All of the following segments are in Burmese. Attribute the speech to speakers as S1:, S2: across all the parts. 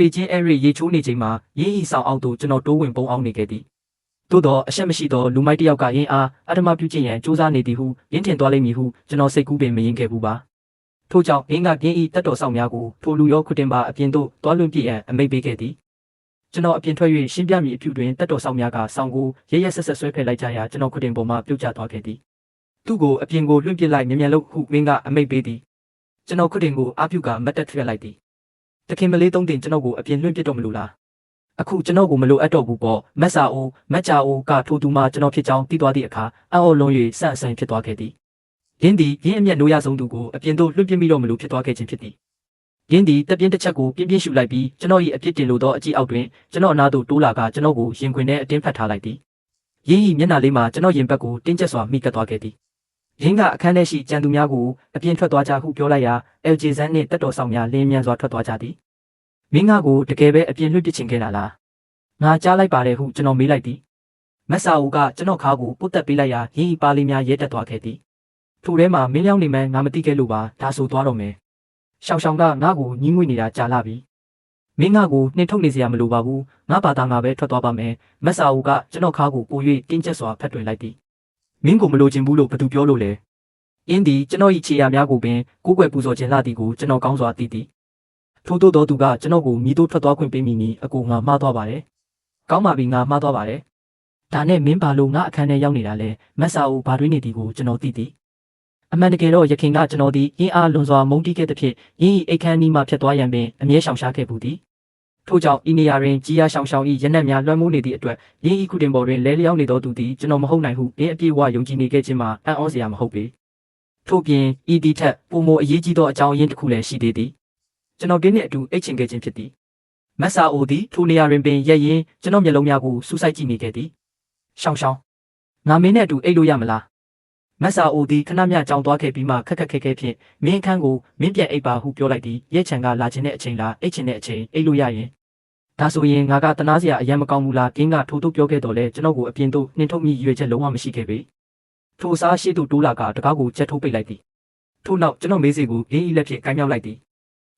S1: ပေကျင်းအဲရီရေချိုးနေချိန်မှာရင်းဤဆောင်အောင်သူကျွန်တော်တိုးဝင်ပုံအောင်နေခဲ့သည်သို့တော့အဆက်မရှိသောလူမိုက်တစ်ယောက်ကရင်းအားအထမပြုခြင်းရန်စူးစမ်းနေသည်ဟုရင်းထင်သွားလိမ့်မည်ဟုကျွန်တော်စိတ်ကူးပင်မရင်ခဲ့ဘူးပါထို့ကြောင့်ရင်းကရင်းဤတက်တော်ဆောင်များကိုထိုလူရောခွတင်ပါအပြင်သို့တွားလွင့်ပြည့်ရန်အမိန့်ပေးခဲ့သည်ကျွန်တော်အပြင်ထွက်၍ရှင်းပြမည်အဖြစ်တွင်တက်တော်ဆောင်များကဆောင်ကိုရဲရဲဆက်ဆက်ဆွဲဖယ်လိုက်ကြရာကျွန်တော်ခွတင်ပေါ်မှပြုတ်ကျသွားခဲ့သည်သူ့ကိုအပြင်ကိုလွင့်ပစ်လိုက်မြန်လို့ဟုရင်းကအမိန့်ပေးသည်ကျွန်တော်ခွတင်ကိုအပြုတ်ကမတ်တက်ထွက်လိုက်သည်တခင်မလေးသုံးတင်ကျွန်တော်ကိုအပြင်လွင့်ပစ်တော့မလို့လားအခုကျွန်တော်ကိုမလိုအပ်တော့ဘူးပေါ့မက်ဆာအိုမက်ချာအိုကထိုသူမှကျွန်တော်ဖြစ်ကြောင်းသိသွားသည့်အခါအံ့ဩလွန်၍ဆန့်အဆိုင်ဖြစ်သွားခဲ့သည်ရင်းသည်ရင်းအမျက်နိုးရဆုံးသူကိုအပြင်သို့လွှင့်ပြမိတော့မလို့ဖြစ်သွားခဲ့ခြင်းဖြစ်သည်ရင်းသည်တပြင်းတစ်ချက်ကိုပြင်းပြင်းရှူလိုက်ပြီးကျွန်တော်၏အပြစ်တင်လိုသောအကြည့်အောက်တွင်ကျွန်တော်အနားသို့တိုးလာကကျွန်တော်ကိုရင်ခွင်ထဲအတင်းဖက်ထားလိုက်သည်ရင်း၏မျက်နှာလေးမှာကျွန်တော်ရင်ဘက်ကိုတင်းကျပ်စွာမိကပ်သွားခဲ့သည်ရင်းကအခန်းထဲရှိကြံသူများကိုအပြင်ထွက်သွားကြဟုပြောလိုက်ရာအယ်ဂျေဆန်နှင့်တက်တော်ဆောင်များလင်းမြန်စွာထွက်သွားကြသည်မင်းငါကိုတကယ်ပဲအပြင်လွှင့်ပစ်ချင်ခဲ့တာလားငါကြားလိုက်ပါတယ်ဟုကျွန်တော်မေးလိုက်သည်မက်ဆာအိုကကျွန်တော်ခါကိုပုတ်တက်ပေးလိုက်ရာရင်းဤပါလေးများရဲတက်သွားခဲ့သည်ထိုထဲမှာမင်းလျောင်းနေမှန်းငါမသိခဲ့လို့ပါဒါဆိုသွားတော့မယ်ရှောင်းရှောင်းကငါ့ကိုညှင်းငွေ့နေတာကြာလာပြီမင်းငါကိုနှင်ထုတ်နေစရာမလိုပါဘူးငါဘာသာငါပဲထွက်သွားပါမယ်မက်ဆာအိုကကျွန်တော်ခါကိုပို၍တင်းကျပ်စွာဖက်တွင်လိုက်သည်မင်းကိုမလိုချင်ဘူးလို့ဘသူပြောလို့လဲအင်းဒီကျွန်တော်၏ခြေရာများကိုပင်ကိုးကွယ်ပူဇော်ခြင်းလာသည်ကိုကျွန်တော်ကောင်းစွာသိသည်ထို့သောသူကကျွန်တော်ကိုမိတို့ထွက်သွားခွင့်ပေးမိနီအကိုငါမှားသွားပါတယ်ကောင်းပါပြီငါမှားသွားပါတယ်ဒါနဲ့မင်းဘာလို့ငါအခန်းထဲရောက်နေတာလဲမက်ဆာအိုဘာတွေးနေသည်ကိုကျွန်တော်သိသည်အမှန်တကယ်တော့ရခင်ကကျွန်တော်သည်ရင်းအားလွန်စွာမုန်းတီးခဲ့သဖြင့်ရင်း၏အိတ်ခမ်းနီးမှဖြတ်သွားရန်ပင်အမြဲရှောင်ရှားခဲ့ပူသည်ထို့ကြောင့်ဤနေရာတွင်ကြီးအားရှောင်၏ရနက်များလွှမ်းမိုးနေသည့်အတွက်ရင်း၏ခုတင်ပေါ်တွင်လဲလျောင်းနေသောသူသည်ကျွန်တော်မဟုတ်နိုင်ဟုရင်းအပြည့်အဝယုံကြည်နေခဲ့ခြင်းမှာအံ့ဩစရာမဟုတ်ပေထို့ပြင်ဤဒီထက်ပုံမအရေးကြီးသောအကြောင်းရင်းတစ်ခုလည်းရှိသေးသည်ကျွန်တော်တင်းနှင့်အတူအိတ်ချင်ခဲ့ခြင်းဖြစ်သည်မက်ဆာအိုသည်ထိုနေရာတွင်ပင်ရက်ရင်ကျွန်တော်မျက်လုံးများကိုစူးစိုက်ကြည့်နေခဲ့သည်ရှောင်းငါမင်းနဲ့အတူအိတ်လို့ရမလားမက်ဆာအိုသည်ခဏမျှကြောင်သွားခဲ့ပြီးမှခက်ခက်ခဲခဲဖြင့်မင်းအခန်းကိုမင်းပြန်အိတ်ပါဟုပြောလိုက်သည်ရဲချန်ကလာခြင်းတဲ့အချိန်လားအိတ်ချင်တဲ့အချိန်အိတ်လို့ရရင်ဒါဆိုရင်ငါကတနာစရာအယံမကောင်းဘူးလားကင်းကထိုးထိုးပြောခဲ့တော့လဲကျွန်တော်ကိုအပြင်သို့နှင်ထုတ်မိရွေချက်လုံးဝမရှိခဲ့ပေထိုစားရှိသူတိုးလာကတကားကိုချက်ထိုးပိတ်လိုက်သည်ထို့နောက်ကျွန်တော်မေးစီကိုရင်းဤလက်ဖြင့်ကိုင်းမြောက်လိုက်သည်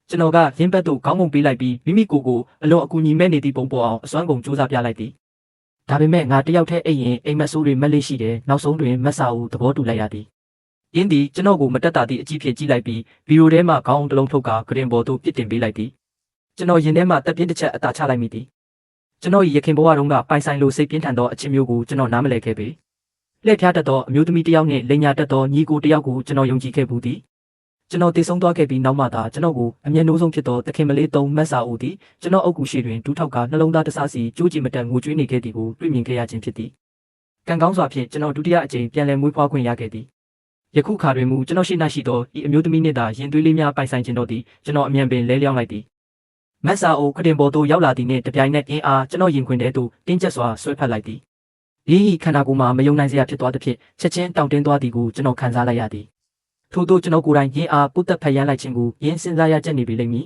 S1: ကျွန်တော်ကရင်းဘက်သို့ခေါင်းငုံပေးလိုက်ပြီးမိမိကိုအလွန်အကူအညီမဲ့နေသည့်ပုံပေါ်အောင်အစွမ်းကုန်စူးစမ်းပြလိုက်သည်ဒါပေမဲ့ငါတယောက်တည်းအိတ်ရင်အိမ်မက်ဆိုးတွေမက်လေးရှိတယ်နောက်ဆုံးတွင်မက်ဆာကိုသဘောတူလိုက်ရသည်ရင်းသည်ကျွန်တော်ကိုမတက်တာသည့်အကြည့်ဖြင့်ကြည့်လိုက်ပြီးဗီဒီယိုထဲမှခေါင်းတစ်လုံးထုတ်ကဂရင်ဘော်သို့ပြစ်တင်ပေးလိုက်သည်ကျွန်တော်ရင်ထဲမှတက်ပြင်းတစ်ချက်အသာချလိုက်မိသည်ကျွန်တော်၏ရခင်ဘဝတုန်းကပိုင်ဆိုင်လိုစိတ်ပြင်းထန်သောအချင်းမျိုးကိုကျွန်တော်နားမလည်ခဲ့ပေလှည့်ဖျားတတ်သောအမျိုးသမီးတစ်ယောက်နှင့်လိန်ညာတတ်သောညီကိုတစ်ယောက်ကိုကျွန်တော်ယုံကြည်ခဲ့ဘူးသည်ကျွန်တော်တည်ဆုံသွားခဲ့ပြီးနောက်မှသာကျွန်တော်ကိုအမျက်နှိုးဆုံးဖြစ်သောတခင်မလေးသုံးမက်ဆာအိုသည်ကျွန်တော်အုပ်ကူရှိတွင်ဒူးထောက်ကနှလုံးသားတဆစီကြိုးကြည့်မတတ်ငိုကြွေးနေခဲ့သည်ကိုတွေ့မြင်ခဲ့ရခြင်းဖြစ်သည်ကံကောင်းစွာဖြင့်ကျွန်တော်ဒုတိယအကြိမ်ပြန်လည်မွေးဖွားခွင့်ရခဲ့သည်ယခုခါတွင်မူကျွန်တော်ရှိနှရှိသောဤအမျိုးသမီးနှင့်သာရင်သွေးလေးများပိုင်ဆိုင်ခြင်းတို့သည်ကျွန်တော်အမြန်ပင်လဲလျောင်းလိုက်သည်မက်ဆာအိုခတင်ပေါ်သို့ရောက်လာသည်နှင့်တပြိုင်နက်အင်းအားကျွန်တော်ရင်ခွင်ထဲသို့တင်းကျပ်စွာဆွဲဖက်လိုက်သည်ဤခန္ဓာကိုယ်မှာမယုံနိုင်စရာဖြစ်သွားသဖြင့်ချက်ချင်းတောင့်တင်းသွားသည်ကိုကျွန်တော်ခံစားလိုက်ရသည်ထို့သောကျွန်တော်ကိုယ်တိုင်ရင်းအားပုတ်တက်ဖက်ရမ်းလိုက်ခြင်းကိုရင်းစဉ်းစားရချက်နေပြီလိမ့်မည်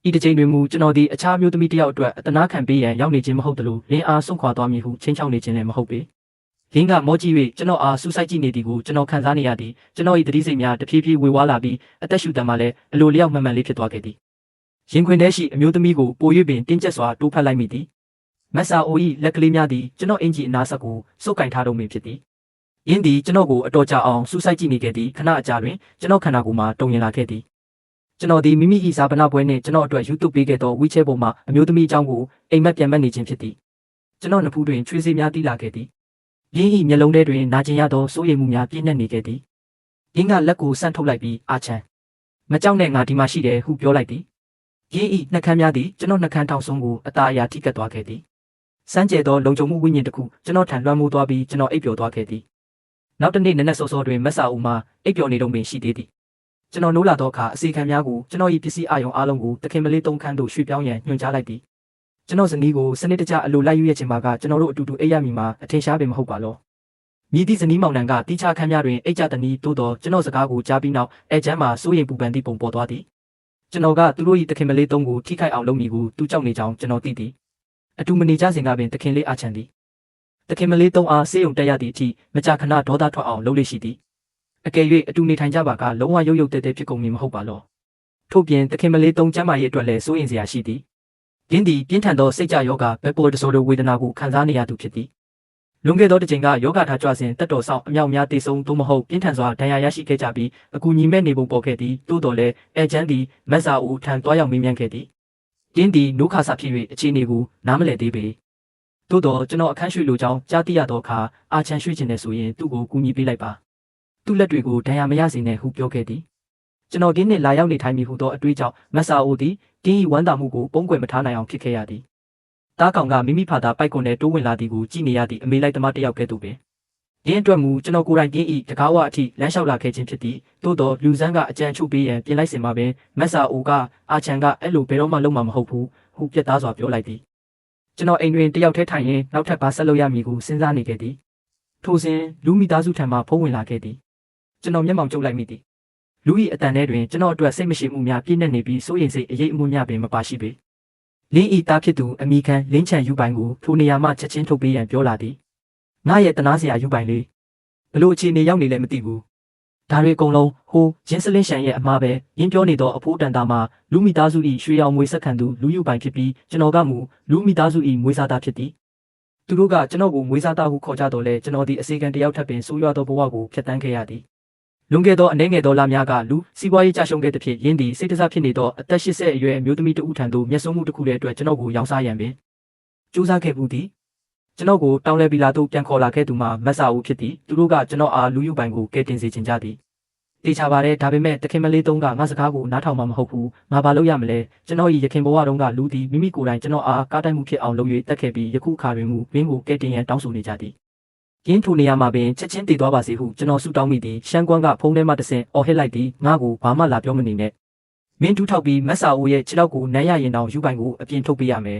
S1: ဤတစ်ချိန်တွင်မူကျွန်တော်သည်အခြားမျိုးသမီးတစ်ယောက်အတွက်အတနာခံပေးရန်ရောက်နေခြင်းမဟုတ်သလိုရင်းအားဆုံးခွာသွားမည်ဟုချင်းချောင်းနေခြင်းလည်းမဟုတ်ပေရင်းကမောကြည့်၍ကျွန်တော်အားစူးစိုက်ကြည့်နေသည်ကိုကျွန်တော်ခံစားနေရသည်ကျွန်တော်၏တတိစိတ်များတဖြည်းဖြည်းဝေဝါးလာပြီးအသက်ရှူတမ်းမှလည်းအလိုလျောက်မှန်မှန်လေးဖြစ်သွားခဲ့သည်ရင်ခွင်ထဲရှိအမျိုးသမီးကိုပို၍ပင်တင်းကျပ်စွာတိုးဖက်လိုက်မိသည်မက်ဆာအို၏လက်ကလေးများသည်ကျွန်တော်အင်ဂျီအနာဆက်ကိုစုပ်ကင်ထားတော့မည်ဖြစ်သည်ရင်းသည်ကျွန်တော်ကိုအတော်ကြာအောင်စူးစိုက်ကြည့်နေခဲ့သည်ခဏအကြာတွင်ကျွန်တော်ခန္ဓာကိုယ်မှာတုံရင်လာခဲ့သည်ကျွန်တော်သည်မိမိ၏ဇာပနာပွဲနှင့်ကျွန်တော်အတွက် YouTube ပေးခဲ့သော WeChat ပေါ်မှာအမျိုးသမီးအကြောင်းကိုအိမ်မက်ပြန်မက်နေခြင်းဖြစ်သည်ကျွန်တော်နဖူးတွင်ချွေးစေးများတီးလာခဲ့သည်ရင်း၏မျက်လုံးထဲတွင်နာကျင်ရသောစိုးရိမ်မှုများပြည့်နှက်နေခဲ့သည်ရင်းကလက်ကိုဆန့်ထုတ်လိုက်ပြီးအာချန်မကြောက်နဲ့ငါဒီမှာရှိတယ်ဟုပြောလိုက်သည်ရင်း၏နှက်ခမ်းများသည်ကျွန်တော်နှက်ခမ်းထောင်ဆုံးကိုအသာအရာထိကပ်သွားခဲ့သည်စမ်းကြဲသောလုံခြုံမှုဝိညာဉ်တစ်ခုကျွန်တော်ထံလွှမ်းမိုးသွားပြီးကျွန်တော်အိပ်ပျော်သွားခဲ့သည်နောက်တနေ့နက်နက်စောစောတွင်မက်ဆာအိုမှအိပ်ပျော်နေတော့ပင်ရှိသေးသည်ကျွန်တော်နိုးလာသောအခါအစီခံများကိုကျွန်တော်၏ပစ္စည်းအာရုံအားလုံးကိုတခင်မလေးသုံးခန်းသို့ရွှေ့ပြောင်းရန်ညွှန်ကြားလိုက်သည်ကျွန်တော်ဇနီးကိုစနစ်တကျအလိုလိုက်ယူရခြင်းမှာကကျွန်တော်တို့အတူတူအိပ်ရမည်မှာအထင်ရှားပင်မဟုတ်ပါလောမြည်သည့်ဇနီးမောင်နှံကတိကျခန်းများတွင်အိပ်ကြသည်သို့သောကျွန်တော်စကားကိုကြားပြီးနောက်အဲကျမ်းမှာစိုးရိမ်ပူပန်သည့်ပုံပေါ်သွားသည်ကျွန်တော်ကသူတို့၏တခင်မလေးသုံးကိုထိခိုက်အောင်လုပ်မည်ကိုသူကြောက်နေကြောင်းကျွန်တော်သိသည်အတူမနေကြစဉ်ကပင်တခင်လေးအာချန်သည်တခင်မလေးသုံးအားဆေးရုံတက်ရသည့်အထိမကြာခဏဒေါသထွက်အောင်လုပ်လေ့ရှိသည်အကယ်၍အတူနေထိုင်ကြပါကလုံးဝရုပ်ရုပ်တဲတဲဖြစ်ကုန်မည်မဟုတ်ပါလောထို့ပြင်တခင်မလေးသုံးကျမ်းမာရေးအတွက်လည်းစိုးရင်စရာရှိသည် ယင်းသည်ပြင်းထန်သောစိတ်ကြယောဂ bipolar disorder ဝေဒနာကိုခံစားနေရသူဖြစ်သည်လွန်ခဲ့သောတစ်ချိန်ကယောဂထားကြွစဉ်တက်တော်ဆောင်အမြောက်များတေဆုံးသို့မဟုတ်ပြင်းထန်စွာဒဏ်ရာရရှိခဲ့ကြပြီးအကူညီမဲ့နေပုံပေါ်ခဲ့သည်သို့တော်လည်းအဲချမ်းသည်မက်ဆာအိုထံတွားရောက်မေးမြန်းခဲ့သည်ယင်းသည်နိုးခါစာဖြစ်၍အခြေအနေကိုနားမလည်သေးပေသို့တော်ကျွန်တော်အခန်းရွှေလိုကြောင်းကြားသိရသောအခါအာချန်ရွှေခြင်းနဲ့ဆိုရင်သူ့ကိုကူညီပေးလိုက်ပါသူ့လက်တွေကိုဒဏ်ရာမရစေနဲ့ဟုပြောခဲ့သည်ကျွန်တော်ဒီနေ့လာရောက်နေထိုင်မိဟုသောအတွေ့အကြုံမက်ဆာအိုသည်တင်းဤဝမ်းသာမှုကိုပုံကွယ်မထားနိုင်အောင်ဖြစ်ခဲ့ရသည်တားကောင်ကမိမိဖာသာပိုက်ကွန်နဲ့တိုးဝင်လာသည်ကိုကြည့်နေရသည့်အမေလိုက်သမားတစ်ယောက်ကဲ့သို့ပင်ဒီအတွက်မူကျွန်တော်ကိုယ်တိုင်တင်းဤတကားဝအထိလမ်းလျှောက်လာခဲ့ခြင်းဖြစ်သည်သို့တော်လူစန်းကအကြံချုပ်ပေးရန်ပြင်လိုက်စင်မှာပင်မက်ဆာအိုကအာချန်ကအဲ့လိုဘယ်တော့မှလုံးမှာမဟုတ်ဘူးဟုပြတ်သားစွာပြောလိုက်သည်ကျွန်တော်အိမ်တွင်တယောက်တည်းထိုင်ရင်နောက်ထပ်ဘာဆက်လုပ်ရမည်ကိုစဉ်းစားနေခဲ့သည်ထိုစဉ်လူမိသားစုထံမှဖုန်းဝင်လာခဲ့သည်ကျွန်တော်မျက်မှောင်ကျုပ်လိုက်မိသည်လူ၏အတန်ထဲတွင်ကျွန်တော်အတွက်စိတ်မရှိမှုများပြည့်နေပြီးစိုးရိမ်စိတ်အရေးအမှုများပင်မပါရှိပေလင်းဤသားဖြစ်သူအမိခံလင်းချန်ယူပိုင်ကိုထိုနေရာမှချက်ချင်းထုတ်ပေးရန်ပြောလာသည်ငါရဲ့တနာစရာယူပိုင်လေးဘလို့အခြေအနေရောက်နေလဲမသိဘူးဒါတွေအကုန်လုံးဟိုဂျင်းစလင်းရှန်ရဲ့အမှားပဲရင်းပြောနေသောအဖိုးတန်တာမှာလူမိသားစု၏ရွှေရောင်မွေဆက်ခံသူလူယူပိုင်ဖြစ်ပြီးကျွန်တော်ကမူလူမိသားစု၏မွေးစားသားဖြစ်သည်သူတို့ကကျွန်တော်ကိုမွေးစားသားဟုခေါ်ကြတော့လဲကျွန်တော်ဒီအစီကံတယောက်ထပ်ပင်ဆိုးရွားသောဘဝကိုဖျက်ဆီးခဲ့ရသည်လွန်ခဲ့သောအနေငယ်သောလများကလူစီးပွားရေးကြရှုံးခဲ့သဖြင့်ယင်းသည်စိတ်တစားဖြစ်နေသောအသက်80အရွယ်အမျိုးသမီးတဦးထံသို့မျက်စုံမှုတစ်ခုရဲ့အတွက်ကျွန်တော်ကိုရောင်းစားရန်ပင်ကြိုးစားခဲ့မှုသည်ကျွန်တော်ကိုတောင်းလဲပြီးလာသို့ပြန်ခေါ်လာခဲ့သူမှာမက်ဆာဦးဖြစ်သည်သူတို့ကကျွန်တော်အားလူယူပိုင်ကိုကဲတင်စေချင်ကြသည်တေချာပါတယ်ဒါပေမဲ့တခင်မလေးသုံးကငါစကားကိုနားထောင်မှမဟုတ်ဘူးငါဘာလုပ်ရမလဲကျွန်တော်ဤရခင်ဘဝတုန်းကလူသည်မိမိကိုယ်တိုင်ကျွန်တော်အားကားတိုက်မှုဖြစ်အောင်လုပ်၍တက်ခဲ့ပြီးယခုခါတွင်မူမင်းကိုကဲတင်ရန်တောင်းဆိုနေကြသည်ရင်းထိုနေရာမှာပင်ချက်ချင်းတည်သွားပါစေဟုကျွန်တော်ဆုတောင်းမိသည်ရှမ်းကွန်းကဖုန်းထဲမှတဆင့်အော်ဟစ်လိုက်သည်ငါ့ကိုဘာမှလာပြောမနေနဲ့မင်းဒူးထောက်ပြီးမက်ဆာအိုရဲ့ခြေထောက်ကိုနမ်းရရင်တောင်ယူပိုင်ကိုအပြင်ထုတ်ပေးရမယ်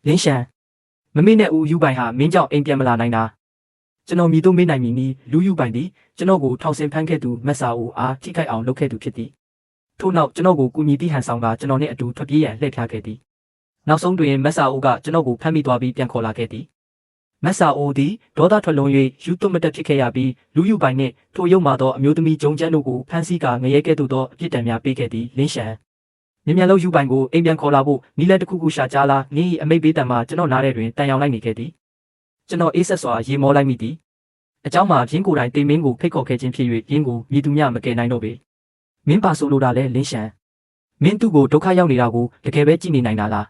S1: လင်းရှန်မမေ့နဲ့ဦးယူပိုင်ဟာမင်းကြောင့်အိမ်ပြန်မလာနိုင်တာကျွန်တော်မြည်တော့မေးနိုင်မည်နီလူယူပိုင်သည်ကျွန်တော်ကိုထောက်ဆင်ဖမ်းခဲ့သူမက်ဆာအိုအားထိခိုက်အောင်လုပ်ခဲ့သူဖြစ်သည်ထို့နောက်ကျွန်တော်ကိုကူညီသည့်ဟန်ဆောင်ကကျွန်တော်နဲ့အတူထွက်ပြေးရန်လှည့်ဖျားခဲ့သည်နောက်ဆုံးတွင်မက်ဆာအိုကကျွန်တော်ကိုဖမ်းမိသွားပြီးပြန်ခေါ်လာခဲ့သည်မက်ဆာအိုသည်ဒေါသထွက်လွန်၍ယူသွတ်မတက်ဖြစ်ခဲ့ရပြီးလူယူပိုင်နှင့်ထိုရုံမှသောအမျိုးသမီးဂျုံကျန်းတို့ကိုဖမ်းဆီးကာငရဲကဲ့သို့သောအပြစ်ဒဏ်များပေးခဲ့သည်လင်းရှန်မြန်လုံးယူပိုင်ကိုအိမ်ပြန်ခေါ်လာဖို့နီးလက်တစ်ခုခုရှာကြားလာငင်း၏အမိတ်ပေးတံမှာကျွန်တော်နားထဲတွင်တန်ရောင်လိုက်နေခဲ့သည်ကျွန်တော်အေးဆက်စွာရေမောလိုက်မိသည်အเจ้าမှာရင်းကိုယ်တိုင်တေမင်းကိုဖိတ်ခေါ်ခဲ့ခြင်းဖြစ်၍ရင်းကိုမြည်သူများမကယ်နိုင်တော့ပေမင်းပါဆိုလိုတာလဲလင်းရှန်မင်းသူ့ကိုဒုက္ခရောက်နေတာကိုတကယ်ပဲကြည့်နေနိုင်တာလား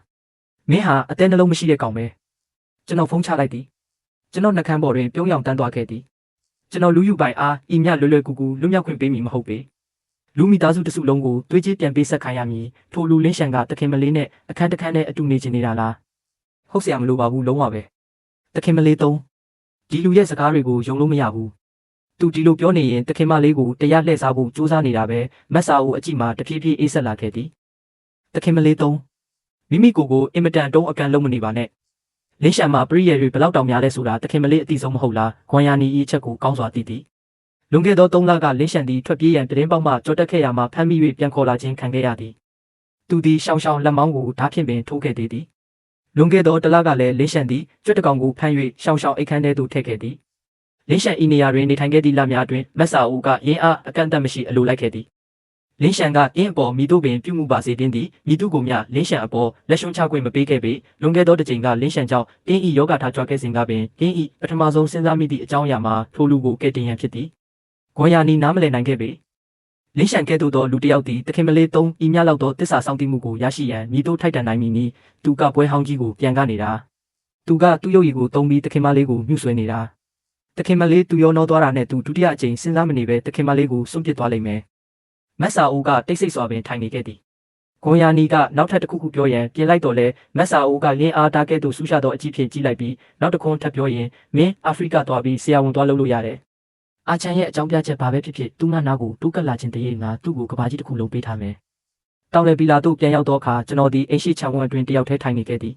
S1: မင်းဟာအသေးနှလုံးမရှိတဲ့ကောင်ပဲကျွန်တော်ဖုန်းချလိုက်သည်ကျွန်တော်နှကန်းပေါ်တွင်ပြုံးရောင်တန်းသွားခဲ့သည်ကျွန်တော်လူယူပိုင်အားဤမြလွယ်လွယ်ကူကူလွတ်မြောက်ခွင့်ပေးမည်မဟုတ်ပေလူမိသားစုတစုလုံးကိုသွေးကြေးပြန်ပေးဆက်ခိုင်းရမည်ထိုလူလင်းရှန်ကတခင်မလေးနဲ့အခန်းတစ်ခန်းနဲ့အတူနေချင်နေတာလားဟုတ်เสียမလို့ပါဘူးလုံးဝပဲတခင်မလေးသုံးဒီလူရဲ့စကားတွေကိုယုံလို့မရဘူးသူဒီလိုပြောနေရင်တခင်မလေးကိုတရားလှည့်စားဖို့ကြိုးစားနေတာပဲမက်ဆာကိုအကြည့်မှာတဖြည်းဖြည်းအေးဆက်လာခဲ့သည်တခင်မလေးသုံးမိမိကိုယ်အင်မတန်တုံးအကန်လုံးမနေပါနဲ့လင်းရှန်မှာပရိယေတွေဘလောက်တောင်များလဲဆိုတာတခင်မလေးအတိဆုံးမဟုတ်လားခွန်ယာနီဤအချက်ကိုကောင်းစွာသိသည်လွန်ခဲ့သော3လကလင်းရှန်သည်ထွက်ပြေးရန်တရင်ပေါက်မှကြော်တက်ခဲ့ရမှာဖမ်းမိ၍ပြန်ခေါ်လာခြင်းခံခဲ့ရသည်သူသည်ရှောင်းရှောင်းလက်မောင်းကိုဓာဖြင့်ပင်ထိုးခဲ့သေးသည်လွန်ခဲ့သော1လကလည်းလင်းရှန်သည်ကြွက်တကောင်ကိုဖမ်း၍ရှောင်းရှောင်းအိတ်ခမ်းထဲသို့ထည့်ခဲ့သည်လင်းရှန်ဤနေရာတွင်နေထိုင်ခဲ့သည့်လများတွင်မက်ဆာအိုကရင်းအားအကန့်အသတ်မရှိအလိုလိုက်ခဲ့သည်လင်းရှန်ကအင်းအပေါ်မိတို့ပင်ပြုမှုပါစေတင်းသည်မိတို့ကိုမြလင်းရှန်အပေါ်လက်ရှုံးချခွင့်မပေးခဲ့ပေလွန်ခဲ့သောတစ်ချိန်ကလင်းရှန်ကြောင့်တင်းဤယောဂထားကြွခဲ့စဉ်ကပင်တင်းဤပထမဆုံးစဉ်းစားမိသည့်အကြောင်းအရာမှာထိုလူကိုကဲ့တင်ရန်ဖြစ်သည်ဂွန်ယာနီနားမလည်နိုင်ခဲ့ပေလင်းရှန်ကဲ့သို့သောလူတစ်ယောက်သည်တခင်မလေးသုံးဤမြလောက်သောတစ္ဆာဆောင်တည်မှုကိုရရှိရန်မိတို့ထိုက်တန်နိုင်မည်နီသူကပွဲဟောင်းကြီးကိုပြန်ကားနေတာသူကသူ့ရုပ်ရည်ကိုသုံးပြီးတခင်မလေးကိုမြှုပ်ဆွဲနေတာတခင်မလေးသူရောနှောသွားတာနဲ့သူဒုတိယအကြိမ်စဉ်းစားမနေပဲတခင်မလေးကိုစွန့်ပစ်သွားလိမ့်မယ်မက်ဆာအိုကတိတ်ဆိတ်စွာပင်ထိုင်နေခဲ့သည်ဂွန်ယာနီကနောက်ထပ်တစ်ခုခုပြောရန်ပြင်လိုက်တော့လဲမက်ဆာအိုကလင်းအားတားကဲ့သို့ဆူရှာသောအကြည့်ဖြင့်ကြည့်လိုက်ပြီးနောက်တစ်ခွန်းထပ်ပြောရင်မင်းအာဖရိကသွားပြီးဆရာဝန်သွားလုပ်လို့ရတယ်အာချန်ရဲ့အကြောင်းပြချက်ဘာပဲဖြစ်ဖြစ်သူ့နာကိုတိုးကပ်လာခြင်းတည်းငါသူ့ကိုကဘာကြီးတစ်ခုလုံးပေးထားမယ်တောင်းလဲပြီးလာတို့ပြန်ရောက်တော့အခါကျွန်တော်ဒီအိမ်ရှိချောင်းဝအတွင်းတယောက်တည်းထိုင်နေခဲ့သည်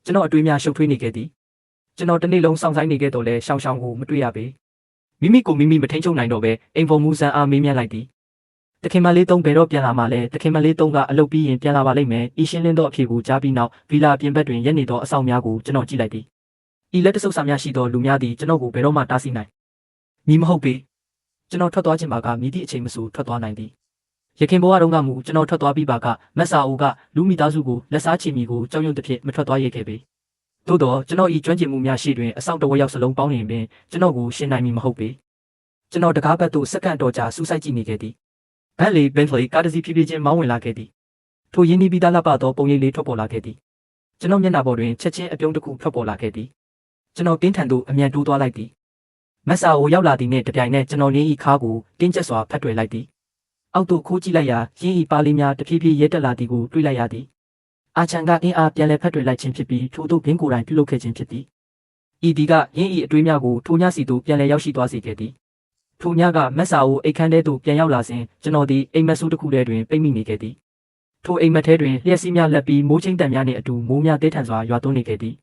S1: ကျွန်တော်အတွေးများရှုပ်ထွေးနေခဲ့သည်ကျွန်တော်တနေ့လုံးစောင့်ဆိုင်နေခဲ့တော့လဲရှောင်းရှောင်းကိုမတွေ့ရပေမိမိကိုမိမိမထိန်ချုပ်နိုင်တော့ပဲအိမ်ဖော်မူဆန်အားမေးမြန်းလိုက်သည်တခင်မလေးသုံးဘယ်တော့ပြန်လာမှလဲတခင်မလေးသုံးကအလုပ်ပြီးရင်ပြန်လာပါလိမ့်မယ်ဤရှင်းလင်းသောအဖြေကိုကြားပြီးနောက်ဗီလာပြင်ဘက်တွင်ရက်နေသောအဆောင်များကိုကျွန်တော်ကြည့်လိုက်သည်ဤလက်တဆုပ်စာများရှိသောလူများသည်ကျွန်တော်ကိုဘယ်တော့မှတားဆီးနိုင်မည်မဟုတ်ပေကျွန်တော်ထွက်သွားခြင်းမှာကမြည်သည့်အချိန်မဆိုထွက်သွားနိုင်သည် ခင်ဘဝတုန်းကမူကျွန်တော်ထွက်သွားပြီးပါကမက်ဆာအိုကလူမိသားစုကိုလက်စားချီမီကိုကြောက်ရွံ့သဖြင့်မထွက်သွားရခဲ့ပေသို့တော့ကျွန်တော်ဤကျွမ်းကျင်မှုများရှိတွင်အဆောင်တဝက်ရောက်စလုံးပေါင်းနေပင်ကျွန်တော်ကိုရှင်းနိုင်မည်မဟုတ်ပေကျွန်တော်တကားဘက်သို့စက္ကန့်တော်ကြာစူးစိုက်ကြည့်နေခဲ့သည်ဘန်လီဘန်ဖလီကားတစ်စီးဖြည်းဖြည်းချင်းမောင်းဝင်လာခဲ့သည်ထိုရင်းနှီးပြီးသားလှပသောပုံရိပ်လေးထွက်ပေါ်လာခဲ့သည်ကျွန်တော်မျက်နှာပေါ်တွင်ချက်ချင်းအပြုံးတစ်ခုထွက်ပေါ်လာခဲ့သည်ကျွန်တော်တင်းထန်သို့အမြန်တိုးသွားလိုက်သည်မက်ဆာအိုရောက်လာသည်နှင့်တပြိုင်နက်ကျွန်တော်ရင်းဤခါကိုတင်းကျပ်စွာဖတ်တွယ်လိုက်သည်အောက်သို့ခိုးကြည့်လိုက်ရာရင်းဤပါလေးများတဖြည်းဖြည်းရဲတက်လာသည်ကိုတွေ့လိုက်ရသည်အာချန်ကအင်းအားပြန်လည်ဖတ်တွယ်လိုက်ခြင်းဖြစ်ပြီးထိုသို့ဘင်းကိုယ်တိုင်ပြုလုပ်ခဲ့ခြင်းဖြစ်သည်ဤဒီကရင်းဤအတွေးများကိုထိုညစီသို့ပြန်လည်ရောက်ရှိသွားစေခဲ့သည်ထိုညကမက်ဆာအိုအိတ်ခမ်းထဲသို့ပြန်ရောက်လာစဉ်ကျွန်တော်သည်အိမ်မက်ဆိုးတစ်ခုထဲတွင်ပိတ်မိနေခဲ့သည်ထိုအိမ်မက်ထဲတွင်လျှက်စီးများလက်ပြီးမိုးချင်းတံများနှင့်အတူမိုးများတဲထန်စွာရွာသွန်းနေခဲ့သည်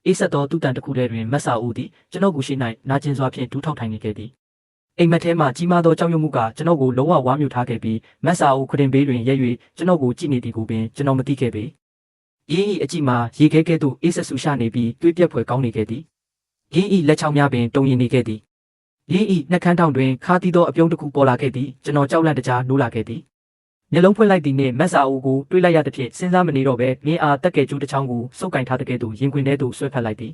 S1: အေးဆက်သောတူတန်တစ်ခုထဲတွင်မက်ဆာအိုသည်ကျွန်တော်ကိုရှိ၌နာကျင်စွာဖြင့်ဒူးထောက်ထိုင်နေခဲ့သည်အိမ်မက်ထဲမှကြီးမားသောကြောက်ရွံ့မှုကကျွန်တော်ကိုလုံးဝဝါးမြူထားခဲ့ပြီးမက်ဆာအိုခရင်ဘေးတွင်ရဲ၍ကျွန်တော်ကိုကြည့်နေသည်ကိုပင်ကျွန်တော်မသိခဲ့ပေရင်းဤအကြည့်မှာရေခဲကဲ့သို့အေးဆက်ဆူရှနေပြီးတွေးပြက်ဖွယ်ကောင်းနေခဲ့သည်ရင်းဤလက်ချောင်းများပင်တုံရင်နေခဲ့သည်ရင်းဤနှက်ခမ်းထောင်တွင်ခါတီးသောအပြုံးတစ်ခုပေါ်လာခဲ့သည်ကျွန်တော်ကြောက်လန့်တကြားနိုးလာခဲ့သည်မျက်လုံးဖွင့်လိုက်သည်နှင့်မက်ဆာအိုကိုတွေးလိုက်ရသဖြင့်စဉ်းစားမနေတော့ဘဲမြင်းအားတက်ကဲကျိုးတစ်ချောင်းကိုစုပ်ကင်ထားတဲ့ကဲ့သို့ရင်ခွင်ထဲသို့ဆွဲဖက်လိုက်သည်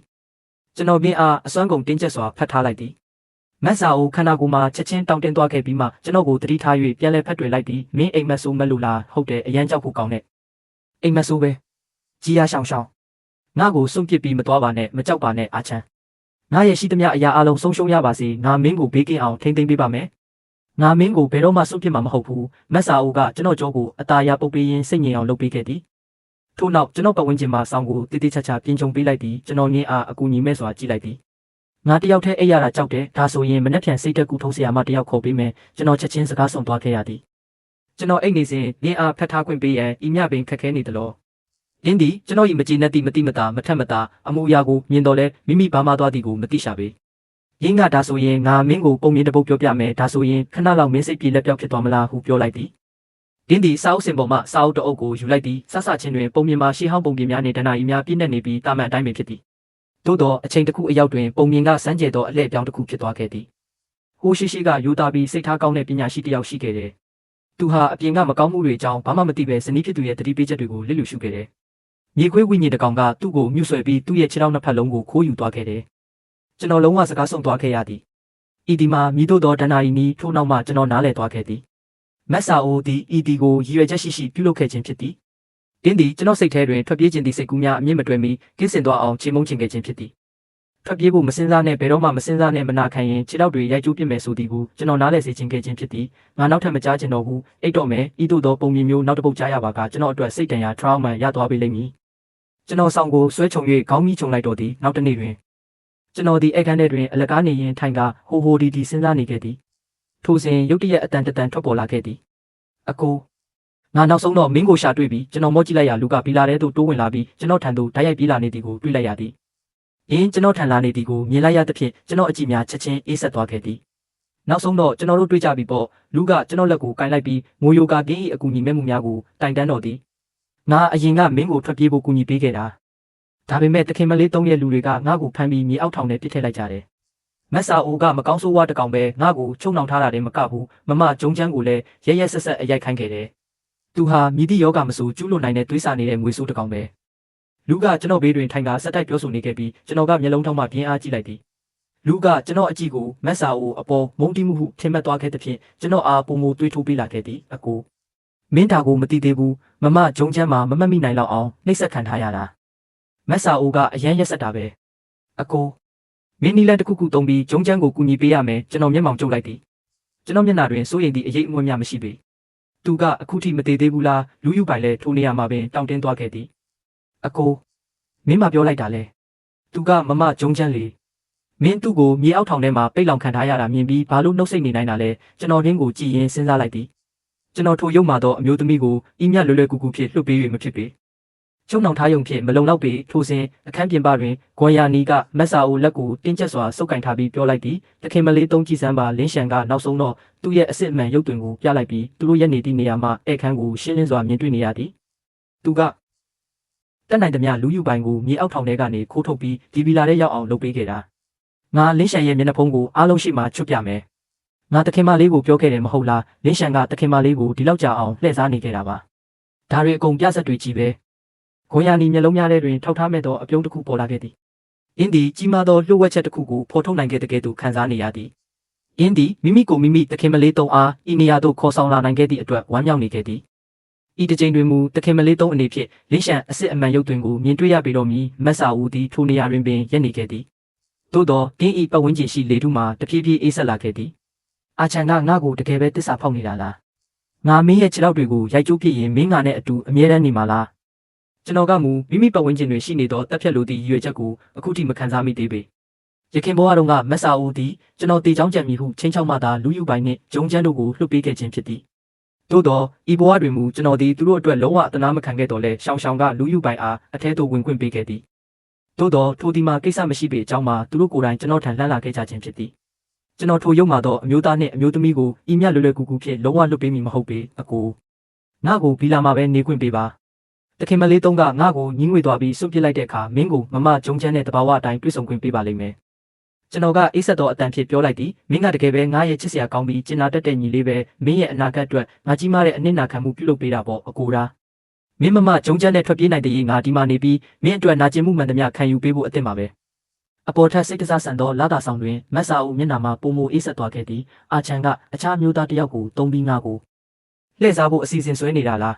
S1: ကျွန်တော်မြင်းအားအစွမ်းကုန်တင်းကျပ်စွာဖတ်ထားလိုက်သည်မက်ဆာအိုခန္ဓာကိုယ်မှာချက်ချင်းတောင့်တင်းသွားခဲ့ပြီးမှကျွန်တော်ကိုတတိထား၍ပြန်လည်ဖက်တွယ်လိုက်သည်မင်းအိမ်မက်ဆိုးမလို့လားဟုတ်တယ်အရန်ကြောက်ဖို့ကောင်းတဲ့အိမ်မက်ဆိုးပဲကြီးရရှောင်းရှောင်းငါ့ကိုစွန့်ပစ်ပြီးမသွားပါနဲ့မကြောက်ပါနဲ့အာချန်ငါရဲ့ရှိသမျှအရာအလုံးဆုံးရှုံးရပါစေငါမင်းကိုဘေးကင်းအောင်ထိမ့်သိမ်းပေးပါမယ်ငါမင်းကိုဘယ်တော့မှစွန့်ပစ်မှာမဟုတ်ဘူးမက်ဆာအိုကကျွန်တော်ကြောကိုအตาရပုတ်ပေးရင်းစိတ်ငြိမ်အောင်လုပ်ပေးခဲ့သည်ထို့နောက်ကျွန်တော်ပတ်ဝန်းကျင်မှာဆောင်းကိုတိတိကျကျပြင်ချုံပေးလိုက်သည်ကျွန်တော်ငင်းအားအကူညီမဲ့စွာကြည့်လိုက်သည်ငါတယောက်တည်းအိပ်ရတာကြောက်တယ်ဒါဆိုရင်မနှက်ဖြန်စိတ်တက်ကူထုံးဆရာမတယောက်ခေါ်ပေးမယ်ကျွန်တော်ချက်ချင်းစကားဆောင်သွားခဲ့ရသည်ကျွန်တော်အိတ်နေစဉ်ငင်းအားဖက်ထားခွင့်ပေးရန်ဤမြပင်ခက်ခဲနေသလောရင်းသည်ကျွန်တော်ဤမကြည်နဲ့သည့်မတိမတာမထက်မတာအမှုအရာကိုမြင်တော်လဲမိမိဘာမှသွားသည်ကိုမသိရှာပေရင်းကဒါဆိုရင်ငါမင်းကိုပုံမြင်တပုတ်ပြောပြမယ်ဒါဆိုရင်ခဏလောက်မင်းစိတ်ပြေလက်ပြောက်ဖြစ်သွားမလားဟုပြောလိုက်သည်ရင်းသည်စာအုပ်စင်ပေါ်မှစာအုပ်တအုပ်ကိုယူလိုက်သည်ဆဆချင်းတွင်ပုံမြင်မှာရှေးဟောင်းပုံပြင်များနှင့်ဒဏ္ဍာရီများပြည့်နှက်နေပြီးတာမန်အတိုင်းပင်ဖြစ်သည်သို့သောအချိန်တစ်ခုအရောက်တွင်ပုံမြင်ကစမ်းကြဲသောအလှည့်ပြောင်းတစ်ခုဖြစ်သွားခဲ့သည်ဟိုရှိရှိကယူသားပြီးစိတ်ထားကောင်းတဲ့ပညာရှိတစ်ယောက်ရှိခဲ့တယ်သူဟာအပြင်ကမကောင်းမှုတွေအကြောင်းဘာမှမသိပဲဇနီးဖြစ်သူရဲ့တတိပေးချက်တွေကိုလစ်လျူရှုခဲ့တယ်မြေခွေးဝိညာဉ်တကောင်ကသူ့ကိုမြှုပ်ဆွဲပြီးသူ့ရဲ့ခြေထောက်နှစ်ဖက်လုံးကိုခိုးယူသွားခဲ့တယ်ကျွန်တော်လုံးဝစကားဆုံးသွားခဲ့ရသည်ဤဒီမှာမိတို့သောဒဏ္ဍာရီနီးထို့နောက်မှကျွန်တော်နားလည်သွားခဲ့သည်မက်ဆာအိုသည်ဤဒီကိုရည်ရွယ်ချက်ရှိရှိပြုလုပ်ခဲ့ခြင်းဖြစ်သည်တင်းသည်ကျွန်တော်စိတ်ထဲတွင်ထွက်ပြေးခြင်းသည့်စိတ်ကူးများအမြင့်မတွယ်မီကင်းစင်သွားအောင်ချေမှုန်းခြင်းခဲ့ခြင်းဖြစ်သည်ထွက်ပြေးဖို့မစင်စားနဲ့ဘယ်တော့မှမစင်စားနဲ့မနာခံရင်ခြေထောက်တွေရိုက်ကျိုးပြစ်မယ်ဆိုသည်ကိုကျွန်တော်နားလည်စေခြင်းခဲ့ခြင်းဖြစ်သည်ငါနောက်ထပ်မကြားချင်တော့ဘူးအိတ်တော့မယ်ဤသို့သောပုံမြင်မျိုးနောက်တစ်ပုတ်ကြားရပါကကျွန်တော်အတွက်စိတ်တန်ရာ trauma ရသွားပြီလိမ့်မည်ကျွန်တော်ဆောင်ကိုဆွဲချုံ၍ခေါင်းမီးချုံလိုက်တော့သည်နောက်တစ်နေ့တွင်ကျွန်တော်ဒီအခန်းထဲတွင်အလကားနေရင်ထိုင်ကဟိုဟိုဒီစဉ်းစားနေခဲ့သည်ထိုစဉ်ရုတ်တရက်အတန်တန်ထွက်ပေါ်လာခဲ့သည်အကိုငါနောက်ဆုံးတော့မင်းကိုရှာတွေ့ပြီးကျွန်တော်မော့ကြည့်လိုက်ရလူကဘီလာထဲသို့တိုးဝင်လာပြီးကျွန်တော်ထံသို့ဓာတ်ရိုက်ပြေးလာနေသည်ကိုတွေ့လိုက်ရသည်ရင်းကျွန်တော်ထံလာနေသည်ကိုမြင်လိုက်ရသဖြင့်ကျွန်တော်အကြည့်များချက်ချင်းအေးဆက်သွားခဲ့သည်နောက်ဆုံးတော့ကျွန်တော်တို့တွေ့ကြပြီပေါ့လူကကျွန်တော်လက်ကိုကင်လိုက်ပြီးငိုယိုကာကင်း၏အကူအညီမဲ့မှုများကိုတိုင်တန်းတော်သည်ငါအရင်ကမင်းကိုထွက်ပြေးဖို့ကူညီပေးခဲ့တာဒါပေမဲ့တခင်မလေးသုံးရဲ့လူတွေကငါ့ကိုဖမ်းပြီးမြေအောက်ထောင်ထဲပစ်ထည့်လိုက်ကြတယ်မက်ဆာအိုကမကောင်းဆိုးဝါးတကောင်ပဲငါ့ကိုချုံနှောင်ထားတာတည်းမကဘူးမမဂျုံချမ်းကိုလည်းရဲရဲဆက်ဆက်အရိုက်ခိုင်းခဲ့တယ်သူဟာမြည်သည့်ယောဂမဆိုကျူးလွန်နိုင်တဲ့သွေးစာနေတဲ့ငွေဆိုးတကောင်ပဲလူကကျွန်တော်ဘေးတွင်ထိုင်ကစက်တိုက်ပြောဆိုနေခဲ့ပြီးကျွန်တော်ကမျက်လုံးထောက်မှပြင်းအားကြည့်လိုက်သည်လူကကျွန်တော်အကြည့်ကိုမက်ဆာအိုအပေါ်မုန်းတီးမှုဟုထင်မှတ်သွားခဲ့သဖြင့်ကျွန်တော်အားပုံမူတွေးထိုးပေးလာခဲ့သည်အကိုမင်းဒါကိုမသိသေးဘူးမမဂျုံချမ်းမှာမမတ်မိနိုင်လောက်အောင်နှိပ်စက်ခံထားရတာမက်ဆာအိုကအရန်ရက်ဆက်တာပဲအကိုမင်းနီလန်တစ်ခုခုတုံးပြီးဂျုံချမ်းကိုကူညီပေးရမယ်ကျွန်တော်မျက်မှောင်ကျုပ်လိုက်သည်ကျွန်တော်မျက်နှာတွင်စိုးရိမ်သည့်အရေးအမွှေးများမရှိပေသူကအခုထိမသေးသေးဘူးလားလူယူပိုင်လဲထိုနေရာမှာပင်တောင့်တင်းသွားခဲ့သည်အကိုမင်းမပြောလိုက်တာလဲသူကမမဂျုံချမ်းလေမင်းသူ့ကိုမြေအောက်ထောင်ထဲမှာပိတ်လောင်ခံထားရတာမြင်ပြီးဘာလို့နှုတ်ဆက်နေနိုင်တာလဲကျွန်တော်ရင်းကိုကြည်ရင်စဉ်းစားလိုက်သည်ကျွန်တော်ထိုရုံမှသောအမျိုးသမီးကိုဤမြလွယ်လွယ်ကူကူဖြင့်လှုပ်ပေး၍မဖြစ်ပေချုံနှောင်ထားရုံဖြင့်မလုံလောက်ပေထိုစဉ်အခန်းပြင်ပတွင်ဂွန်ယာနီကမက်ဆာအိုလက်ကိုတင်းကျပ်စွာစုပ်ကင်ထားပြီးပြောလိုက်သည်တခင်မလေးသုံးကြည့်စမ်းပါလင်းရှန်ကနောက်ဆုံးတော့သူ့ရဲ့အစ်စ်အမှန်ရုပ်သွင်းကိုပြလိုက်ပြီးသူတို့ရဲ့နေသည့်နေရာမှာဧခန်းကိုရှင်းလင်းစွာမြင်တွေ့နေရသည်သူကတက်နိုင်သမျှလူယူပိုင်ကိုမြေအောက်ထောင်ထဲကနေခိုးထုတ်ပြီးဒီဗီလာထဲရောက်အောင်လုပ်ပေးခဲ့တာငါလင်းရှန်ရဲ့မျက်နှာဖုံးကိုအားလုံးရှိမှချွတ်ပြမယ် ငါတခင်မလေးကိုပြောခဲ့တယ်မဟုတ်လားလင်းရှန်ကတခင်မလေးကိုဒီလောက်ကြာအောင်လှည့်စားနေခဲ့တာပါဒါတွေအကုန်ပြဆက်တွေကြီးပဲခွန်ရနီမျက်လုံးများထဲတွင်ထောက်ထားမဲ့သောအပြုံးတစ်ခုပေါ်လာခဲ့သည်အင်းဒီကြီးမားသောလှုပ်ဝက်ချက်တစ်ခုကိုဖော်ထုတ်နိုင်ခဲ့တဲ့ကဲ့သို့ခံစားနေရသည်အင်းဒီမိမိကိုမိမိတခင်မလေးသုံးအားဤနေရာသို့ခေါ်ဆောင်လာနိုင်ခဲ့သည့်အတွက်ဝမ်းမြောက်နေခဲ့သည်ဤတစ်ချိန်တွင်မူတခင်မလေးသုံးအနေဖြင့်လင်းရှန်အစစ်အမှန်ရုပ်တွင်ကိုမြင်တွေ့ရပေတော့မည်မက်ဆာဦးသည်ထိုနေရာတွင်ပင်ရပ်နေခဲ့သည်သို့သောကင်းဤပတ်ဝန်းကျင်ရှိလေထုမှတဖြည်းဖြည်းအေးဆက်လာခဲ့သည်အာချန်ကငါ့ကိုတကယ်ပဲတစ္ဆာဖောက်နေတာလားငါမင်းရဲ့ခြေထောက်တွေကိုရိုက်ကျိုးဖြစ်ရင်မင်းငါနဲ့အတူအမြဲတမ်းနေမှာလားကျွန်တော်ကမူမိမိပတ်ဝန်းကျင်တွင်ရှိနေသောတပ်ဖြတ်လိုသည့်ရည်ရွယ်ချက်ကိုအခုထိမခံစားမိသေးပေရခင်ဘဝတုန်းကမက်ဆာဦးသည်ကျွန်တော်တေချောင်းကြံမိဟုချင်းချောက်မှသာလူယူပိုင်းနှင့်ဂျုံချမ်းတို့ကိုလှုပ်ပေးခဲ့ခြင်းဖြစ်သည်သို့သောဤဘဝတွင်မူကျွန်တော်သည်သူတို့အတွက်လုံးဝအသနာမခံခဲ့တော့လဲရှောင်းရှောင်းကလူယူပိုင်းအားအထဲသို့ဝင်ခွင့်ပေးခဲ့သည်သို့သောထိုဒီမှာကိစ္စမရှိပေအကြောင်းမှာသူတို့ကိုယ်တိုင်ကျွန်တော်ထံလှမ်းလာခဲ့ကြခြင်းဖြစ်သည်ကျွန်တော်ထိုရုံမှာတော့အမျိုးသားနှင့်အမျိုးသမီးကိုဤမြလွယ်လွယ်ကူကူဖြင့်လုံးဝလွတ်ပေးမိမဟုတ်ပေအကိုငါ့ကိုဘီလာမှာပဲနေခွင့်ပေးပါတခင်မလေးသုံးကငါ့ကိုညှင်းငွေသွားပြီးစွန့်ပစ်လိုက်တဲ့အခါမင်းကိုမမဂျုံချမ်းတဲ့တဘာဝအတိုင်းတွေ့ဆုံခွင့်ပေးပါလိမ့်မယ်ကျွန်တော်ကအေးဆက်သောအတန်ဖြင့်ပြောလိုက်သည်မင်းကတကယ်ပဲငါရဲ့ချစ်စရာကောင်းပြီးကျင်နာတတ်တဲ့ညီလေးပဲမင်းရဲ့အနာဂတ်အတွက်ငါကြီးမားတဲ့အနစ်နာခံမှုပြုလုပ်ပေးတာပေါ့အကိုရာမင်းမမဂျုံချမ်းနဲ့ထွက်ပြေးနိုင်တဲ့ငါဒီမှာနေပြီးမင်းအတွက်နာကျင်မှုမှန်သမျှခံယူပေးဖို့အသင့်ပါပဲအပေါ်ထက်စိတ်ကစားဆန်သောလာတာဆောင်တွင်မက်ဆာဦးမျက်နှာမှာပုံမအေးဆက်သွားခဲ့သည်အာချန်ကအခြားမျိုးသားတစ်ယောက်ကိုတုံးပြီးငါကိုလှည့်စားဖို့အစီအစဉ်ဆွဲနေတာလား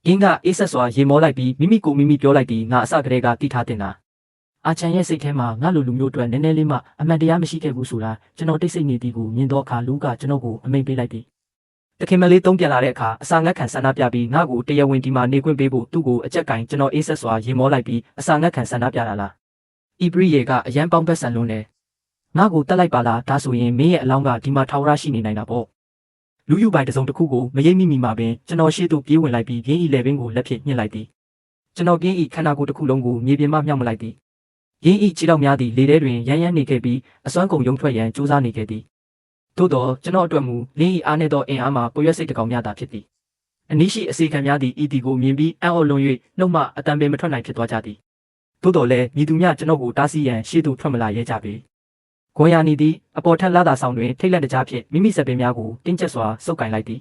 S1: အင်းကအေးဆက်စွာရေမောလိုက်ပြီးမိမိကိုမိမိပြောလိုက်သည်ငါအစကတည်းကတိထားတင်တာအာချန်ရဲ့စိတ်ထဲမှာငါလိုလူမျိုးအတွက်နည်းနည်းလေးမှအမှန်တရားမရှိခဲ့ဘူးဆိုတာကျွန်တော်တိတ်ဆိတ်နေသည်ကိုမြင်သောအခါလူကကျွန်တော်ကိုအမိန့်ပေးလိုက်သည်တခင်မလေးသုံးပြန်လာတဲ့အခါအစာငတ်ခံဆန္ဒပြပြီးငါ့ကိုတရားဝင်ဒီမှာနေခွင့်ပေးဖို့သူ့ကိုအကြက်ကင်ကျွန်တော်အေးဆက်စွာရေမောလိုက်ပြီးအစာငတ်ခံဆန္ဒပြတာလားဤပရိယေကအရန်ပေါင်းပတ်ဆန်လွန်းတယ်ငါ့ကိုတတ်လိုက်ပါလားဒါဆိုရင်မင်းရဲ့အလောင်းကဒီမှာထာဝရရှိနေနိုင်တာပေါ့လူယူပိုင်တစုံတစ်ခုကိုမရိပ်မိမိမှာပင်ကျွန်တော်ရှေ့သို့ပြေးဝင်လိုက်ပြီးပြင်းဤလေပင်ကိုလက်ဖြင့်ညှစ်လိုက်သည်ကျွန်တော်ပြင်းဤခန္ဓာကိုယ်တစ်ခုလုံးကိုမြေပြင်မှမြောက်မလိုက်သည်ရင်းဤခြေထောက်များသည့်လေထဲတွင်ရမ်းရမ်းနေခဲ့ပြီးအစွမ်းကုန်ယုံထွက်ရန်ကြိုးစားနေခဲ့သည်သို့သောကျွန်တော်အတွက်မူလင်းဤအားနှင့်သောအင်အားမှာပွေရွက်စိတ်တကောင်များသာဖြစ်သည်အနည်းရှိအစီခံများသည့်ဤတီကိုမြင်ပြီးအံ့ဩလွန်၍နှုတ်မှအတန်ပင်မထွက်နိုင်ဖြစ်သွားကြသည်သို့တော်လည်းမြည်သူများကျွန်တော်ကိုတားဆီးရန်ရှေ့သို့ထွက်မလာရဲကြပေခွန်ယာနီသည်အပေါ်ထက်လာတာဆောင်တွင်ထိတ်လန့်တကြားဖြင့်မိမိစပင်များကိုတင်းကျပ်စွာစုပ်ကင်လိုက်သည်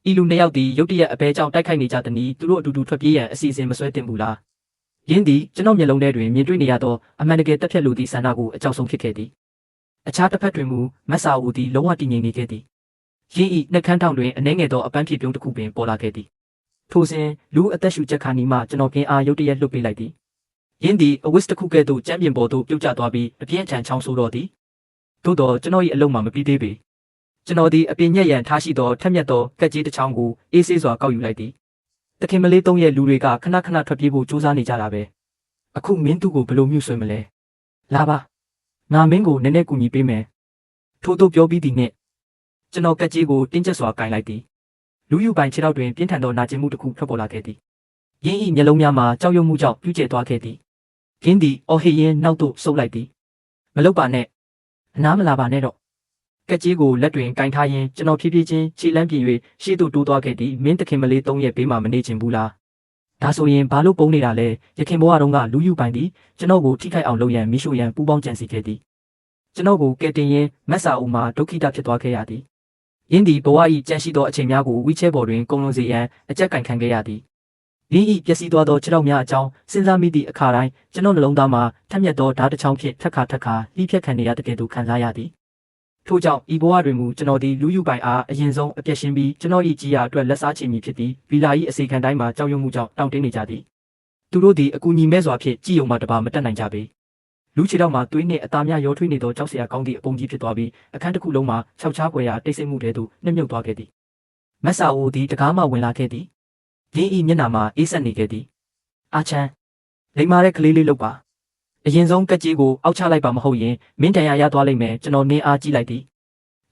S1: ဤလူနှစ်ယောက်သည်ရုတ်တရက်အဘဲကြောင့်တိုက်ခိုက်နေကြသည်။သူတို့အတူတူထွက်ပြေးရန်အစီအစဉ်မဆွဲတင်ဘူးလား။ယင်းသည်ကျွန်တော်မျက်လုံးထဲတွင်မြင်တွေ့နေရသောအမှန်တကယ်တက်ဖြတ်လိုသည့်ဆန္ဒကိုအကြောက်ဆုံးဖြစ်ခဲ့သည်။အခြားတစ်ဖက်တွင်မူမက်ဆာဦးသည်လုံးဝတည်ငြိမ်နေခဲ့သည်။ယင်း၏နှက်ခမ်းထောင်တွင်အနှဲငယ်သောအပန်းဖြေပြုံးတစ်ခုပင်ပေါ်လာခဲ့သည်။ထိုစဉ်လူအသက်ရှူချက်ခါနီမှကျွန်တော်ကင်းအားရုတ်တရက်လှုပ်ပေးလိုက်သည်။ယင်းသည်အဝစ်တစ်ခုကဲ့သို့ကြမ်းပြင်ပေါ်သို့ပြုတ်ကျသွားပြီးအပြင်းအထန်ချောင်းဆိုးတော်သည်။သို့သောကျွန်တော်၏အလုံးမှမပြီးသေးပေ။ကျွန်တော်သည်အပင်ညက်ရန်ထားရှိသောထက်မြက်သောကက်ကြီးတစ်ချောင်းကိုအေးဆေးစွာကောက်ယူလိုက်သည်။တခင်မလေးသုံးရဲ့လူတွေကခဏခဏထွက်ပြေးဖို့ကြိုးစားနေကြတာပဲ။အခုမင်းသူ့ကိုဘယ်လိုမြှုပ်ဆွဲမလဲ။လာပါ။ငါမင်းကိုနည်းနည်းကူညီပေးမယ်။ထို့သို့ပြောပြီးသည်နှင့်ကျွန်တော်ကက်ကြီးကိုတင်းကျပ်စွာကင်လိုက်သည်။လူယူပိုင်ခြေထောက်တွင်ပြင်းထန်သောနာကျင်မှုတစ်ခုထွက်ပေါ်လာခဲ့သည်။ယင်း၏မျက်လုံးများမှာကြောက်ရွံ့မှုကြောင့်ပြူးကျဲသွားခဲ့သည်။ယင်းသည်အော်ဟစ်ရင်းနောက်သို့ဆုတ်လိုက်သည်။မလုပ်ပါနဲ့။အနားမလာပါနဲ့တော့ကက်ကြီးကိုလက်တွင်ကင်ထားရင်းကျွန်တော်ဖြည်းဖြည်းချင်းခြေလမ်းပြင်၍ရှေ့သို့တိုးသွားခဲ့သည်မင်းတခင်မလေးသုံးရဲ့ဘေးမှာမနေချင်ဘူးလားဒါဆိုရင်ဘာလို့ပုံနေတာလဲရခင်ဘဝတုန်းကလူယူပိုင်သည်ကျွန်တော်ကိုထိခိုက်အောင်လုပ်ရန်မိရှို့ရန်ပူးပေါင်းကြံစည်ခဲ့သည်ကျွန်တော်ကိုကဲတင်ရင်မက်ဆာဦးမှာဒုက္ခိတဖြစ်သွားခဲ့ရသည်ယင်းသည်ဘဝ၏ကြံရှိသောအချိန်များကိုဝီချဲပေါ်တွင်ကုန်လွန်စေရန်အကြက်ကင်ခံခဲ့ရသည်ယင်း၏ပျက်စီးသွားသောခြေထောက်များအကြောင်းစဉ်းစားမိသည့်အခါတိုင်းကျွန်တော်နှလုံးသားမှာထက်မြက်သောဓာတ်တစ်ချောင်းဖြင့်ထက်ခါလှီးဖြတ်ခံနေရတဲ့ကဲ့သို့ခံစားရသည်ထို့ကြောင့်ဤဘဝတွင်မူကျွန်တော်သည်လူယူပိုင်အားအရင်ဆုံးအပြည့်ရှင်းပြီးကျွန်တော်၏ကြီးရာအတွက်လက်စားချေမည်ဖြစ်သည်ဗီလာ၏အစီခံတိုင်းမှာကြောက်ရွံ့မှုကြောင့်တောင့်တင်းနေကြသည်သူတို့သည်အကူအညီမဲ့စွာဖြင့်ကြည်ုံမှတပါမတက်နိုင်ကြပေလူခြေထောက်မှာသွေးနှင့်အသားများရောထွေးနေသောကြောက်စရာကောင်းသည့်အပုံကြီးဖြစ်သွားပြီးအခန်းတစ်ခုလုံးမှာခြောက်ခြားပွေရာတိတ်ဆိတ်မှုတွေသို့နှမြုပ်သွားခဲ့သည်မက်ဆာအိုသည်တကားမှဝင်လာခဲ့သည်ရင်း၏မျက်နှာမှာအေးဆက်နေခဲ့သည်အာချန်လိမ္မာတဲ့ကလေးလေးလုပ်ပါအရင်ဆုံးကက်ကြီးကိုအောက်ချလိုက်ပါမဟုတ်ရင်မင်းတန်ရရသွားလိမ့်မယ်ကျွန်တော်နင်းအားကြည့်လိုက်သည်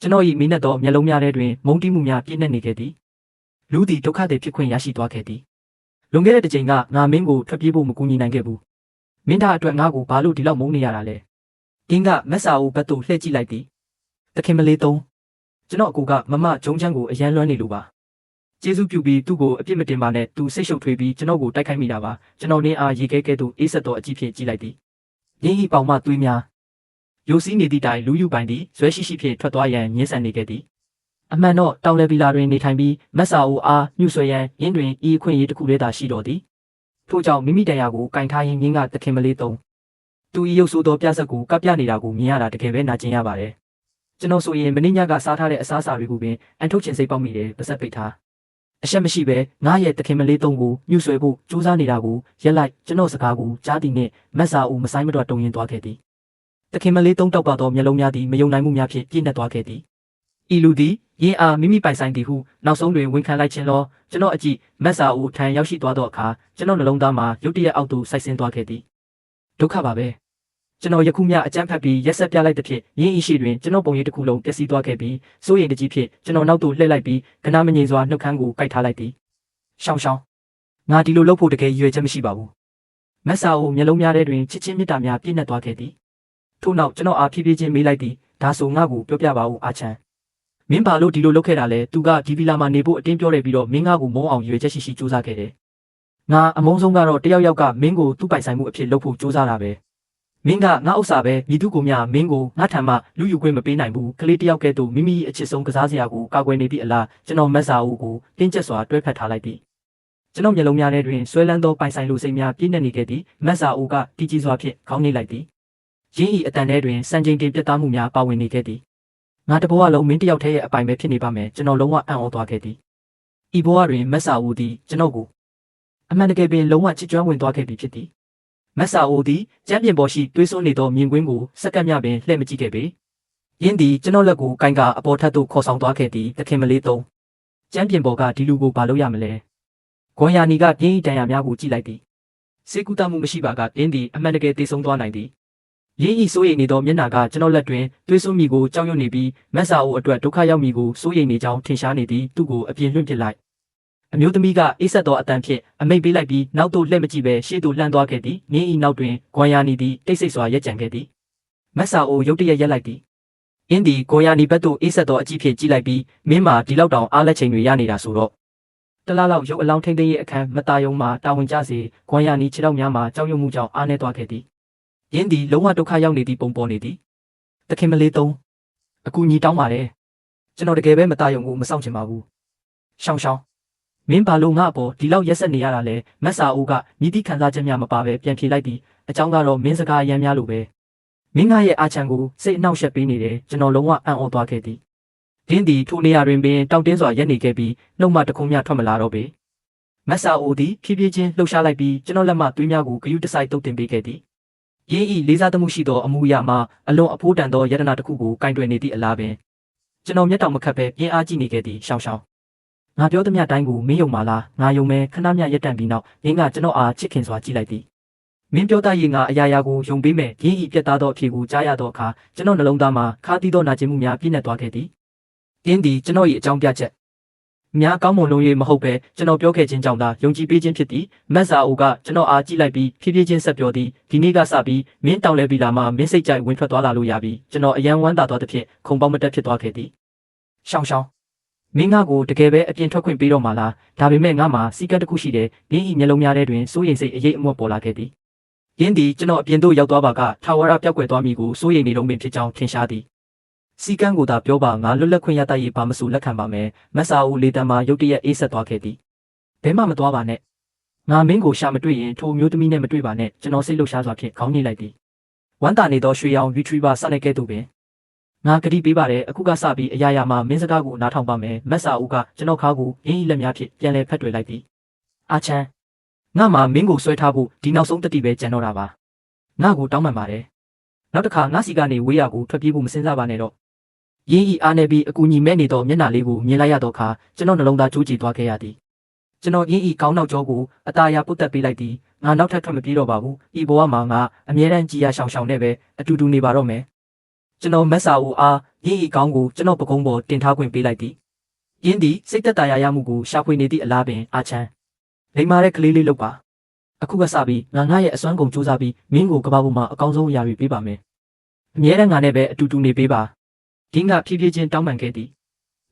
S1: ကျွန်တော်၏မိနက်သောမျက်လုံးများထဲတွင်မုန်းတီးမှုများပြည့်နှက်နေခဲ့သည်လူသည်ဒုက္ခတွေဖြစ်ခွင့်ရရှိသွားခဲ့သည်လွန်ခဲ့တဲ့တစ်ချိန်ကငါမင်းကိုထွက်ပြေးဖို့မကူညီနိုင်ခဲ့ဘူးမင်းသားအတွက်ငါကိုဘာလို့ဒီလောက်မုန်းနေရတာလဲကင်းကမက်ဆာဦးဘက်သို့လှည့်ကြည့်လိုက်သည်တခင်မလေးသုံးကျွန်တော်အကူကမမဂျုံချမ်းကိုအရန်လွှမ်းနေလို့ပါကျေးဇူးပြုပြီးသူ့ကိုအပြစ်မတင်ပါနဲ့သူစိတ်ရှုပ်ထွေးပြီးကျွန်တော်ကိုတိုက်ခိုက်မိတာပါကျွန်တော်နင်းအားရေခဲကဲသို့အေးဆက်သောအကြည့်ဖြင့်ကြည့်လိုက်သည်ရင်းဤပေါင်မှသွေးများ ယိုစီးနေသည့်တိုင်လူယူပိုင်သည်ဇွဲရှိရှိဖြင့်ထွက်သွားရန်ညှင်းဆန်နေခဲ့သည်အမှန်တော့တောင်လေဗီလာတွင်နေထိုင်ပြီးမက်ဆာအိုအားညှို့ဆွဲရန်ရင်းတွင်ဤအခွင့်အရေးတစ်ခုလေးသာရှိတော်သည်ထို့ကြောင့်မိမိတရားကိုကင်ထားရင်းမြင်းကတခင်မလေးသုံးသူဤရုပ်ဆိုးသောပြဆက်ကိုကပ်ပြနေတာကိုမြင်ရတာတကယ်ပဲနာကျင်ရပါတယ်ကျွန်တော်ဆိုရင်မင်းညကစားထားတဲ့အစားအစာတွေကိုပင်အန်ထုတ်ချင်စိတ်ပေါက်မိတယ်ပါဆက်ပိတ်ထားအရှက်မရှိပဲငါရဲ့တခင်မလေးသုံးကိုညှို့ဆွဲဖို့ကြိုးစားနေတာကိုရက်လိုက်ကျွန်တော်စကားကိုကြားသည်နှင့်မက်ဆာအိုမဆိုင်မတော့တုံရင်သွားခဲ့သည်တခင်မလေးသုံးတောက်ပါသောမျက်လုံးများသည်မယုံနိုင်မှုများဖြင့်ပြည့်နှက်သွားခဲ့သည်ဤလူသည်ရင်းအားမိမိပိုင်ဆိုင်သည်ဟုနောက်ဆုံးတွင်ဝန်ခံလိုက်ခြင်းလောကျွန်တော်အကြည့်မက်ဆာအိုထံရောက်ရှိသွားသောအခါကျွန်တော်နှလုံးသားမှာရုတ်တရက်အောက်သို့စိုက်ဆင်းသွားခဲ့သည်ဒုက္ခပါပဲကျွန်တော်ယခုမျှအကြမ်းဖက်ပြီးရက်ဆက်ပြလိုက်သဖြင့်ရင်းဤရှိတွင်ကျွန်တော်ပုံရိပ်တစ်ခုလုံးပျက်စီးသွားခဲ့ပြီးစိုးရိမ်တကြီးဖြင့်ကျွန်တော်နောက်သို့လှည့်လိုက်ပြီးကနာမငြိမ်စွာနှုတ်ခမ်းကိုကိုက်ထားလိုက်သည်ရှောင်းငါဒီလိုလုပ်ဖို့တကယ်ရွေချက်မရှိပါဘူးမက်ဆာအိုမျက်လုံးများထဲတွင်ချစ်ချင်းမေတ္တာများပြည့်နှက်သွားခဲ့သည်ထို့နောက်ကျွန်တော်အားဖြည်းဖြည်းချင်းမေးလိုက်သည်ဒါဆိုငါ့ကိုပြောပြပါဦးအာချန်မင်းဘာလို့ဒီလိုလုပ်ခဲ့တာလဲသူကဒီဗီလာမှာနေဖို့အတင်းပြောတယ်ပြီးတော့မင်းငါ့ကိုမုန်းအောင်ရွေချက်ရှိရှိစူးစမ်းခဲ့တယ်ငါအမုန်းဆုံးကတော့တယောက်ကမင်းကိုသူ့ပိုင်ဆိုင်မှုအဖြစ်လုပ်ဖို့စူးစမ်းတာပဲမင်းကငါဥစ္စာပဲမိသူကိုမျှမင်းကိုငါထံမှလူယူခွင့်မပေးနိုင်ဘူးကလေးတယောက်ကဲ့သို့မိမိအချစ်ဆုံးကစားစရာကိုကာကွယ်နေသည့်အလားကျွန်တော်မက်ဆာအိုကိုတင်းကျပ်စွာတွဲဖက်ထားလိုက်သည်ကျွန်တော်မျက်လုံးများထဲတွင်ဆွဲလန်းသောပိုင်ဆိုင်လူစိတ်များပြည့်နှက်နေခဲ့သည်မက်ဆာအိုကတီကြီးစွာဖြင့်ခေါင်းနှိပ်လိုက်သည်ရင်းဤအတန်ထဲတွင်စံချိန်တင်ပြတ်သားမှုများပါဝင်နေခဲ့သည်ငါတဘဝလုံးမင်းတယောက်တည်းရဲ့အပိုင်ပဲဖြစ်နေပါမယ်ကျွန်တော်လုံးဝအံ့ဩသွားခဲ့သည်ဤဘဝတွင်မက်ဆာအိုသည်ကျွန်တော်ကိုအမှန်တကယ်ပင်လုံးဝချစ်ကြွဝင်သွားခဲ့ပြီဖြစ်သည်မက်ဆာအိုသည်ကျမ်းပြင်ပေါ်ရှိတွေးဆွနေသောမြင်ကွင်းကိုစက္ကန့်မျှပင်လှည့်မကြည့်ခဲ့ပေရင်းသည်ကျွန်တော်လက်ကိုကိုင်ကအပေါ်ထပ်သို့ခေါ်ဆောင်သွားခဲ့သည်တခင်မလေးသုံးကျမ်းပြင်ပေါ်ကဒီလူကိုဘာလုပ်ရမလဲဂွန်ယာနီကပြင်းတန်ရာများကိုကြည့်လိုက်သည်စေကူတမှုမရှိပါကပြင်းသည်အမှန်တကယ်သေဆုံးသွားနိုင်သည်ရင်းဤစိုးရိမ်နေသောမျက်နှာကကျွန်တော်လက်တွင်တွေးဆွမိကိုကြောက်ရွံ့နေပြီးမက်ဆာအိုအတွက်ဒုက္ခရောက်မိကိုစိုးရိမ်နေကြောင်းထင်ရှားနေသည်သူ့ကိုအပြင်လွှင့်ပစ်လိုက်အမျိုးသမီးကအေးဆက်သောအတန်ဖြင့်အမိတ်ပေးလိုက်ပြီးနောက်သို့လှည့်မကြည့်ပဲရှေ့သို့လှမ်းသွားခဲ့သည်မြင်းဤနောက်တွင်ဂွန်ယာနီသည်တိတ်ဆိတ်စွာရက်ကြံခဲ့သည်မက်ဆာအိုရုတ်တရက်ရက်လိုက်သည်အင်းဒီဂွန်ယာနီဘက်သို့အေးဆက်သောအကြည့်ဖြင့်ကြည့်လိုက်ပြီးမင်းမာဒီလောက်တောင်အားလက်ချိန်တွေရနေတာဆိုတော့တလားလောက်ရုပ်အလောင်းထိမ့်သိမ်းရေးအခန်းမတာယုံမှာတာဝန်ကျစေဂွန်ယာနီခြေထောက်များမှာကြောက်ရွံ့မှုကြောင့်အားနည်းသွားခဲ့သည်ရင်းသည်လုံးဝဒုက္ခရောက်နေသည့်ပုံပေါ်နေသည်တခင်မလေးသုံးအကူညီတောင်းပါတယ်ကျွန်တော်တကယ်ပဲမတာယုံကိုမဆောင်ချင်ပါဘူးရှောင်းမင်းဘာလို့ငါ့အပေါ်ဒီလောက်ရက်ဆက်နေရတာလဲမက်ဆာအိုကမြည်သည့်ခံစားချက်များမပါပဲပြန်ဖြေလိုက်သည်အကြောင်းကတော့မင်းစကားအရမ်းများလို့ပဲမင်းငါရဲ့အာချန်ကိုစိတ်အနှောက်အယှက်ပေးနေတယ်ကျွန်တော်လုံးဝအံ့ဩသွားခဲ့သည်ဒင်းသည်ထိုနေရာတွင်ပင်တောင့်တင်းစွာရက်နေခဲ့ပြီးနှုတ်မှတခုံးများထွက်မလာတော့ပေမက်ဆာအိုသည်ဖြည်းဖြည်းချင်းလှုပ်ရှားလိုက်ပြီးကျွန်တော်လက်မှသွေးများကိုဂယုတစိုက်တုတ်တင်ပေးခဲ့သည်ရင်းဤလေးစားသမှုရှိသောအမှုအရာမှာအလွန်အဖိုးတန်သောယတနာတစ်ခုကိုကင်တွယ်နေသည့်အလားပင်ကျွန်တော်မျက်တောင်မခတ်ပဲပြင်းအားကြည့်နေခဲ့သည်ရှောင်းငါပြောသမျှတိုင်းကိုမင်းယုံပါလားငါယုံမဲခဏမျှရက်တန့်ပြီးနောက်ရင်းကကျွန်တော်အားချစ်ခင်စွာကြည့်လိုက်သည်မင်းပြောတတ်ရင်ငါအရာရာကိုယုံပေးမယ်ရင်းဤပြတ်သားသောအဖြေကိုကြားရသောအခါကျွန်တော်နှလုံးသားမှာခါးသီးသောနာကျင်မှုများပြည့်နှက်သွားခဲ့သည်ရင်းသည်ကျွန်တော်၏အကြောင်းပြချက်များကောင်းမွန်လုံး၍မဟုတ်ပဲကျွန်တော်ပြောခဲ့ခြင်းကြောင့်သာယုံကြည်ပေးခြင်းဖြစ်သည်မက်ဆာအိုကကျွန်တော်အားကြည့်လိုက်ပြီးဖြည်းဖြည်းချင်းဆက်ပြောသည်ဒီနေ့ကစပြီးမင်းတောင်လဲပြီးလာမှမင်းစိတ်ကြိုက်ဝင်ထွက်သွားလာလို့ရပြီကျွန်တော်အယံဝမ်းသာသွားသဖြင့်ခုံပေါက်မတက်ဖြစ်သွားခဲ့သည်ရှောင်းမင်းငါကိုတကယ်ပဲအပြင်ထွက်ခွင့်ပေးတော့မှာလားဒါပေမဲ့ငါမှာစီကတ်တစ်ခုရှိတယ်ရင်းဤမျက်လုံးများထဲတွင်စိုးရိမ်စိတ်အရေးအမွတ်ပေါ်လာခဲ့သည်ရင်းသည်ကျွန်တော်အပြင်သို့ရောက်သွားပါကထာဝရပြောက်ကွယ်သွားမိကိုစိုးရိမ်နေတော့မင်းဖြစ်ကြောင်းထင်ရှားသည်စီကန်းကိုသာပြောပါငါလွတ်လပ်ခွင့်ရတတ်ရေးပါမဆိုလက်ခံပါမယ်မက်ဆာအိုလေတံမှာရုတ်တရက်အေးဆက်သွားခဲ့သည်ဘဲမှမသွားပါနဲ့ငါမင်းကိုရှာမတွေ့ရင်ထိုမျိုးသမီးနဲ့မတွေ့ပါနဲ့ကျွန်တော်စိတ်လှုပ်ရှားစွာဖြင့်ခေါင်းညှိလိုက်သည်ဝမ်းသာနေသောရွှေရောင် retriever စတဲ့ကဲ့သို့ပင်ငါကတိပေးပါတယ်အခုကစပြီးအရာရာမှာမင်းစကားကိုနားထောင်ပါမယ်မက်ဆာအိုကကျွန်တော်ခါကိုရင်းဤလက်များဖြင့်ပြန်လည်ဖက်တွယ်လိုက်သည်အာချန်ငါမှမင်းကိုဆွဲထားဖို့ဒီနောက်ဆုံးတတိပဲကြံတော့တာပါငါကိုတောင်းပန်ပါတယ်နောက်တစ်ခါငါစီကနေဝေးရကိုထွက်ပြေးဖို့မစင်စားပါနဲ့တော့ရင်းဤအားနေပြီးအကူညီမဲ့နေသောမျက်နှာလေးကိုမြင်လိုက်ရသောအခါကျွန်တော်နှလုံးသားကြိုးကြည်သွားခဲ့ရသည်ကျွန်တော်ရင်းဤကောင်းနောက်ကျောကိုအตาရပုတ်တက်ပေးလိုက်သည်ငါနောက်ထပ်ထွက်မပြေးတော့ပါဘူးဤဘဝမှာငါအမြဲတမ်းကြည်ရရှောင်နဲ့ပဲအတူတူနေပါတော့မယ်ကျွန်တော်မက်ဆာအိုအားရင်းဤကောင်းကိုကျွန်တော်ပကုံးပေါ်တင်ထားခွင့်ပေးလိုက်သည်ရင်းသည်စိတ်သက်သာရမှုကိုရှာဖွေနေသည့်အလားပင်အာချန်လိမ္မာတဲ့ကလေးလေးလုပ်ပါအခုကစပြီးငါရဲ့အစွမ်းကုန်စူးစမ်းပြီးမင်းကိုကဘာပေါ်မှာအကောင်းဆုံးအရာတွေပေးပါမယ်အမြဲတမ်းငါနဲ့ပဲအတူတူနေပေးပါဒင်းကဖြည်းဖြည်းချင်းတောင်းပန်ခဲ့သည်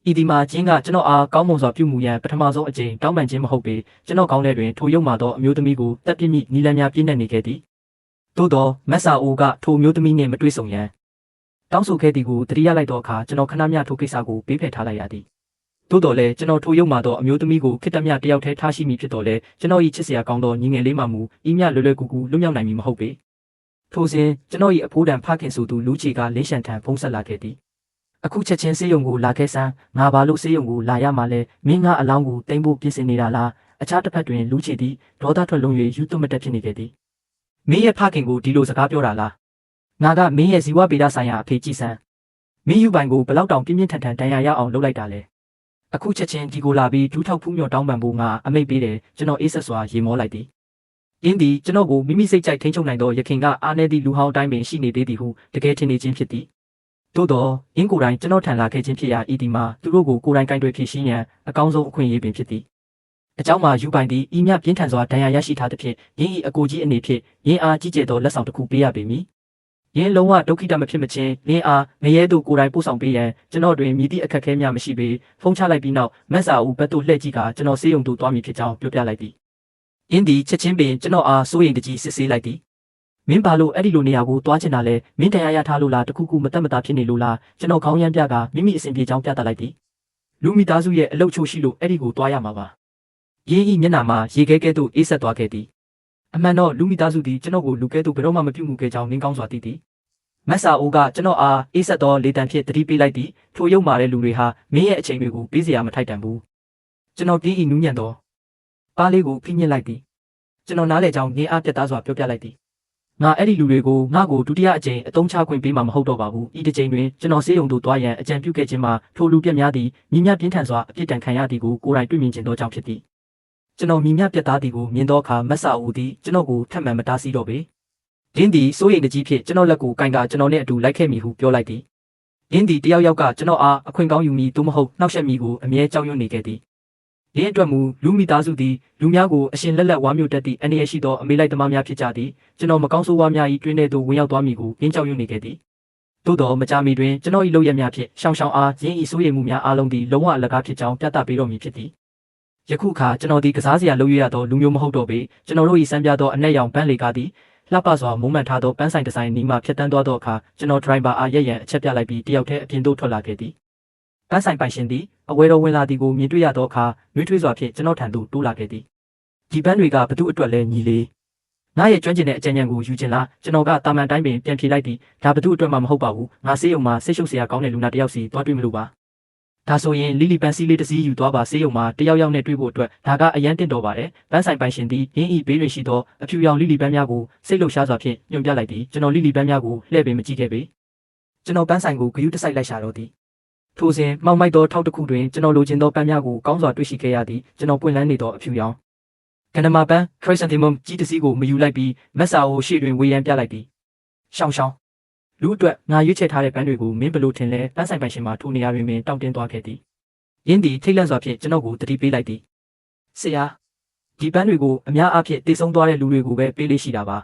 S1: ဤဒီမှာကျင်းကကျွန်တော်အားကောင်းမွန်စွာပြုမှုရန်ပထမဆုံးအကြိမ်တောင်းပန်ခြင်းမဟုတ်ပေကျွန်တော်ကောင်းတဲ့တွင်ထိုရုပ်မှသောအမျိုးသမီးကိုတပ်ပြစ်မိနီလန်းများပြည့်နှက်နေခဲ့သည်သို့သောမက်ဆာအိုကထိုမျိုးသမီးနှင့်မတွေ့ဆုံရန် တောင်းဆိုခဲ့သည်ကိုတတိယလိုက်တော့အခါကျွန်တော်ခဏမျှထိုကိစ္စကိုပေးဖယ်ထားလိုက်ရသည်သို့တော်လည်းကျွန်တော်ထိုရုံမှာတော့အမျိုးသမီးကိုခိတ္တမြတယောက်တည်းထားရှိမိဖြစ်တော်လဲကျွန်တော်၏ချစ်စရာကောင်းသောညီငယ်လေးမှမူဤမြလွယ်လွယ်ကူကူလွတ်မြောက်နိုင်မည်မဟုတ်ပေထိုစဉ်ကျွန်တော်၏အဖိုးတန်ဖခင်ဆိုသူလူချီကလင်းရှန်ထံဖုံးဆက်လာခဲ့သည်အခုချက်ချင်းဆေးရုံကိုလာခဲ့စမ်းငါဘာလို့ဆေးရုံကိုလာရမှာလဲမင်းကအလောင်းကိုတိမ်ဖို့ပြင်ဆင်နေတာလားအခြားတစ်ဖက်တွင်လူချီသည်ဒေါသထွက်လုံး၍ယူသွမတက်ဖြစ်နေခဲ့သည်မင်းရဲ့ဖခင်ကိုဒီလိုစကားပြောတာလားငါကမင်းရဲ့ဇီဝဗေဒဆိုင်ရာအဖေကြည့်စမ်းမင်းယူပိုင်ကိုဘလောက်တောင်ပြင်းပြင်းထန်ထန်တန်ရာရအောင်လုပ်လိုက်တာလဲအခုချက်ချင်းဒီကိုလာပြီးဒူးထောက်ဖူးမြော်တောင်းပန်ဖို့ငါအမိတ်ပေးတယ်ကျွန်တော်အေးဆက်စွာရေမောလိုက်သည်အင်းဒီကျွန်တော်ကိုမိမိစိတ်ကြိုက်ထိန်းချုပ်နိုင်သောရခင်ကအားနည်းသည့်လူဟောင်းတိုင်းပင်ရှိနေသေးသည်ဟုတကယ်ထင်နေခြင်းဖြစ်သည်သို့တော့အင်းကိုယ်တိုင်ကျွန်တော်ထံလာခဲ့ခြင်းဖြစ်ရာဤဒီမှာသူတို့ကိုကိုယ်တိုင်ကင်တွယ်ဖြစ်ရှင်းရန်အကောင်းဆုံးအခွင့်အရေးပင်ဖြစ်သည်အကြောင်းမှာယူပိုင်သည်ဤမြပြင်းထန်စွာဒဏ်ရာရရှိထားသဖြင့်ယင်း၏အကိုကြီးအနေဖြင့်ယင်းအားကြီးကျယ်သောလက်ဆောင်တစ်ခုပေးရပေမည်ယင်းလုံးဝဒုက္ခိတမဖြစ်မချင်းလင်းအားငရဲတို့ကိုယ်တိုင်ပို့ဆောင်ပေးရန်ကျွန်တော်တွင်မြည်သည့်အခက်အခဲများမရှိပေဖုံးချလိုက်ပြီးနောက်မက်ဆာဦးဘက်သို့လှည့်ကြည့်ကကျွန်တော်ဆေးရုံသို့သွားမည်ဖြစ်ကြောင်းပြောပြလိုက်သည်အင်းဒီချက်ချင်းပင်ကျွန်တော်အားစိုးရိမ်တကြီးစစ်ဆေးလိုက်သည်မင်းဘာလို့အဲ့ဒီလိုနေရာကိုသွားချင်တာလဲမင်းတရားရထားလို့လားတခုခုမတက်မတာဖြစ်နေလို့လားကျွန်တော်ခေါင်းရမ်းပြကမိမိအစဉ်ပြေကြောင်းပြတတ်လိုက်သည်လူမိသားစုရဲ့အလုတ်ချိုးရှိလို့အဲ့ဒီကိုသွားရမှာပါရင်းဤမျက်နှာမှာရေခဲကဲသို့အေးဆက်သွားခဲ့သည်အမှန်တော့လူမိသားစုသည်ကျွန်တော်ကိုလူကဲသို့ဘယ်တော့မှမပြုတ်မှုခဲ့ကြောင်းနင်းကောင်းစွာသိသည်မက်ဆာအိုးကကျွန်တော်အားအေးဆက်သောလေတံဖြင့်တတိပေးလိုက်သည်ထိုရုပ်မာတဲ့လူတွေဟာမင်းရဲ့အချိန်တွေကိုပေးစရာမထိုက်တန်ဘူးကျွန်တော်တင်းဤနူးညံ့သောပါးလေးကိုဖိညစ်လိုက်သည်ကျွန်တော်နားလေကြောင်းငင်းအားပြတ်သားစွာပြောပြလိုက်သည်ငါအဲ့ဒီလူတွေကိုငါ့ကိုဒုတိယအကြိမ်အသုံးချခွင့်ပေးမှာမဟုတ်တော့ပါဘူးဤတစ်ကြိမ်တွင်ကျွန်တော်ဆေးရုံသို့သွားရန်အကြံပြုခဲ့ခြင်းမှာထိုလူပြက်များသည်မြင်းမြပြင်းထန်စွာအပြစ်ဒဏ်ခံရသည်ကိုကိုယ်တိုင်တွေ့မြင်ခြင်းသောကြောင့်ဖြစ်သည်ကျွန်တော်မြင်းမြပြတ်သားသည်ကိုမြင်သောအခါမက်ဆာအိုသည်ကျွန်တော်ကိုထပ်မံမတားဆီးတော့ပေဒင်းသည်စိုးရိမ်တကြီးဖြင့်ကျွန်တော်လက်ကိုကင်ကကျွန်တော်နှင့်အတူလိုက်ခဲ့မိဟုပြောလိုက်သည်ဒင်းသည်တယောက်ယောက်ကကျွန်တော်အားအခွင့်ကောင်းယူမိသို့မဟုတ်နှောက်ယှက်မိကိုအမြဲကြောက်ရွံ့နေခဲ့သည်ဒင်းအတွက်မူလူမိသားစုသည်လူများကိုအရှင်လက်လက်ဝါမျိုးတက်သည့်အနေရရှိသောအမေလိုက်သမားများဖြစ်ကြသည်ကျွန်တော်မကောင်းဆိုးဝါးများ၏တွင်ထဲသို့ဝင်ရောက်သွားမိကိုဒင်းကြောက်ရွံ့နေခဲ့သည်သို့တော်မကြာမီတွင်ကျွန်တော်၏လုပ်ရများဖြင့်ရှောင်းရှောင်းအားရင်း၏စိုးရိမ်မှုများအားလုံးသည်လုံးဝအလကားဖြစ်ကြောင်းပြသပေးတော်မူဖြစ်သည်ယခုအခါကျွန်တော်သည်ကစားစရာလုပ်ရသောလူမျိုးမဟုတ်တော့ပေကျွန်တော်တို့၏စံပြသောအနက်ရောင်ပန်းလေကားသည်လှပစွာမုံမှန်ထားသောပန်းဆိုင်ဒီဇိုင်းနီးမှဖြတ်တန်းသွားသောအခါကျွန်တော်ဒရိုင်ဘာအားရက်ရန်အချက်ပြလိုက်ပြီးတယောက်တည်းအပြင်သို့ထွက်လာခဲ့သည်ပန်းဆိုင်ပိုင်ရှင်သည်အဝဲတော်ဝင်လာသည်ကိုမြင်တွေ့ရသောအခါနှွေးထွေးစွာဖြင့်ကျွန်တော်ထံသို့တိုးလာခဲ့သည်ဒီပန်းတွေကဘသူအတွက်လဲညီလေးငါရဲ့ကျွမ်းကျင်တဲ့အကြံဉာဏ်ကိုယူခြင်းလားကျွန်တော်ကတာမန်တိုင်းပင်ပြန်ဖြေလိုက်သည်ဒါဘသူအတွက်မှမဟုတ်ပါဘူးငါဆေးရုံမှာဆိတ်ရှုပ်စရာကောင်းတဲ့လူနာတစ်ယောက်စီသွားတွေ့မလို့ပါဒါဆိုရင်လီလီပန်စီလေးတစ်စီးယူသွားပါဆေးရုံမှာတယောက်ယောက်နဲ့တွေ့ဖို့အတွက်ဒါကအရန်တင့်တော်ပါတယ်ပန်းဆိုင်ပိုင်ရှင်သည်ရင်းဤဘေးတွင်ရှိသောအဖြူရောင်လီလီပန်းများကိုစိတ်လှုပ်ရှားစွာဖြင့်ညွှန်ပြလိုက်သည်ကျွန်တော်လီလီပန်းများကိုလှည့်ပင်မကြည့်ခဲ့ပေကျွန်တော်ပန်းဆိုင်ကိုဂယုတစိုက်လိုက်ရှာတော့သည်ထိုစဉ်မှောင်မိုက်သောထောက်တစ်ခုတွင်ကျွန်တော်လိုချင်သောပန်းများကိုကောင်းစွာတွေ့ရှိခဲ့ရသည်ကျွန်တော်ပွင့်လန်းနေသောအဖြူရောင်ကနမာပန်းခရစ်စန်တီမွမ်ကြီးတစ်စီးကိုမယူလိုက်ပြီးမက်ဆာကိုရှေ့တွင်ဝေယံပြလိုက်သည်ရှောင်းရှောင်းလူအတွက်ငါရွေးချယ်ထားတဲ့ပန်းတွေကိုမင်းဘလို့ထင်လဲပန်းဆိုင်ပိုင်ရှင်မှာထိုနေရာတွင်ပင်တောင့်တင်းသွားခဲ့သည်ရင်းသည်ထိတ်လန့်စွာဖြင့်ကျွန်တော်ကိုတတိပေးလိုက်သည်ဆရာဒီပန်းတွေကိုအများအားဖြင့်တည်ဆုံးသွားတဲ့လူတွေကိုပဲပေးလေးရှိတာပါ